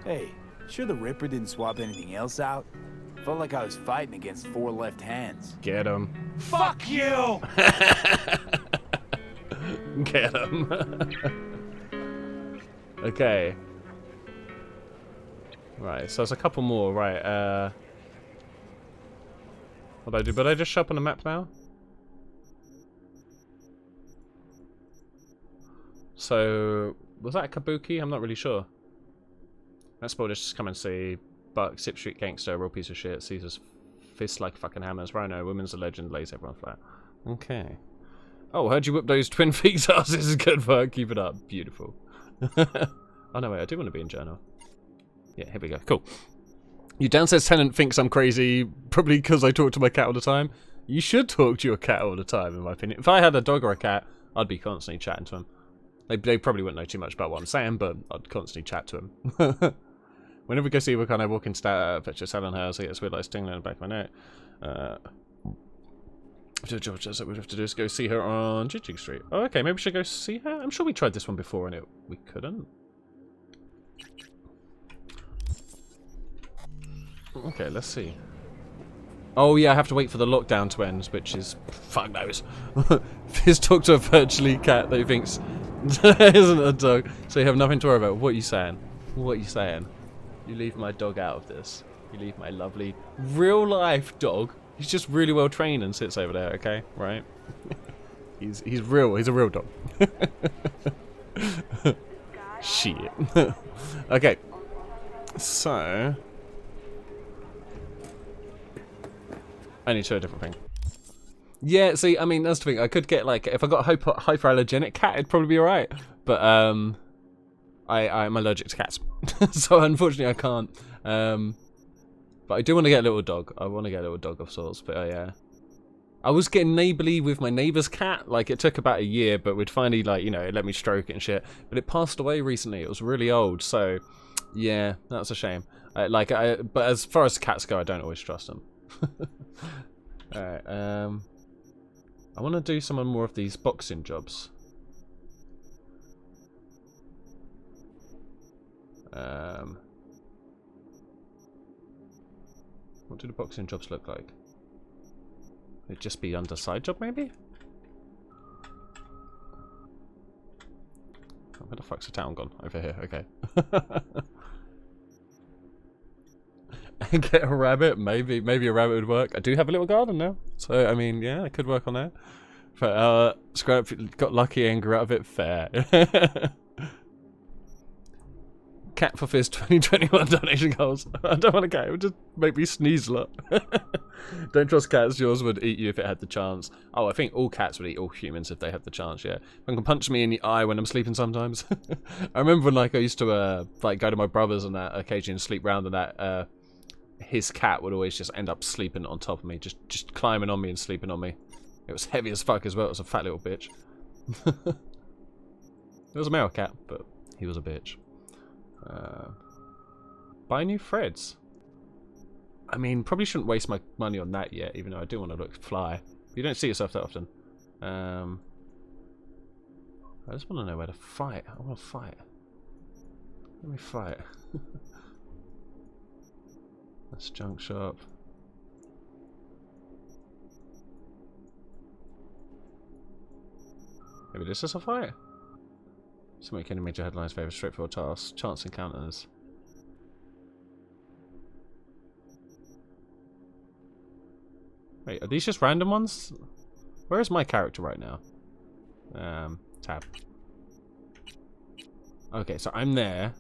Hey, sure the Ripper didn't swap anything else out? Felt like I was fighting against 4 left hands. Get him. Fuck you! Get him. Okay. Right, so there's a couple more. Right. What do I do? But I just show up on the map now. So was that a Kabuki? I'm not really sure. Let's just come and see. Buck, Sip Street Gangster, real piece of shit. Caesar's fist like fucking hammers. Rhino, women's a legend, lays everyone flat. Okay. Oh, heard you whip those twin feet asses. This is good work. Keep it up. Beautiful. Oh no, wait, I do want to be in journal. Yeah, here we go. Cool. Your downstairs tenant thinks I'm crazy, probably because I talk to my cat all the time. You should talk to your cat all the time, in my opinion. If I had a dog or a cat, I'd be constantly chatting to him. They probably wouldn't know too much about what I'm saying, but I'd constantly chat to him. Whenever we go see Eva, I walk in fetch a salon house, I get this weird like stinging in the back of my neck. What we have to do is go see her on Jijig Street. Oh, okay, maybe we should go see her? I'm sure we tried this one before and we couldn't. Okay, let's see. Oh yeah, I have to wait for the lockdown to end, which is... fuck knows. Just talk to a virtually cat that he thinks isn't a dog, so you have nothing to worry about. What are you saying? What are you saying? You leave my dog out of this. You leave my lovely real-life dog. He's just really well trained and sits over there, okay? Right? He's real. He's a real dog. Shit. Okay. So... Only to a different thing. Yeah, see, I mean, that's the thing. I could get, like, if I got a hyperallergenic cat, it'd probably be alright. But, I'm allergic to cats. So, unfortunately, I can't. But I do want to get a little dog. I want to get a little dog of sorts, but, yeah. I was getting neighbourly with my neighbour's cat. Like, it took about a year, but we'd finally, like, you know, it let me stroke it and shit. But it passed away recently. It was really old, so, yeah, that's a shame. But as far as cats go, I don't always trust them. Alright, I want to do some more of these boxing jobs. What do the boxing jobs look like? It'd just be under side job, maybe? Oh, where the fuck's the town gone? Over here, okay. Get a rabbit, maybe a rabbit would work. I do have a little garden now, so I mean, yeah, I could work on that. But Scrap got lucky and grew out of it. Fair. Cat for Fizz 2021 donation goals. I don't want a cat. It would just make me sneeze a lot. Don't trust cats. Yours would eat you if it had the chance. Oh, I think all cats would eat all humans if they had the chance. Yeah, one can punch me in the eye when I'm sleeping sometimes. I remember when like I used to like go to my brother's and that occasionally sleep round and that. His cat would always just end up sleeping on top of me, just climbing on me and sleeping on me. It was heavy as fuck as well. It was a fat little bitch. It was a male cat, but he was a bitch. Buy new threads. I mean, probably shouldn't waste my money on that yet, even though I do want to look fly. But you don't see yourself that often. I just want to know where to fight. I want to fight. Let me fight. That's junk shop. Maybe this is a fight? So make any major headlines favour straightforward tasks. Chance encounters. Wait, are these just random ones? Where is my character right now? Tab. Okay, so I'm there.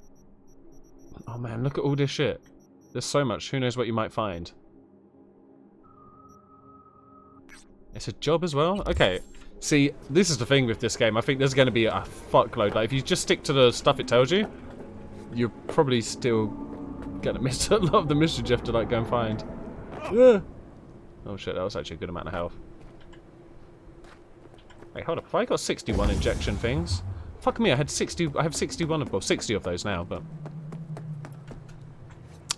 Oh man, look at all this shit. There's so much. Who knows what you might find? It's a job as well? Okay. See, this is the thing with this game. I think there's going to be a fuckload. Like, if you just stick to the stuff it tells you, you're probably still going to miss a lot of the mysteries you have to, like, go and find. Yeah. Oh shit, that was actually a good amount of health. Wait, hold up. Have I got 61 injection things? Fuck me, I have 61 of, well, 60 of those now, but...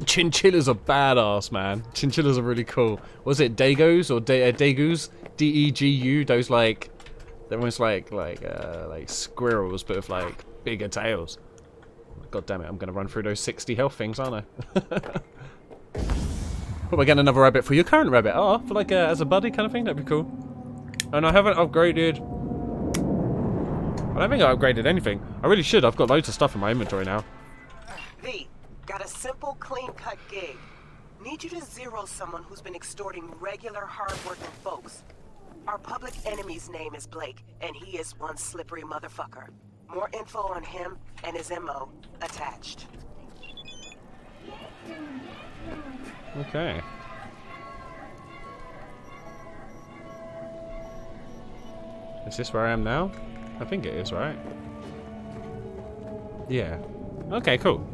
Chinchillas are badass, man. Chinchillas are really cool. Was it Dagos or Degus? D-E-G-U. Those like, they're almost like squirrels, but with like bigger tails. God damn it! I'm gonna run through those 60 health things, aren't I? Hope I get another rabbit for your current rabbit. Oh, for like as a buddy kind of thing. That'd be cool. And I haven't upgraded. I don't think I upgraded anything. I really should. I've got loads of stuff in my inventory now. V, got a simple, clean-cut gig. Need you to zero someone who's been extorting regular, hard-working folks. Our public enemy's name is Blake, and he is one slippery motherfucker. More info on him and his MO attached. Okay. Is this where I am now? I think it is, right? Yeah. Okay, cool.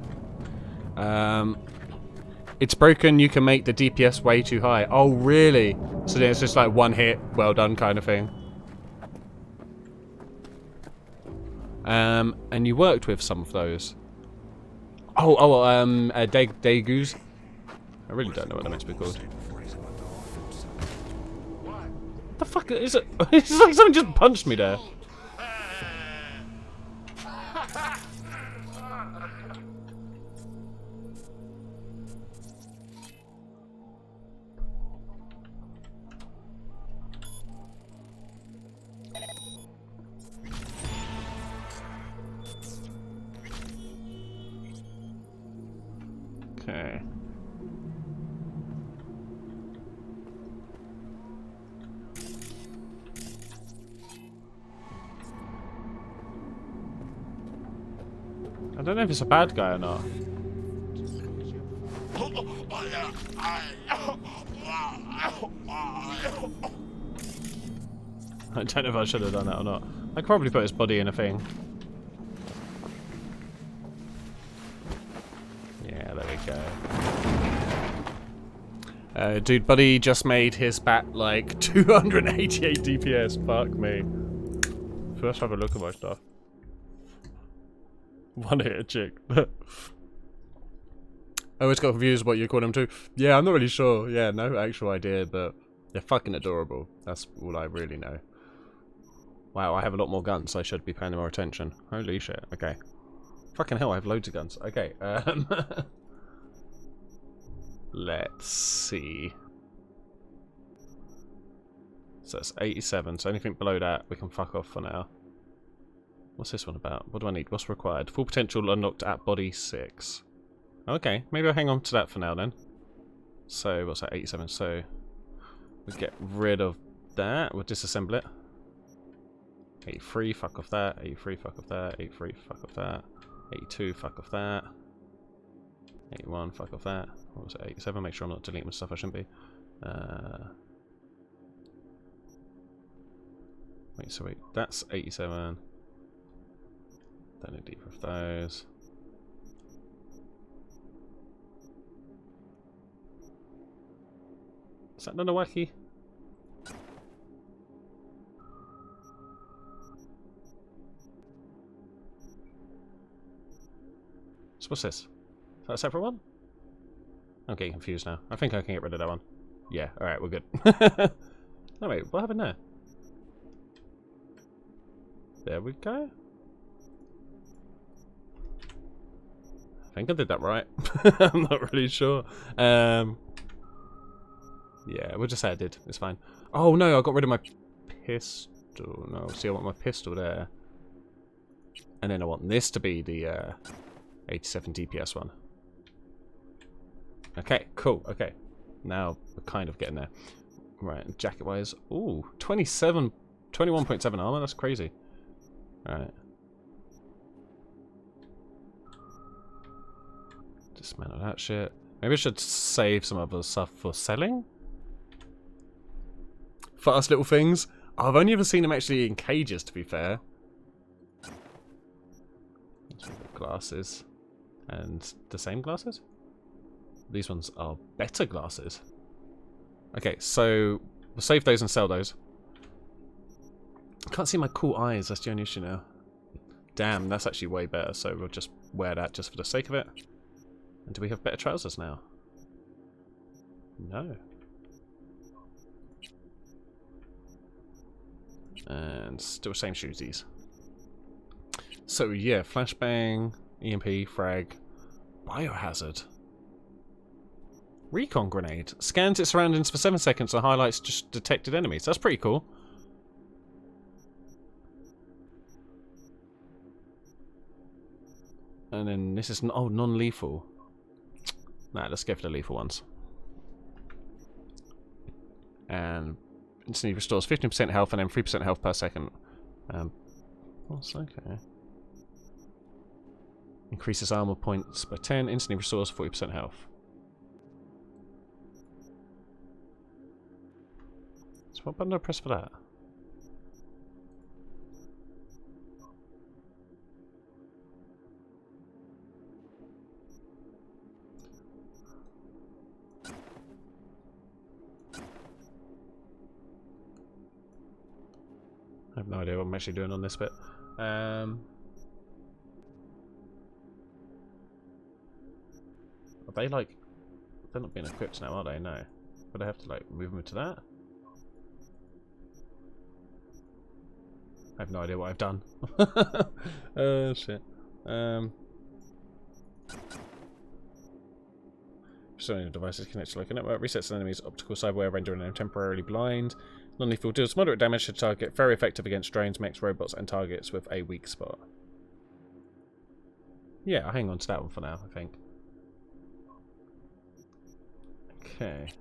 It's broken, you can make the DPS way too high. Oh, really? So then it's just like one hit, well done kind of thing. And you worked with some of those. Degus. I really don't know what they're meant to be called. The fuck is it? It's like someone just punched me there. Okay. I don't know if it's a bad guy or not. I don't know if I should have done that or not. I could probably put his body in a thing. Yeah, there we go. Dude, Buddy just made his bat like 288 DPS. Fuck me. First have a look at my stuff. One hit a chick. I always got confused what you call them to. Yeah, I'm not really sure. Yeah, no actual idea, but they're fucking adorable. That's all I really know. Wow, I have a lot more guns, so I should be paying more attention. Holy shit, okay. Fucking hell, I have loads of guns. Okay, let's see. So it's 87, so anything below that we can fuck off for now. What's this one about? What do I need? What's required? Full potential unlocked at body 6. Okay, maybe I'll hang on to that for now then. So, what's that? 87, so we'll get rid of that. We'll disassemble it. 83, fuck off that. 83, fuck off that. 83, fuck off that. 82, fuck off that. 81, fuck off that. What was it? 87, make sure I'm not deleting my stuff I shouldn't be. Wait, that's 87. Don't need either of those. Is that Nunawaki? So what's this? Is that a separate one? I'm getting confused now. I think I can get rid of that one. Yeah, alright, we're good. No wait, what happened there? There we go. I think I did that right. I'm not really sure. Yeah, we'll just say I did. It's fine. Oh no, I got rid of my pistol. No, see, I want my pistol there. And then I want this to be the 87 DPS one. Okay, cool. Okay. Now we're kind of getting there. Right, jacket wise. Ooh, 21.7 armor. That's crazy. Alright. Dismantle that shit. Maybe I should save some other stuff for selling? Fast little things. I've only ever seen them actually in cages, to be fair. Glasses. And the same glasses? These ones are better glasses. Okay, so we'll save those and sell those. I can't see my cool eyes, that's the only issue now. Damn, that's actually way better, so we'll just wear that just for the sake of it. And do we have better trousers now? No. And still same shoesies. So yeah, flashbang, EMP, frag, biohazard. Recon grenade. Scans its surroundings for 7 seconds and highlights just detected enemies. That's pretty cool. And then this is non-lethal. Nah, let's go for the lethal ones. And instantly restores 15% health and then 3% health per second. What's okay? Increases armor points by 10. Instantly restores 40% health. So what button do I press for that? I have no idea what I'm actually doing on this bit. Are they like... They're not being equipped now, are they? No. But I have to like move them to that? I have no idea what I've done. Oh shit. Restoring devices connected to local network. Resets an enemy's optical cyberware, rendering them temporarily blind. Non-lethal deals moderate damage to target. Very effective against drones, mechs, robots, and targets with a weak spot. Yeah, I'll hang on to that one for now, I think. Okay.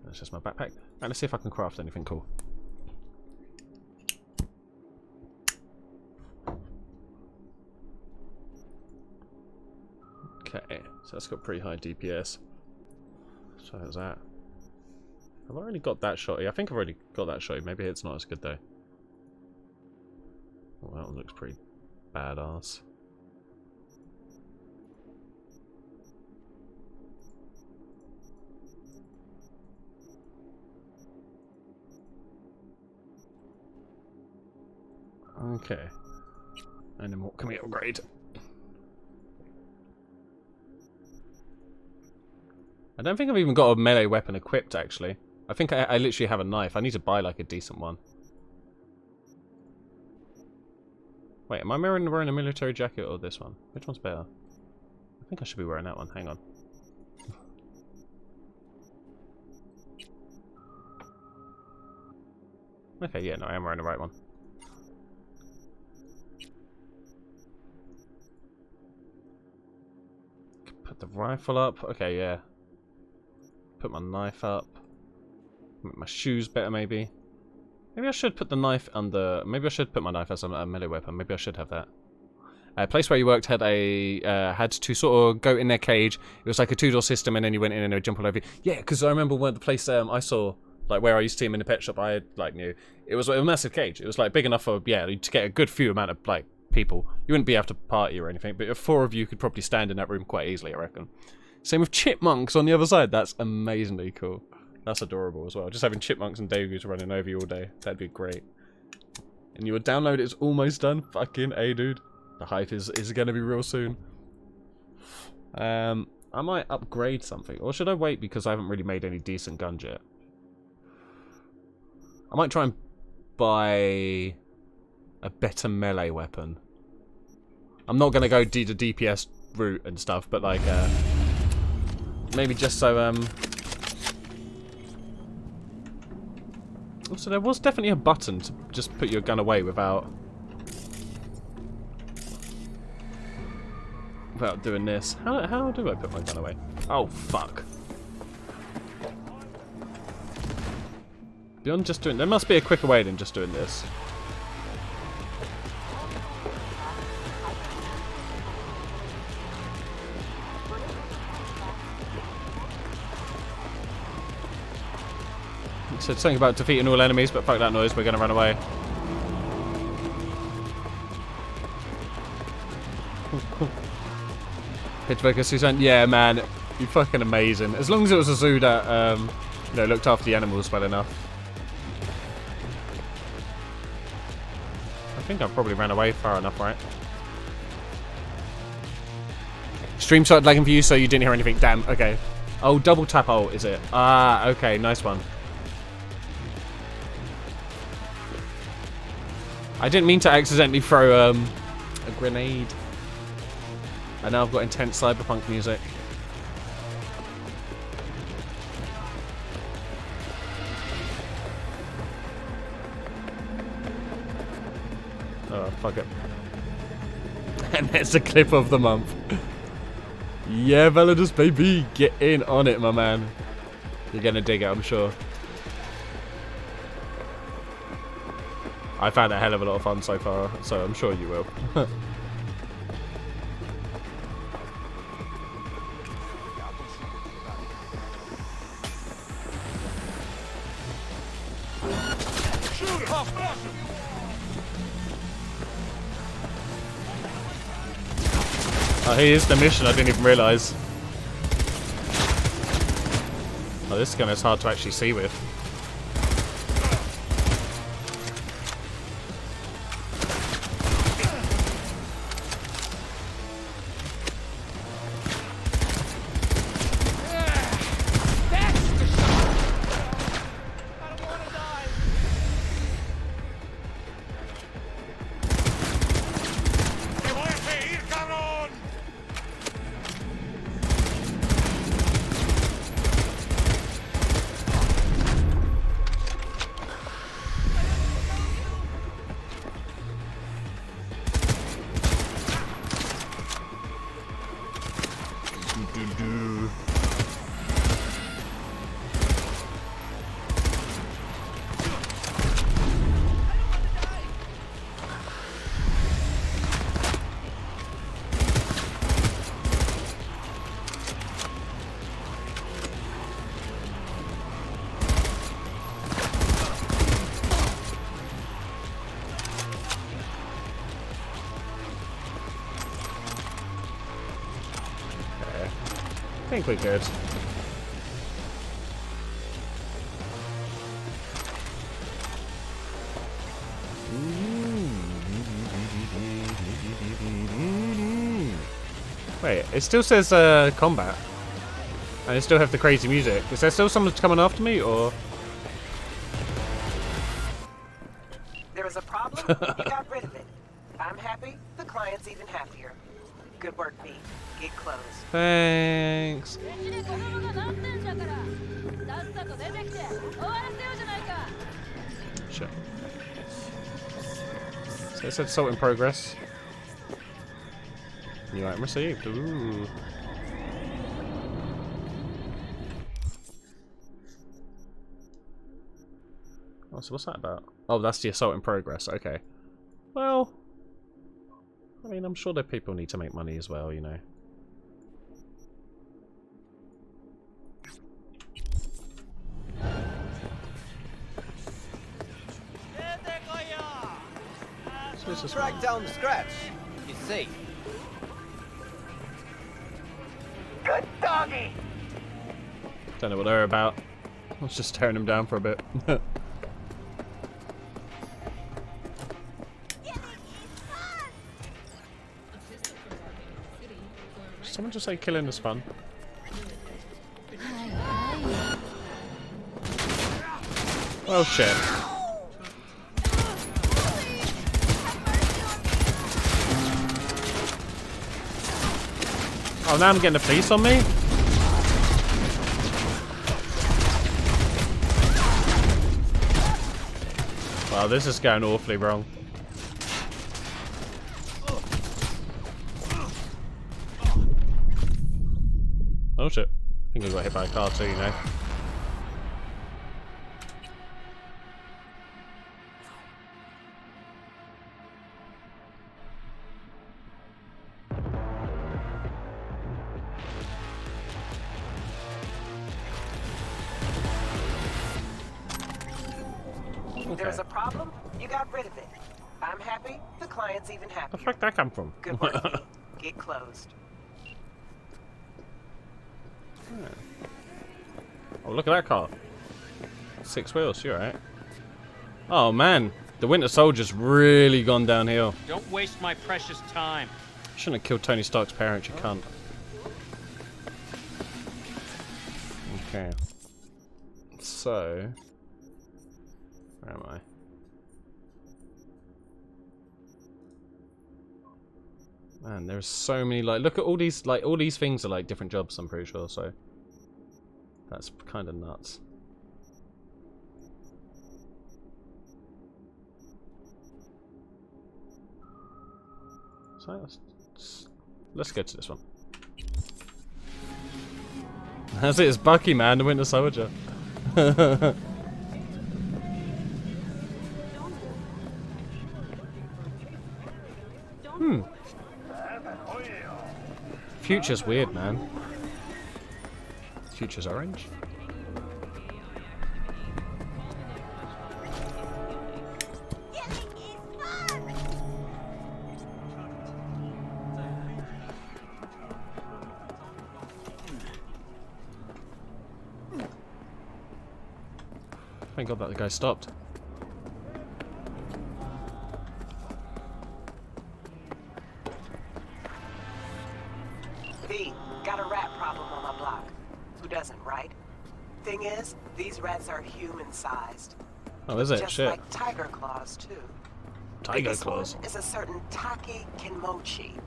That's just my backpack. Right, let's see if I can craft anything cool. Okay, so that's got pretty high DPS. So how's that? I've already got that shotty. I think I've already got that shotty. Maybe it's not as good though. Oh, that one looks pretty badass. Okay. And then what can we upgrade? I don't think I've even got a melee weapon equipped, actually. I think I literally have a knife. I need to buy, like, a decent one. Wait, am I wearing a military jacket or this one? Which one's better? I think I should be wearing that one. Hang on. Okay, yeah, no, I am wearing the right one. Put the rifle up. Okay, yeah. Put my knife up. Make my shoes better, maybe. Maybe I should put the knife under. Maybe I should put my knife as a melee weapon. Maybe I should have that. Place where you worked had had to sort of go in their cage. It was like a two-door system, and then you went in and they would jump all over you. Yeah, because I remember when the place I saw, like where I used to see him in the pet shop, I like knew it was a massive cage. It was like big enough for to get a good few amount of like people. You wouldn't be able to party or anything, but if 4 of you could probably stand in that room quite easily, I reckon. Same with chipmunks on the other side. That's amazingly cool. That's adorable as well. Just having chipmunks and degus running over you all day. That'd be great. And your download is almost done. Fucking A, dude. The hype is going to be real soon. I might upgrade something. Or should I wait because I haven't really made any decent guns yet? I might try and buy a better melee weapon. I'm not going to go the DPS route and stuff, but like, maybe just so, Also, there was definitely a button to just put your gun away without doing this. How do I put my gun away? Oh, fuck. Beyond just doing... There must be a quicker way than just doing this. It said something about defeating all enemies, but fuck that noise, we're gonna run away. Pitchfork Suzanne, yeah man, you're fucking amazing. As long as it was a zoo that you know, looked after the animals well enough. I think I probably ran away far enough, right? Stream started lagging for you, so you didn't hear anything. Damn, okay. Oh, double tap ult, is it? Ah, okay, nice one. I didn't mean to accidentally throw a grenade. And now I've got intense cyberpunk music. Oh, fuck it. And there's a clip of the month. Yeah, Validus baby, get in on it, my man. You're gonna dig it, I'm sure. I found a hell of a lot of fun so far, so I'm sure you will. Oh, here's the mission, I didn't even realise. Oh, this gun is hard to actually see with. think we could. Wait, it still says combat. And it still have the crazy music. Is there still someone coming after me, or...? There is a problem, you got rid of it. I'm happy, the client's even happier. Good work, B. Get closed. Thanks. Shit. So it said assault in progress. New item received. Ooh. Oh, so what's that about? Oh, that's the assault in progress. Okay. Well, I mean, I'm sure that people need to make money as well, you know. So this is Track down the scratch. You see. Good doggy! Don't know what they're about. I was just tearing them down for a bit. Someone just say killing is fun. Oh shit. Oh, now I'm getting the police on me? Wow, this is going awfully wrong. Oh shit. I think I got hit by a car too, you know. There's a problem, you got rid of it. I'm happy, the client's even happier. Where the fuck did that come from? Good work, B. Get closed. Oh, look at that car. 6 wheels, you alright? Oh man, the Winter Soldier's really gone downhill. Don't waste my precious time. Shouldn't have killed Tony Stark's parents, you cunt. Okay. So... where am I? Man, there's so many, like, look at all these, like, all these things are, like, different jobs, I'm pretty sure, so... that's kind of nuts. So, let's go to this one. That's it, it's Bucky, man, the Winter Soldier. Future's weird, man. Future's orange. Thank God that the guy stopped. V, got a rat problem on my block. Who doesn't, right? Thing is, these rats are human-sized. Oh, is it? Just Shit. like tiger claws, too. Tiger This claws. one is a certain Taki Kinmochi.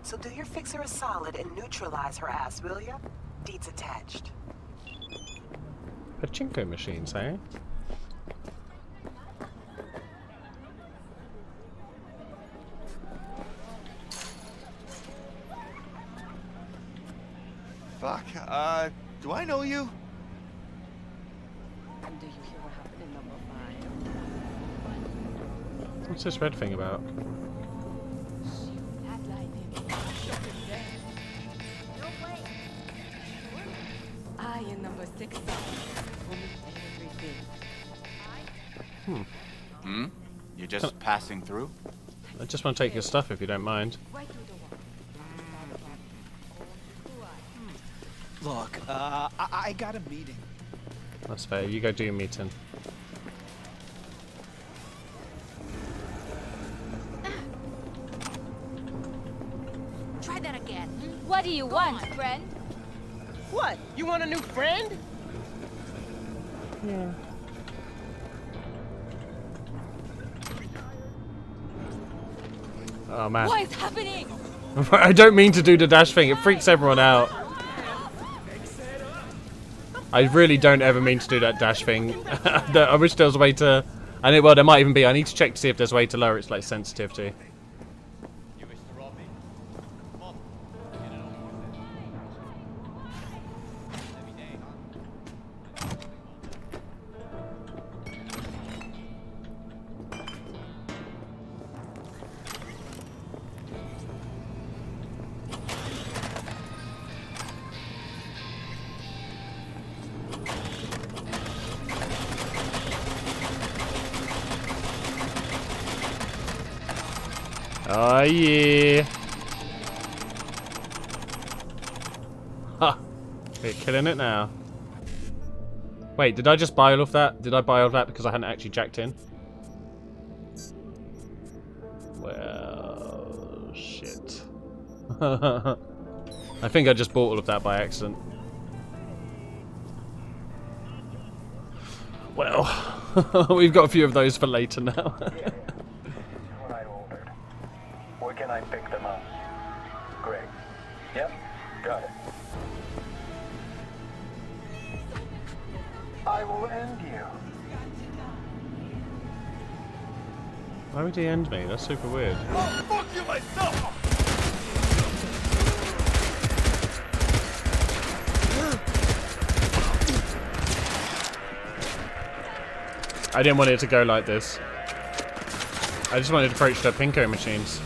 So do your fixer a solid and neutralize her ass, will ya? Deeds attached. Pachinko machines, eh? Fuck, do I know you? Do you hear what happened in number 5? What's this red thing about? I in number 6 You just passing through? I just want to take your stuff if you don't mind. Look, I got a meeting. That's fair. You go do your meeting. Try that again. What do you want, friend? What? You want a new friend? Yeah. Oh man. What is happening? I don't mean to do the dash thing. It freaks everyone out. I really don't ever mean to do that dash thing. I wish there was a way to... well, there might even be. I need to check to see if there's a way to lower its like sensitivity. Oh yeah. Ha! We're killing it now. Wait, did I just buy all of that? Did I buy all of that because I hadn't actually jacked in? Well, shit. I think I just bought all of that by accident. Well, we've got a few of those for later now. Where can I pick them up? Great. Yep, got it. I will end you. Why would he end me? That's super weird. Oh, fuck you myself! I didn't want it to go like this. I just wanted to approach the Pinko machines.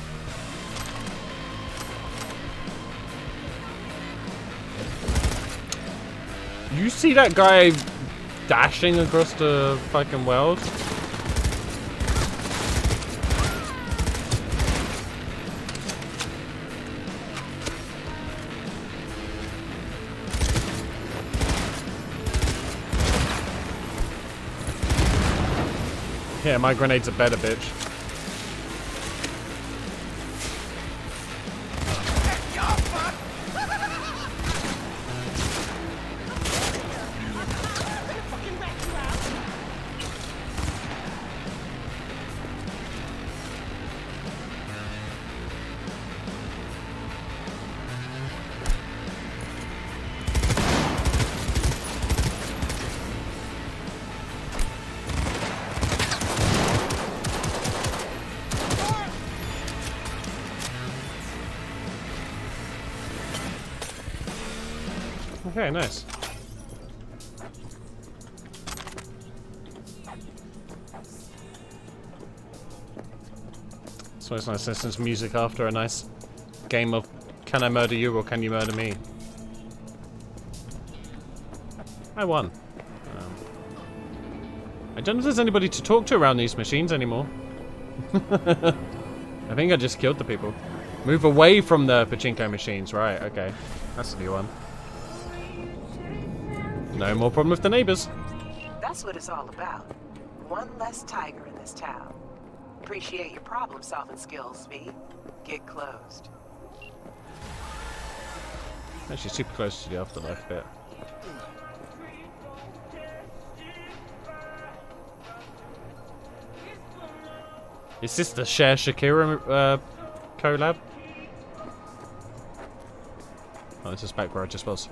You see that guy dashing across the fucking world? Yeah, my grenade's a better bitch. Okay, nice. It's always nice listening to music after a nice game of can I murder you or can you murder me? I won. I don't know if there's anybody to talk to around these machines anymore. I think I just killed the people. Move away from the pachinko machines, right, okay. That's a new one. No more problem with the neighbors. That's what it's all about. One less tiger in this town. Appreciate your problem-solving skills, V. Get closed. Actually, super close to the afterlife bit. Is this the Cher Shakira collab? Oh, this is back where I just was.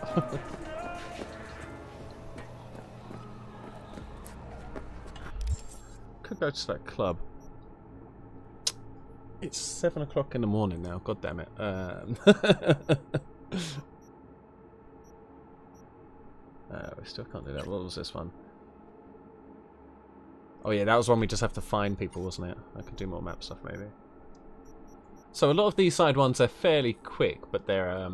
Could go to that club. It's 7 o'clock in the morning now. God damn it. We still can't do that. What was this one? Oh yeah, that was one we just have to find people, wasn't it? I could do more map stuff maybe. So a lot of these side ones are fairly quick, but they're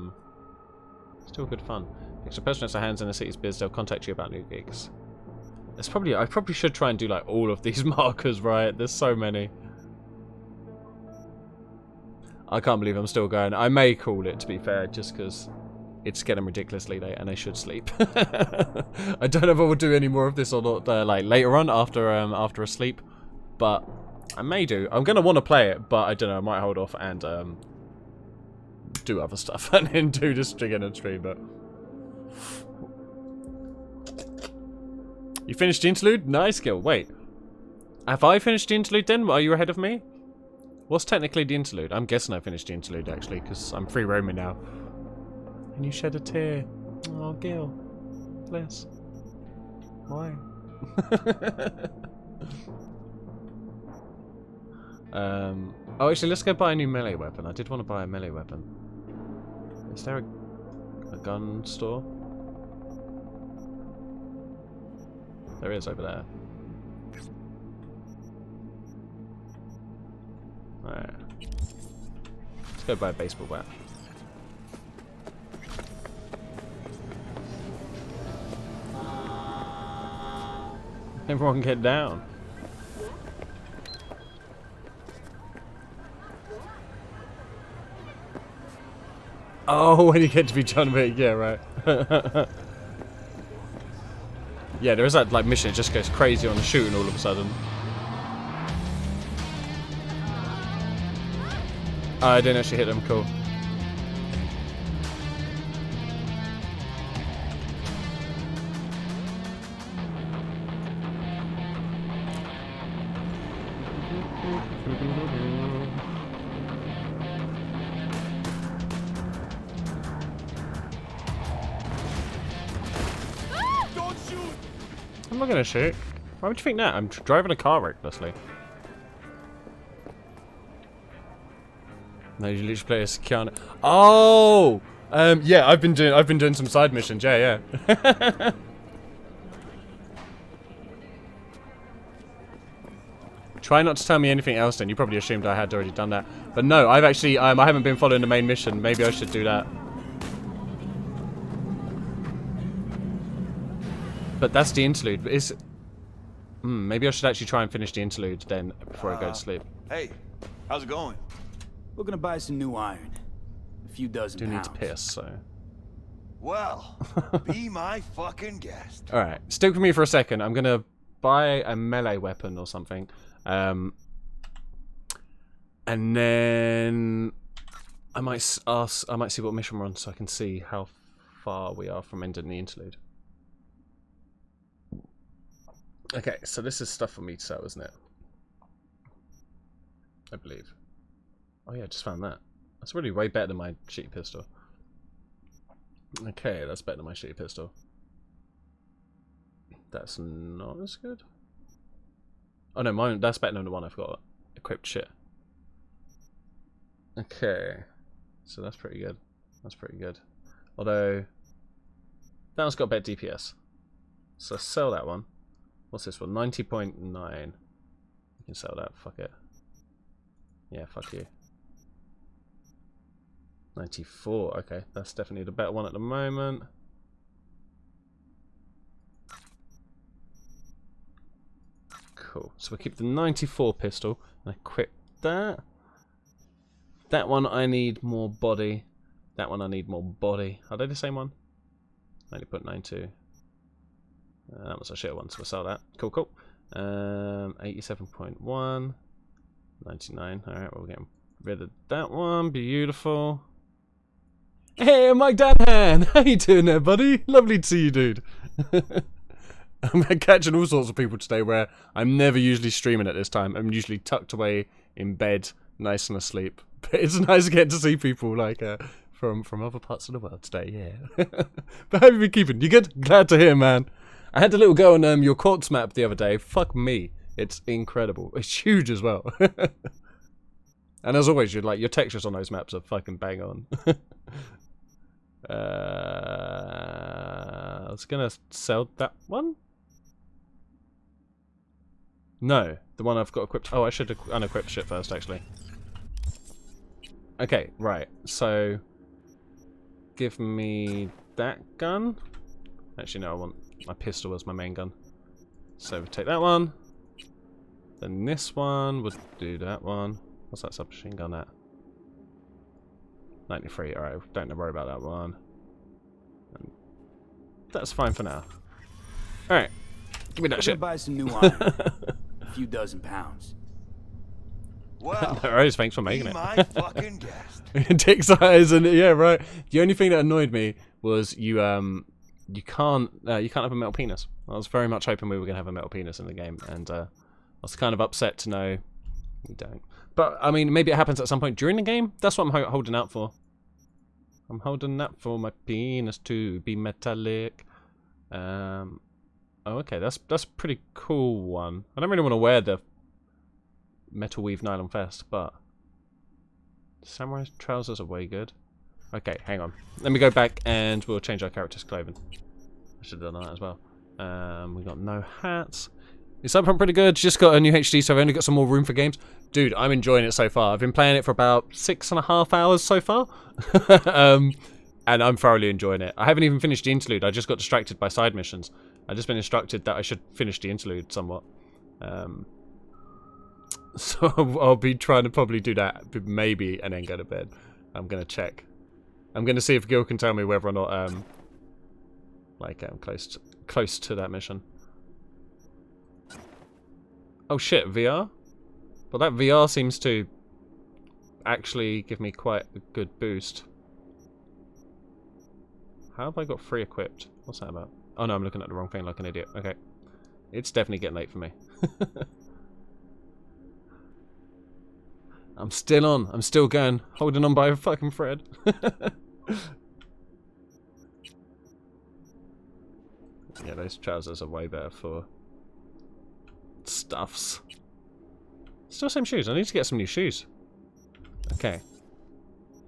still good fun. If a person has their hands in the city's biz, they'll contact you about new gigs. It's probably I probably should try and do like all of these markers, right? There's so many. I can't believe I'm still going. I may call it, to be fair, just because it's getting ridiculously late and I should sleep. I don't know if I will do any more of this or not, like later on after a sleep, but I may do. I'm gonna want to play it, but I don't know. I might hold off and do other stuff and then do this again and stream. But you finished the interlude? Nice, Gil. Wait, have I finished the interlude then? Are you ahead of me? What's technically the interlude? I'm guessing I finished the interlude actually, because I'm free roaming now. And you shed a tear. Oh, Gil. Bless. Why? Oh, actually, let's go buy a new melee weapon. I did want to buy a melee weapon. Is there a gun store? There is over there. Alright. Let's go buy a baseball bat. Everyone get down. Oh, when you get to be John Wick, yeah, right. Yeah, there is that like mission, it just goes crazy on the shooting all of a sudden. Oh, I didn't actually hit them, cool. I'm not gonna shoot. Why would you think that? I'm driving a car recklessly. No, you literally play as Keanu. Oh, yeah, I've been doing some side missions. Yeah, yeah. Try not to tell me anything else. Then you probably assumed I had already done that, but no, I've actually I haven't been following the main mission. Maybe I should do that. But that's the interlude. But is maybe I should actually try and finish the interlude then before I go to sleep. Hey, how's it going? We're gonna buy some new iron. A few dozen Do need pounds. to piss, so. Well, be my fucking guest. All right, stick with me for a second. I'm gonna buy a melee weapon or something, and then I might see what mission we're on, so I can see how far we are from ending the interlude. Okay, so this is stuff for me to sell, isn't it? I believe. Oh yeah, I just found that. That's really way better than my shitty pistol. Okay, that's better than my shitty pistol. That's not as good. Oh no, mine. That's better than the one I've got equipped shit. Okay, so that's pretty good. That's pretty good. Although that one's got better DPS. So let's sell that one. What's this one? 90.9. You can sell that. Fuck it. Yeah, fuck you. 94. Okay, that's definitely the better one at the moment. Cool. So we'll keep the 94 pistol and equip that. That one I need more body. That one I need more body. Are they the same one? I only put 92. That was a shit one, so we'll sell that. Cool, cool. 87.1. 99. Alright, we're getting rid of that one. Beautiful. Hey, I'm Mike Danhan! How you doing there, buddy? Lovely to see you, dude. I'm catching all sorts of people today where I'm never usually streaming at this time. I'm usually tucked away in bed, nice and asleep. But it's nice to get to see people like from other parts of the world today, yeah. But how have you been keeping? You good? Glad to hear, man. I had a little go on your quartz map the other day. Fuck me. It's incredible. It's huge as well. And as always, your textures on those maps are fucking bang on. I was gonna sell that one. No, the one I've got equipped. Oh, I should unequip shit first, actually. Okay, right. So, give me that gun. Actually, no, I want my pistol as my main gun. So, we'll take that one. Then this one would do that one. What's that submachine gun at? 93. Alright, don't worry about that one. That's fine for now. Alright. Give me that I'm shit. gonna buy some new iron. A few dozen pounds. Well, no worries, thanks for making be it. my fucking guest. Dick size and yeah, right. The only thing that annoyed me was you can't have a metal penis. I was very much hoping we were gonna have a metal penis in the game, and I was kind of upset to know we don't. But I mean, maybe it happens at some point during the game. That's what I'm holding out for. I'm holding out for my penis to be metallic. Oh, okay, that's a pretty cool one. I don't really want to wear the metal weave nylon vest, but samurai trousers are way good. Okay, hang on. Let me go back and we'll change our character's clothing. I should have done that as well. We got no hats. It's up pretty good. Just got a new HD, so I've only got some more room for games. Dude, I'm enjoying it so far. I've been playing it for about 6.5 hours so far. And I'm thoroughly enjoying it. I haven't even finished the interlude. I just got distracted by side missions. I've just been instructed that I should finish the interlude somewhat. So I'll be trying to probably do that, maybe, and then go to bed. I'm going to check. I'm going to see if Gil can tell me whether or not I'm close to that mission. Oh shit, VR? Well, that VR seems to actually give me quite a good boost. How have I got 3 equipped? What's that about? Oh no, I'm looking at the wrong thing like an idiot. Okay. It's definitely getting late for me. I'm still on. I'm still going. Holding on by a fucking thread. Yeah, those trousers are way better for stuffs. Still same shoes. I need to get some new shoes. Okay.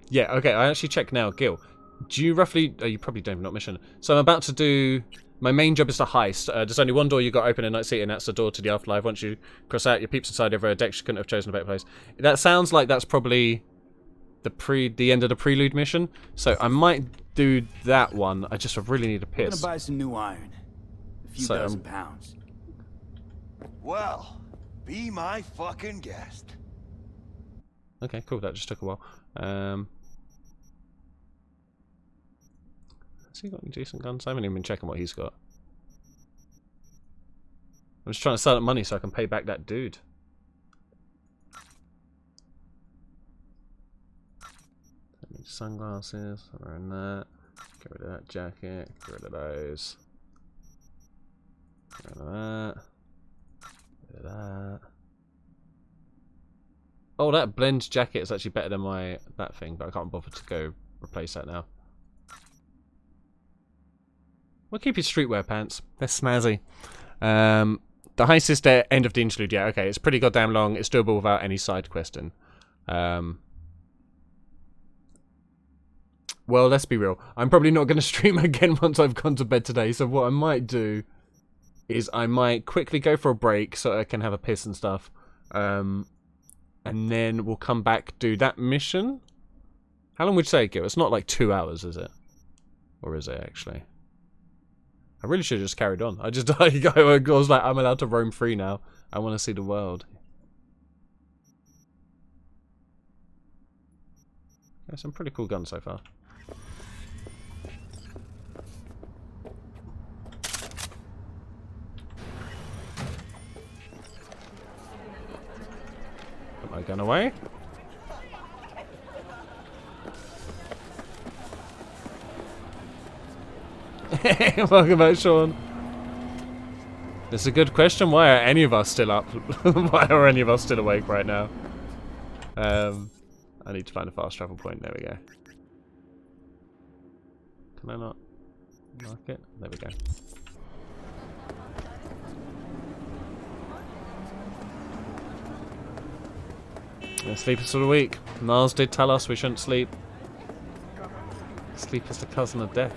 Yeah, okay. I actually checked now. Gil, do you roughly... Oh, you probably don't not mission. So I'm about to do... My main job is to heist. There's only one door you got open in Night City, and that's the door to the afterlife. Once you cross out, your peeps inside over a deck. You couldn't have chosen a better place. That sounds like that's probably the end of the prelude mission. So I might do that one. I just really need a piss. I'm gonna buy some new iron. A few dozen pounds. Well, be my fucking guest. Okay, cool. That just took a while. Has he got any decent guns? I haven't even been checking what he's got. I'm just trying to sell up money so I can pay back that dude. Sunglasses, I'm wearing that. Get rid of that jacket. Get rid of those. Get rid of that. Get rid of that. Oh, that blend jacket is actually better than that thing, but I can't bother to go replace that now. We'll keep your streetwear pants. They're snazzy. The heist is the end of the interlude. Yeah, okay. It's pretty goddamn long. It's doable without any side questing. Well, let's be real. I'm probably not going to stream again once I've gone to bed today. So what I might do is I might quickly go for a break so I can have a piss and stuff. And then we'll come back, do that mission. How long would you say, Gil? It's not like 2 hours, is it? Or is it actually? I really should have just carried on. I was like, I'm allowed to roam free now. I want to see the world. Yeah, some pretty cool guns so far. Put my gun away. Welcome back, Sean. That's a good question. Why are any of us still up? Why are any of us still awake right now? I need to find a fast travel point. There we go. Can I not mark it? There we go. Yeah, sleep is for the weak. Niles did tell us we shouldn't sleep. Sleep is the cousin of death.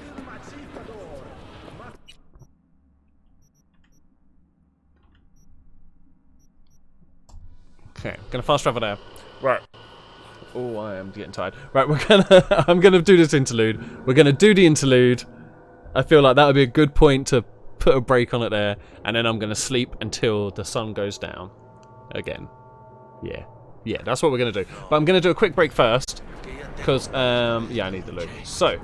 Okay, gonna fast travel now. Right. Oh, I am getting tired. Right, I'm gonna do this interlude. We're gonna do the interlude. I feel like that would be a good point to put a break on it there, and then I'm gonna sleep until the sun goes down. Again. Yeah, that's what we're gonna do. But I'm gonna do a quick break first, because yeah, I need the loot. So,